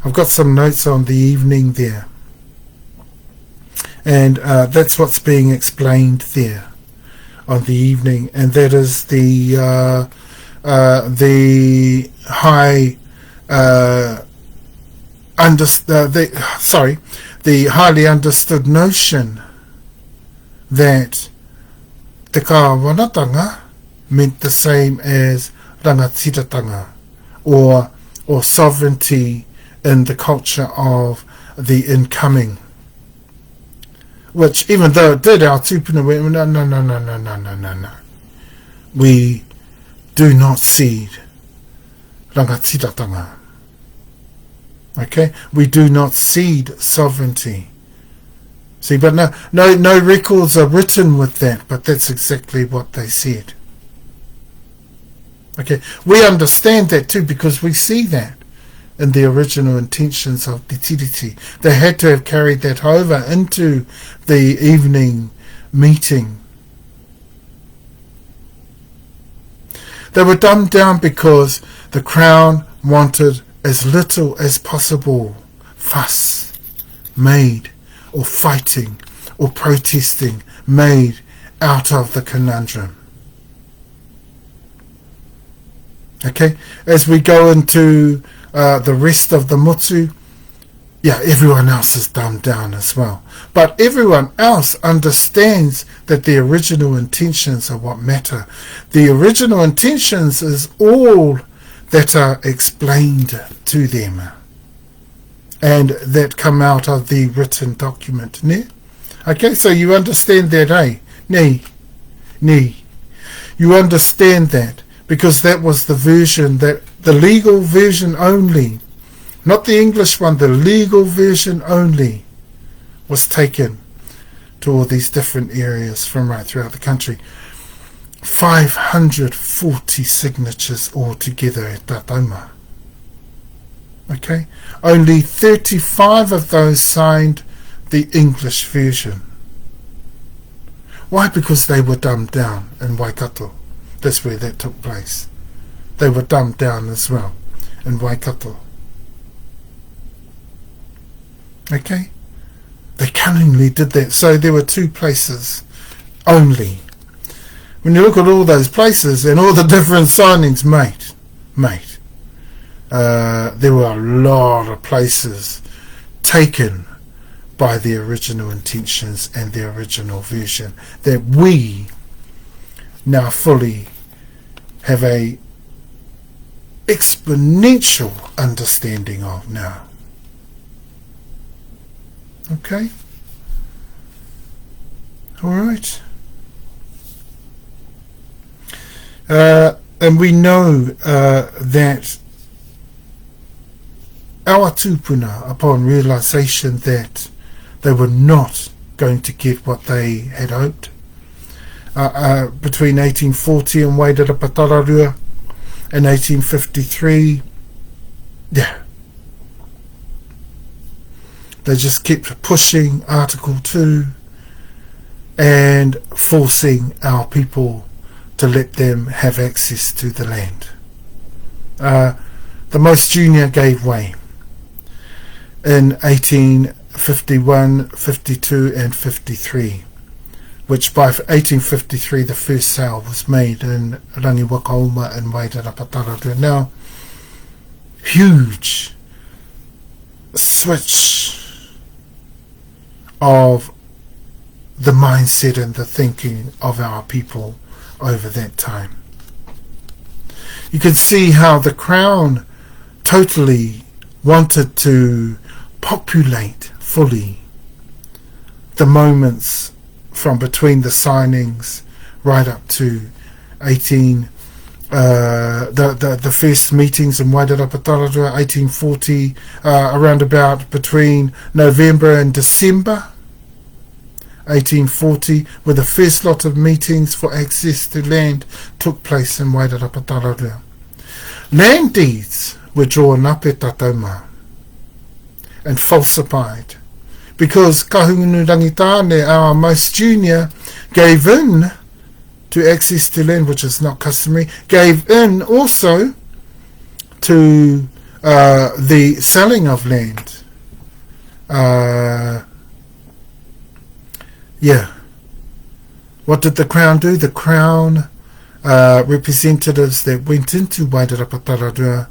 I've got some notes on the evening there, and that's what's being explained there on the evening, and that is the high the highly understood notion that te kāwanatanga meant the same as rangatiratanga, or or sovereignty in the culture of the incoming. Which, even though it did, our tupuna went, no. We do not cede rangatiratanga. Okay? We do not cede sovereignty. See, but no records are written with that, but that's exactly what they said. Okay? We understand that too, because we see that in the original intentions of TeTiriti. They had to have carried that over into the evening meeting. They were dumbed down because the Crown wanted as little as possible fuss made, or fighting, or protesting made out of the conundrum. Okay, as we go into the rest of the motu, everyone else is dumbed down as well. But everyone else understands that the original intentions are what matter. The original intentions is all that are explained to them and that come out of the written document. Ne? Okay, so you understand that, eh? Ne. You understand that because that was the version, that the legal version only, not the English one, the legal version only was taken to all these different areas from right throughout the country. 540 signatures altogether at Tatauma. Okay? Only 35 of those signed the English version. Why? Because they were dumbed down in Waikato. That's where that took place. They were dumbed down as well in Waikato. Okay? They cunningly did that. So there were 2 places only. When you look at all those places and all the different signings, mate, there were a lot of places taken by the original intentions and the original version that we now fully have a exponential understanding of now. Okay? Alright. And we know that our tupuna, upon realisation that they were not going to get what they had hoped, between 1840 and Wairara Patararua and 1853, they just kept pushing Article 2 and forcing our people to let them have access to the land. The most junior gave way in 1851, 52 and 53, which by 1853 the first sale was made in Rangiwakauma and Wairara Patararua. Now, huge switch of the mindset and the thinking of our people over that time. You can see how the Crown totally wanted to populate fully the moments from between the signings right up to the first meetings in Wairara Patararua, 1840, around about between November and December 1840, where the first lot of meetings for access to land took place in Wairara Patararua. Land deeds were drawn up at Tatauma and falsified because Kahungunu-Rangitane, our most junior, gave in to access to land, which is not customary, gave in also to the selling of land. What did the Crown do? The Crown representatives that went into Wairara Patararua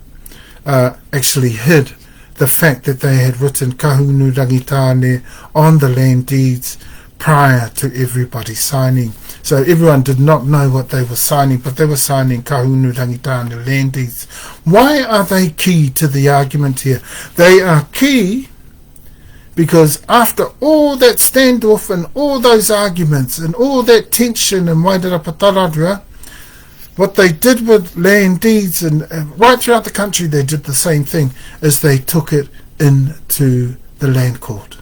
actually hid the fact that they had written Kahungunu-Rangitane on the land deeds prior to everybody signing. So everyone did not know what they were signing, but they were signing kahunu rangitane land deeds. Why are they key to the argument here? They are key because after all that standoff and all those arguments and all that tension in Wairarapa, what they did with land deeds and right throughout the country, they did the same thing as they took it into the land court.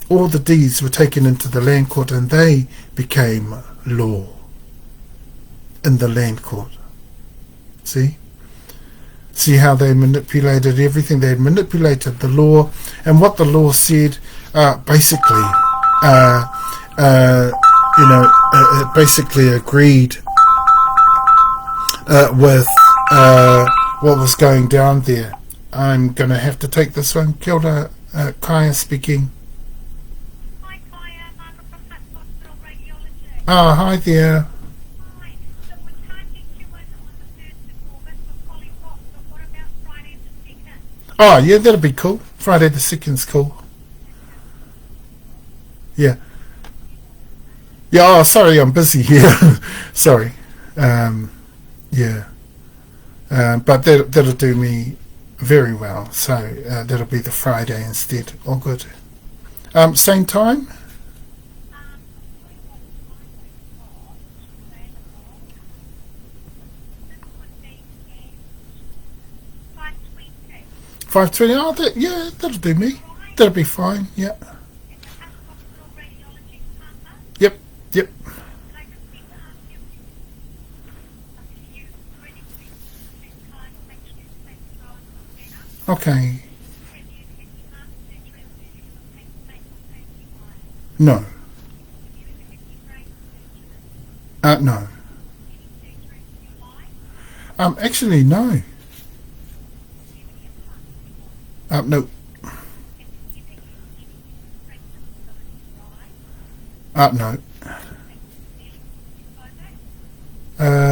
All the deeds were taken into the land court and they became law in the land court. See? See how they manipulated everything? They manipulated the law, and what the law said basically, it basically agreed with what was going down there. I'm going to have to take this one. Kia ora, Kaya speaking. Hi Kaya, Margaret from Hospital Radiology. Oh, hi there. Hi, so we're targeting you in on the 1st of August for Polly Fox, but what about Friday the 2nd? Oh, yeah, that'll be cool. Friday the 2nd's cool. Yeah. Yeah, oh, sorry, I'm busy here. Sorry. Yeah. But that'll do me very well. So that'll be the Friday instead. All good. Same time? This would be 5:20. 5:20. Oh, yeah, that'll do me. That'll be fine. Yeah. In the Hospital Radiology partner. Yep. Yep. Can I just need to ask you if you really think time will actually take to go on the dinner? Okay. Have you asked the surgery or take place on safety wise? No. Have you ever had any brain surgery? No. Any surgery in your life? Actually, no. Do you have any implants? No. Have you been any pregnant or going to die? No. Do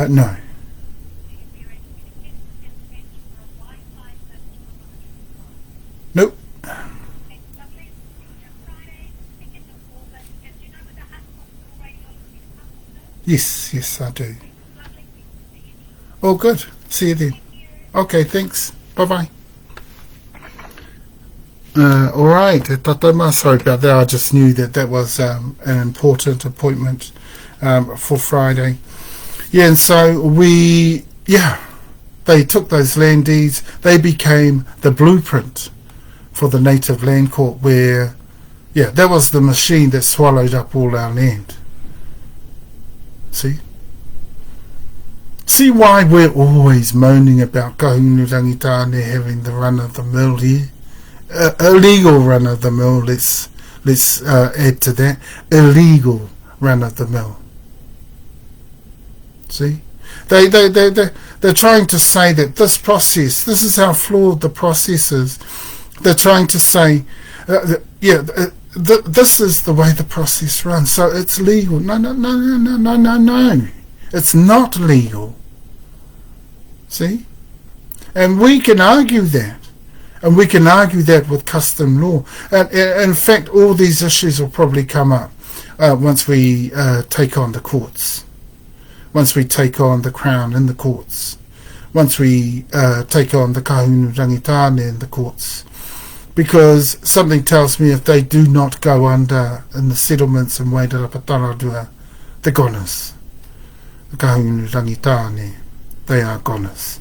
No. you wear any medication for a Wi-Fi service or Nope. okay, lovely. Friday, 2nd of August, and do you know where the hospital radiology department is? Yes, I do. Lovely, we will see you then. All good. See you then. Thank you. Okay, thanks. Bye-bye. All right. Sorry about that. I just knew that was an important appointment for Friday. Yeah, and so they took those land deeds. They became the blueprint for the native land court where, that was the machine that swallowed up all our land. See why we're always moaning about kahunu rangitane having the run of the mill here? Illegal run of the mill. Let's add to that. Illegal run of the mill. See, they're trying to say that this is how flawed the process is. They're trying to say, this is the way the process runs, so it's legal. No. It's not legal. See, and we can argue that. And we can argue that with custom law. And in fact, all these issues will probably come up once we take on the courts. Once we take on the Crown in the courts. Once we take on the kahunu rangitane in the courts. Because something tells me if they do not go under in the settlements in Wairarapa, they're goners. The kahunu rangitane, they are goners.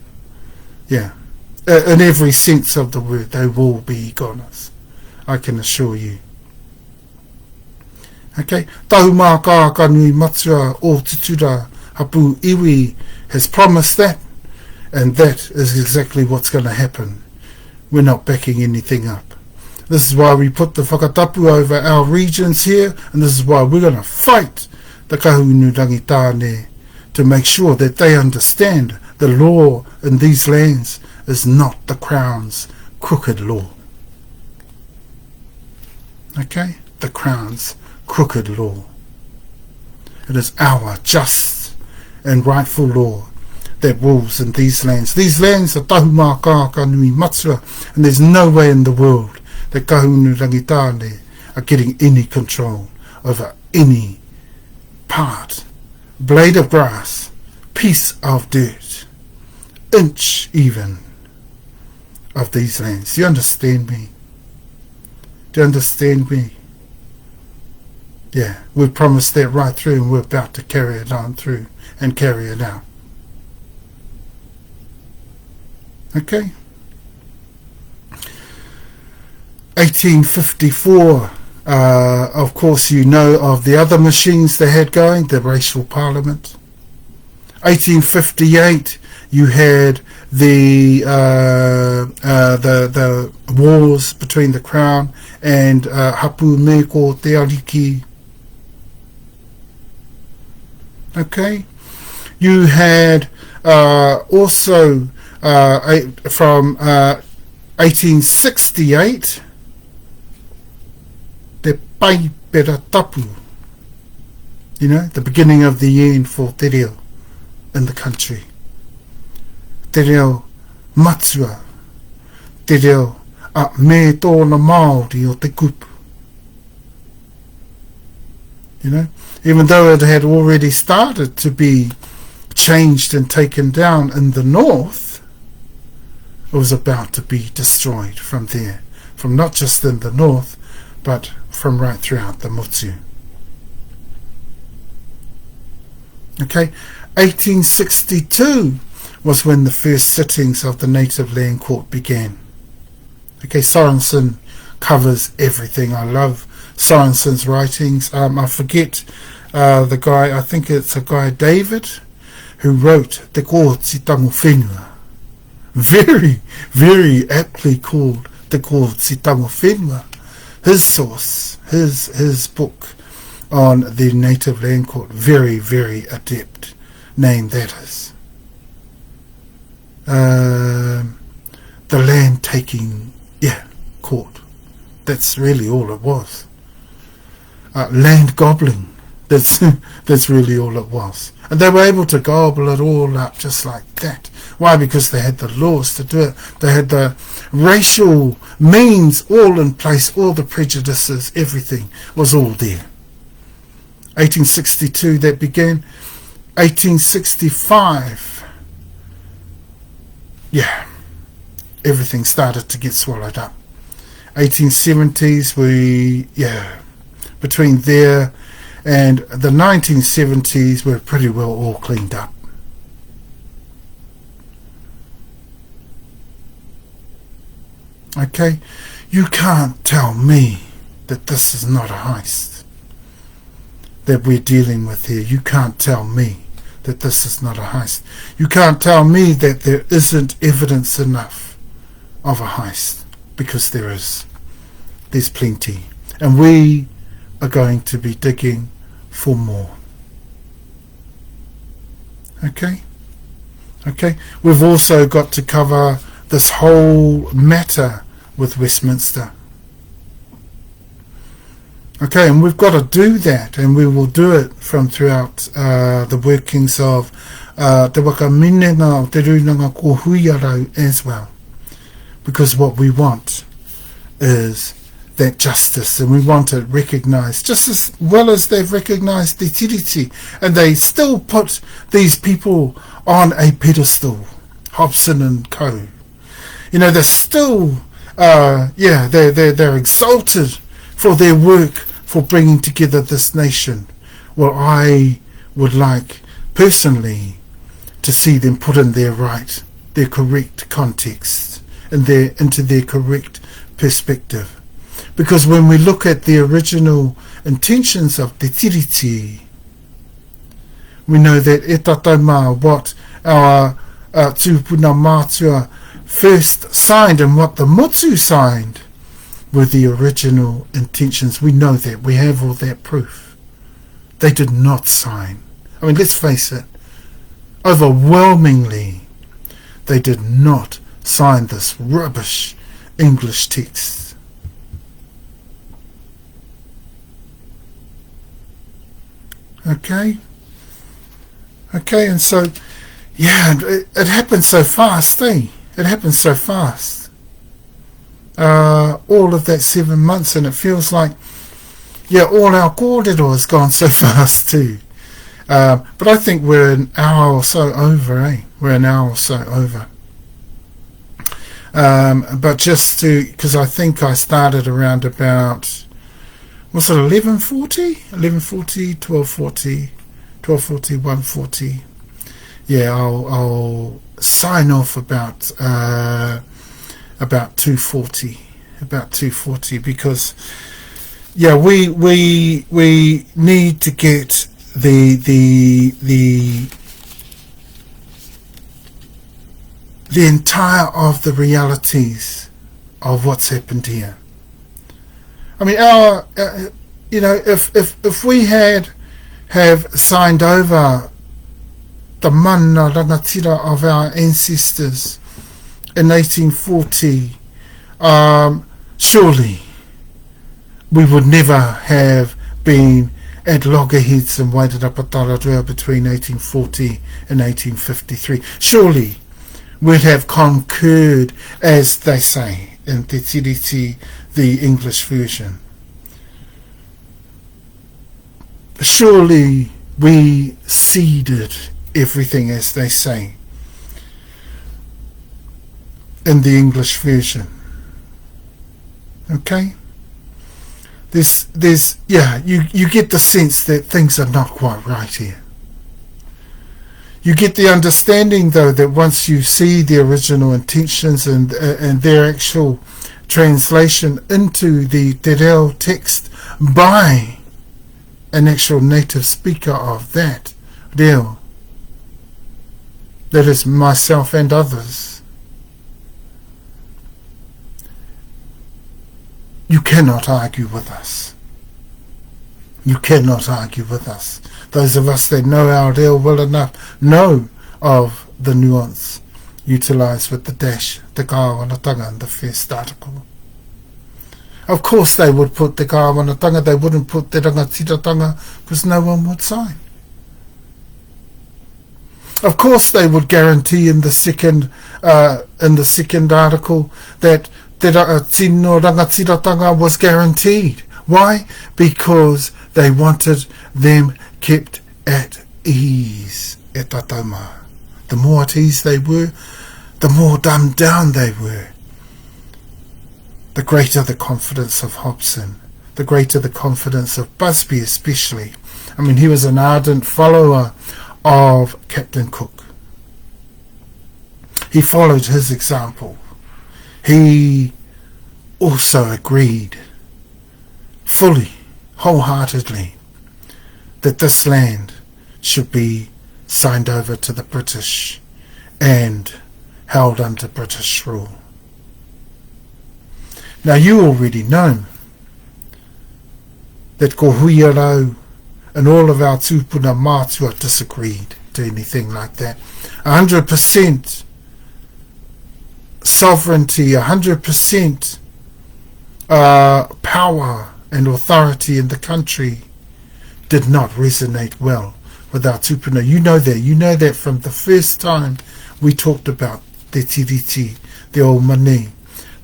Yeah. In every sense of the word, they will be goners. I can assure you. Okay. Tahumaakaakanuimatua o Tutura, Hapu iwi has promised that, and that is exactly what's going to happen. We're not backing anything up. This is why we put the whakatapu over our regions here, and this is why we're going to fight the kahunu rangitane to make sure that they understand the law in these lands is not the Crown's crooked law. Okay? The Crown's crooked law. It is our just and rightful law that rules in these lands. These lands are Tahumaakaakanuimatua, and there's no way in the world that kahunu rangitane getting any control over any part, blade of grass, piece of dirt, inch even of these lands. Do you understand me? Do you understand me? Yeah, we promised that right through, and we're about to carry it on through and carry it out. Okay? 1854, of course you know of the other machines they had going, the racial parliament. 1858, you had the wars between the crown and Hapu MaakeiiKouMei. Okay, you had also from 1868 the Paipera Tapu, the beginning of the end for te reo in the country. Te reo matua, te reo a me tōna Māori o te kupu. Even though it had already started to be changed and taken down in the north, it was about to be destroyed from there, from not just in the north, but from right throughout the Moteo. Okay, 1862 was when the first sittings of the Native Land Court began. Okay, Sorensen covers everything. I love Sorensen's writings. I forget the guy, I think it's a guy, David, who wrote Te Kōtitamu Whenua. Very, very aptly called Te Kōtitamu Whenua. His source, his book on the Native Land Court, very, very adept name that is. The land taking, court. That's really all it was. Land gobbling. That's really all it was. And they were able to gobble it all up just like that. Why? Because they had the laws to do it. They had the racial means all in place, all the prejudices, everything was all there. 1862 that began. 1865, everything started to get swallowed up. 1870s, between there and the 1970s, we're pretty well all cleaned up. Okay, you can't tell me that this is not a heist that we're dealing with here. You can't tell me that this is not a heist. You can't tell me that there isn't evidence enough of a heist, because there is. There's plenty. And we are going to be digging for more. Okay? Okay? We've also got to cover this whole matter with Westminster. Okay, and we've got to do that, and we will do it from throughout the workings of te wakaminenga o te runanga ko hui arau as well. Because what we want is that justice, and we want it recognised, just as well as they've recognised TeTiriti, and they still put these people on a pedestal, Hobson and co. They're still, they're exalted for their work for bringing together this nation. Well, I would like personally to see them put in their correct context, and into their correct perspective. Because when we look at the original intentions of TeTiriti, we know that e tatauma what our tūpuna mātua first signed and what the Motu signed were the original intentions. We know that. We have all that proof. They did not sign. I mean, let's face it. Overwhelmingly, they did not sign this rubbish English text. Okay, and so, it happened so fast, It happened so fast. All of that 7 months, and it feels like yeah, all our kōrero has gone so fast too. But I think we're an hour or so over, eh? We're an hour or so over. But just to, because I think I started around about, was it 11:40? 11:40, 12:40, 12:40, 1:40. Yeah, I'll sign off about 2:40, about 2:40, because yeah, we need to get the entire of the realities of what's happened here. I mean, our if we have signed over the mana rangatira of our ancestors in 1840, surely we would never have been at loggerheads and Wairarapa between 1840 and 1853. Surely we'd have concurred, as they say in TeTiriti, the English version. Surely we ceded everything, as they say in the English version. Okay? There's you get the sense that things are not quite right here. You get the understanding, though, that once you see the original intentions and their actual translation into the Te Reo text by an actual native speaker of that reo, that is myself and others, you cannot argue with us. You cannot argue with us. Those of us that know our reo well enough know of the nuance utilised with the dash, the kāwanatanga in the first article. Of course they would put the kāwanatanga, they wouldn't put the rangatiratanga, because no one would sign. Of course they would guarantee in the second article that the tino rangatiratanga was guaranteed. Why? Because they wanted them kept at ease at Tatauma. The more at ease they were, the more dumbed down they were. The greater the confidence of Hobson, the greater the confidence of Busby especially. I mean, he was an ardent follower of Captain Cook. He followed his example. He also agreed fully, wholeheartedly, that this land should be signed over to the British and held under British rule. Now you already know that Ko Huiarau and all of our tūpuna mātua disagreed to anything like that. 100% sovereignty, 100% power and authority in the country did not resonate well with our tūpuna. You know that from the first time we talked about TeTiriti, the OuMaanei,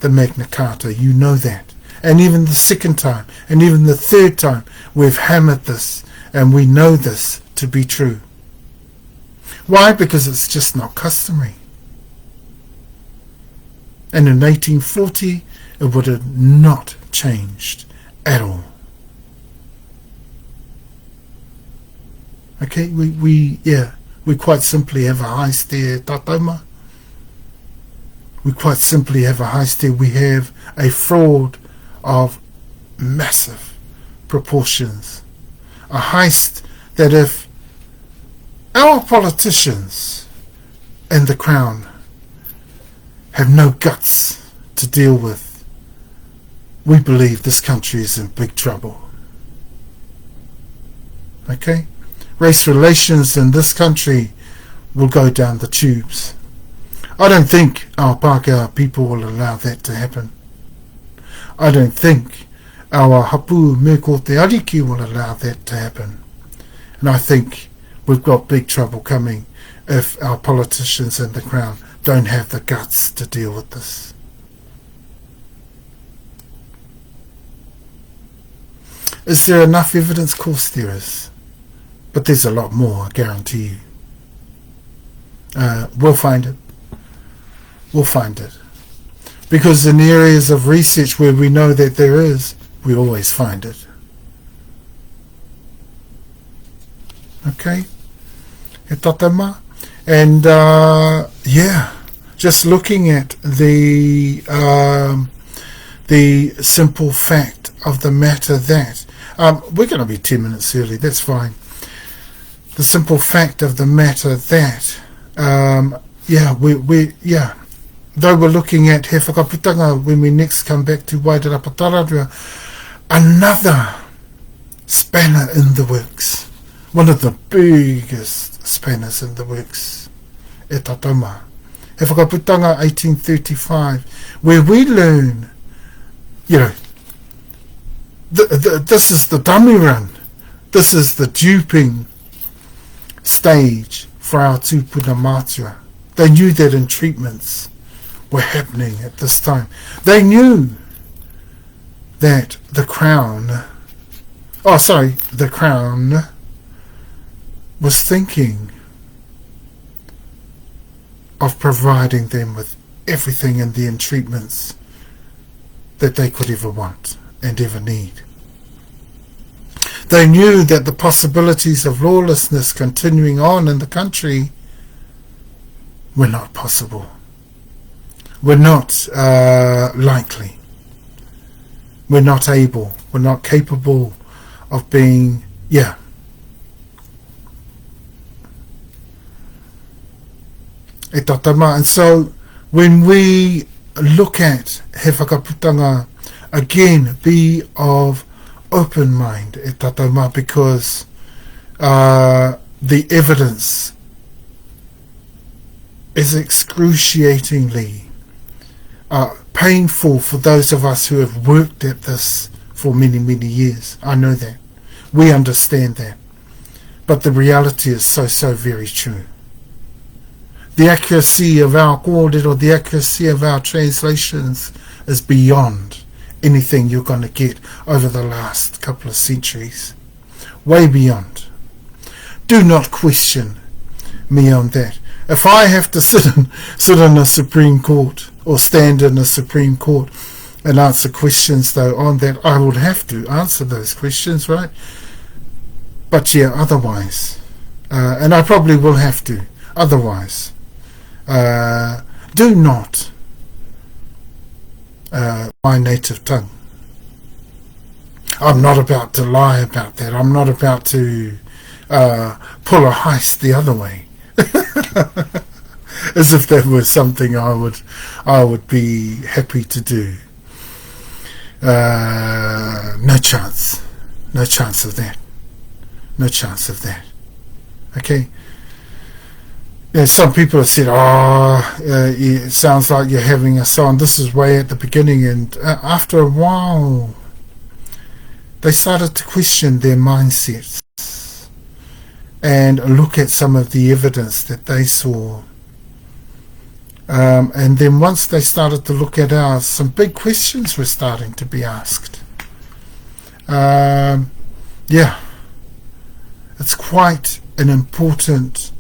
the MagnaCarta. You know that. And even the second time, and even the third time, we've hammered this, and we know this to be true. Why? Because it's just not customary. And in 1840, it would have not changed at all. Okay, we quite simply have a high stair tatauma. We quite simply have a high stair. We have a fraud of massive proportions. A heist that if our politicians and the Crown have no guts to deal with, we believe this country is in big trouble. Okay? Race relations in this country will go down the tubes. I don't think our Pākehā people will allow that to happen. I don't think our Hapu me ko te ariki will allow that to happen. And I think we've got big trouble coming if our politicians and the Crown don't have the guts to deal with this. Is there enough evidence? Of course there is. But there's a lot more, I guarantee you. We'll find it. We'll find it. Because in areas of research where we know that there is, we always find it. Okay? E tatama. And, just looking at the simple fact of the matter that, we're going to be 10 minutes early, that's fine. The simple fact of the matter that, though we're looking at He Whakaputanga when we next come back to Wairarapatara, another spanner in the works, one of the biggest spanners in the works, e tatama. He Whakaputanga 1835, where we learn, this is the dummy run, this is the duping stage for our tūpuna mātua. They knew that entreatments were happening at this time. They knew that the Crown was thinking of providing them with everything in the entreatments that they could ever want and ever need. They knew that the possibilities of lawlessness continuing on in the country were not possible, were not likely, were not able, were not capable of being, e tatama. And so when we look at He Whakaputanga, again, be of open mind, e tatama, because the evidence is excruciatingly painful for those of us who have worked at this for many, many years. I know that. We understand that. But the reality is so very true. The accuracy of our kōrero, the accuracy of our translations is beyond anything you're going to get over the last couple of centuries. Way beyond. Do not question me on that. If I have to sit in a Supreme Court or stand in a Supreme Court and answer questions though on that, I would have to answer those questions, right? But otherwise, and I probably will have to, otherwise, do not my native tongue. I'm not about to lie about that. I'm not about to pull a heist the other way. As if that was something I would be happy to do. No chance of that. No chance of that. Okay. Some people have said, it sounds like you're having us on. This is way at the beginning, and after a while they started to question their mindsets and look at some of the evidence that they saw. And then once they started to look at ours, some big questions were starting to be asked. It's quite an important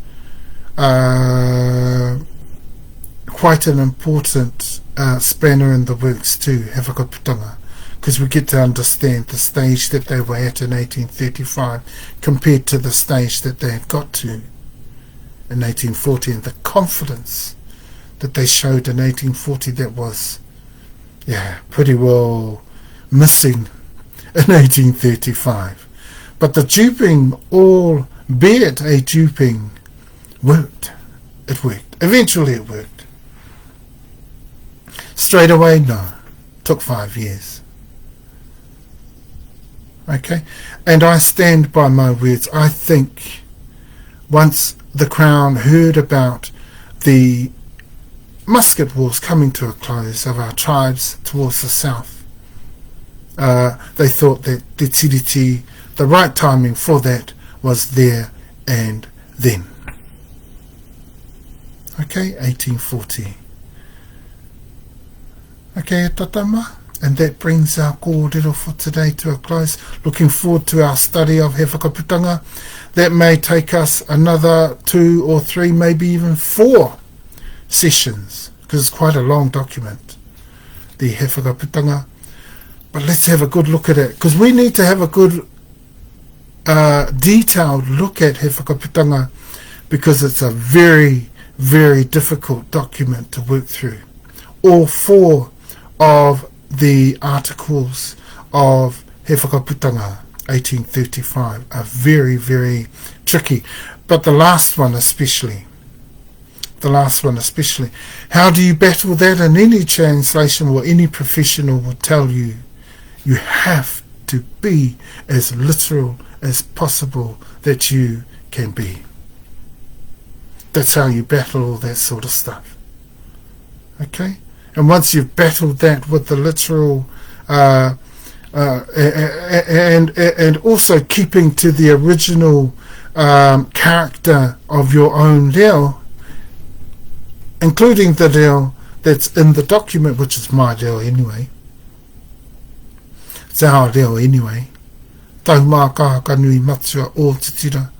spanner in the works too, He Whakaputanga, because we get to understand the stage that they were at in 1835 compared to the stage that they had got to in 1840, and the confidence that they showed in 1840 that was pretty well missing in 1835. But the duping, albeit a duping, worked. It worked. Eventually it worked. Straight away, no. Took 5 years. Okay? And I stand by my words. I think once the Crown heard about the musket wars coming to a close of our tribes towards the south, they thought that TeTiriti, the right timing for that was there and then. Okay, 1840. Okay, tatama. And that brings our kōrero for today to a close. Looking forward to our study of He Whakaputanga. That may take us another 2 or 3, maybe even 4 sessions, because it's quite a long document, the He Whakaputanga. But let's have a good look at it, because we need to have a good detailed look at He Whakaputanga, because it's a very, very difficult document to work through. All 4 of the articles of He Whakaputanga 1835 are very, very tricky. But the last one especially. How do you battle that? And any translation or any professional will tell you, you have to be as literal as possible that you can be. That's how you battle all that sort of stuff. Okay? And once you've battled that with the literal, and also keeping to the original character of your own reo, including the reo that's in the document, which is my reo anyway. It's our reo anyway. Tahumaakaakanuimatua o Tutura.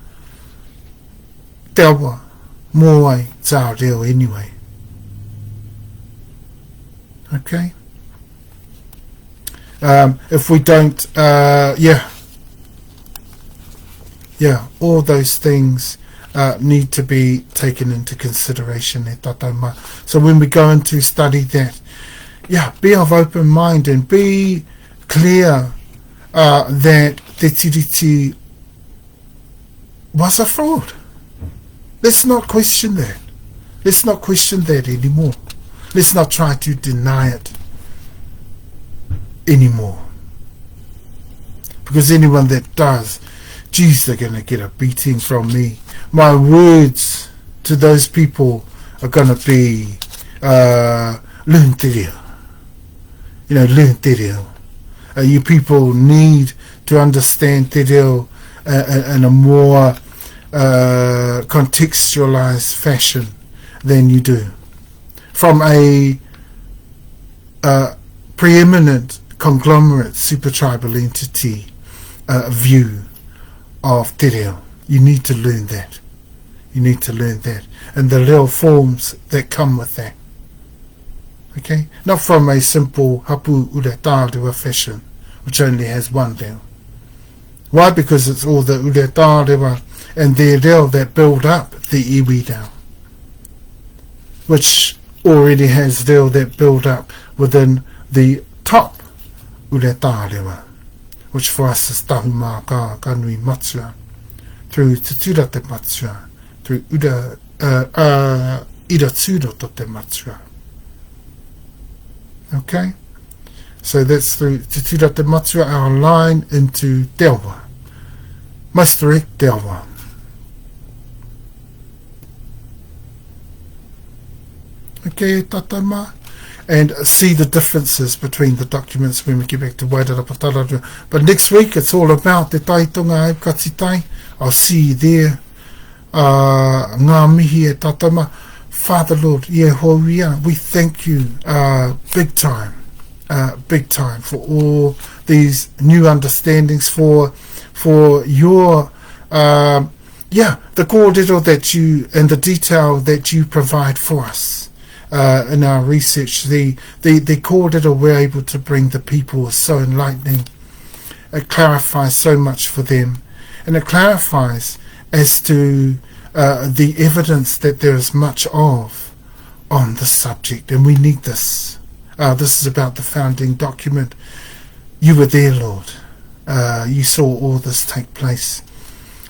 Te awa, mō ai, it's our reo anyway. Okay? If we don't, all those things need to be taken into consideration. So when we go into study that, be of open mind and be clear that TeTiriti was a fraud. Let's not question that. Let's not question that anymore. Let's not try to deny it anymore. Because anyone that does, geez, they're going to get a beating from me. My words to those people are going to be learn te reo. Learn te reo. You people need to understand te reo in a more contextualized fashion than you do. From a preeminent conglomerate super tribal entity view of te reo. You need to learn that. And the real forms that come with that. Okay? Not from a simple Hapu uretārewa fashion, which only has one reo. Why? Because it's all the uretārewa and their reo that build up the iwi reo, which already has reo that build up within the top uretārewa, which for us is Tahumaakaakanuimatua, through Tutura te matua, through Iratura to te matua. Okay? So that's through Tutura te matua, our line into Te Awa. Most direct Te Awa. Okay, tatama. And see the differences between the documents when we get back to Wairarapatara. But next week it's all about TeTaiTokerauAukatiTai. I'll see you there. Ngā mihi e tatama. Father Lord, Yehovah, we thank you big time for all these new understandings, for your the kōrero that you and the detail that you provide for us. In our research, the kōrero we're able to bring the people is so enlightening. It clarifies so much for them, and it clarifies as to the evidence that there is much of on the subject, and we need this. This is about the founding document. You were there, Lord. You saw all this take place.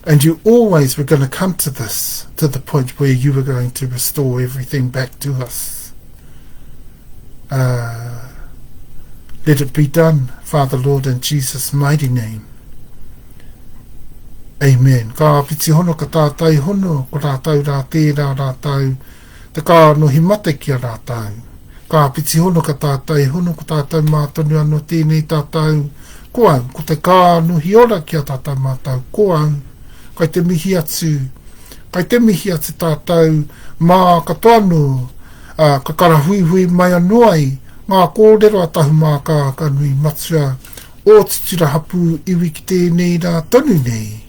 And you always were going to come to this, to the point where you were going to restore everything back to us. Let it be done, Father Lord, in Jesus' mighty name. Amen. Ka piti hono ka tātai hono, ko rātau rā tērā rātau, te kā nohi mate ki a rātau. Ka piti hono ka tātai hono, ko tātau mātonu anō tēnei tātau, ko au, ko te kā nohi ora ki a tātau mātau, ko au. Kai te mihi atu tātou mā katoanu, ka karahui mai anuai ngā kōrero a Tahumaakaakanuimatua o Tutura Hapu iwi ki tēnei rā tonu nei.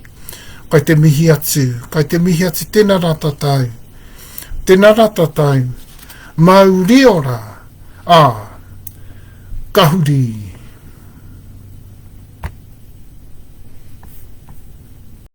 Kai te mihi atu tēnā rā tātou. Tēnā rā tātou, mau riora, kahuri,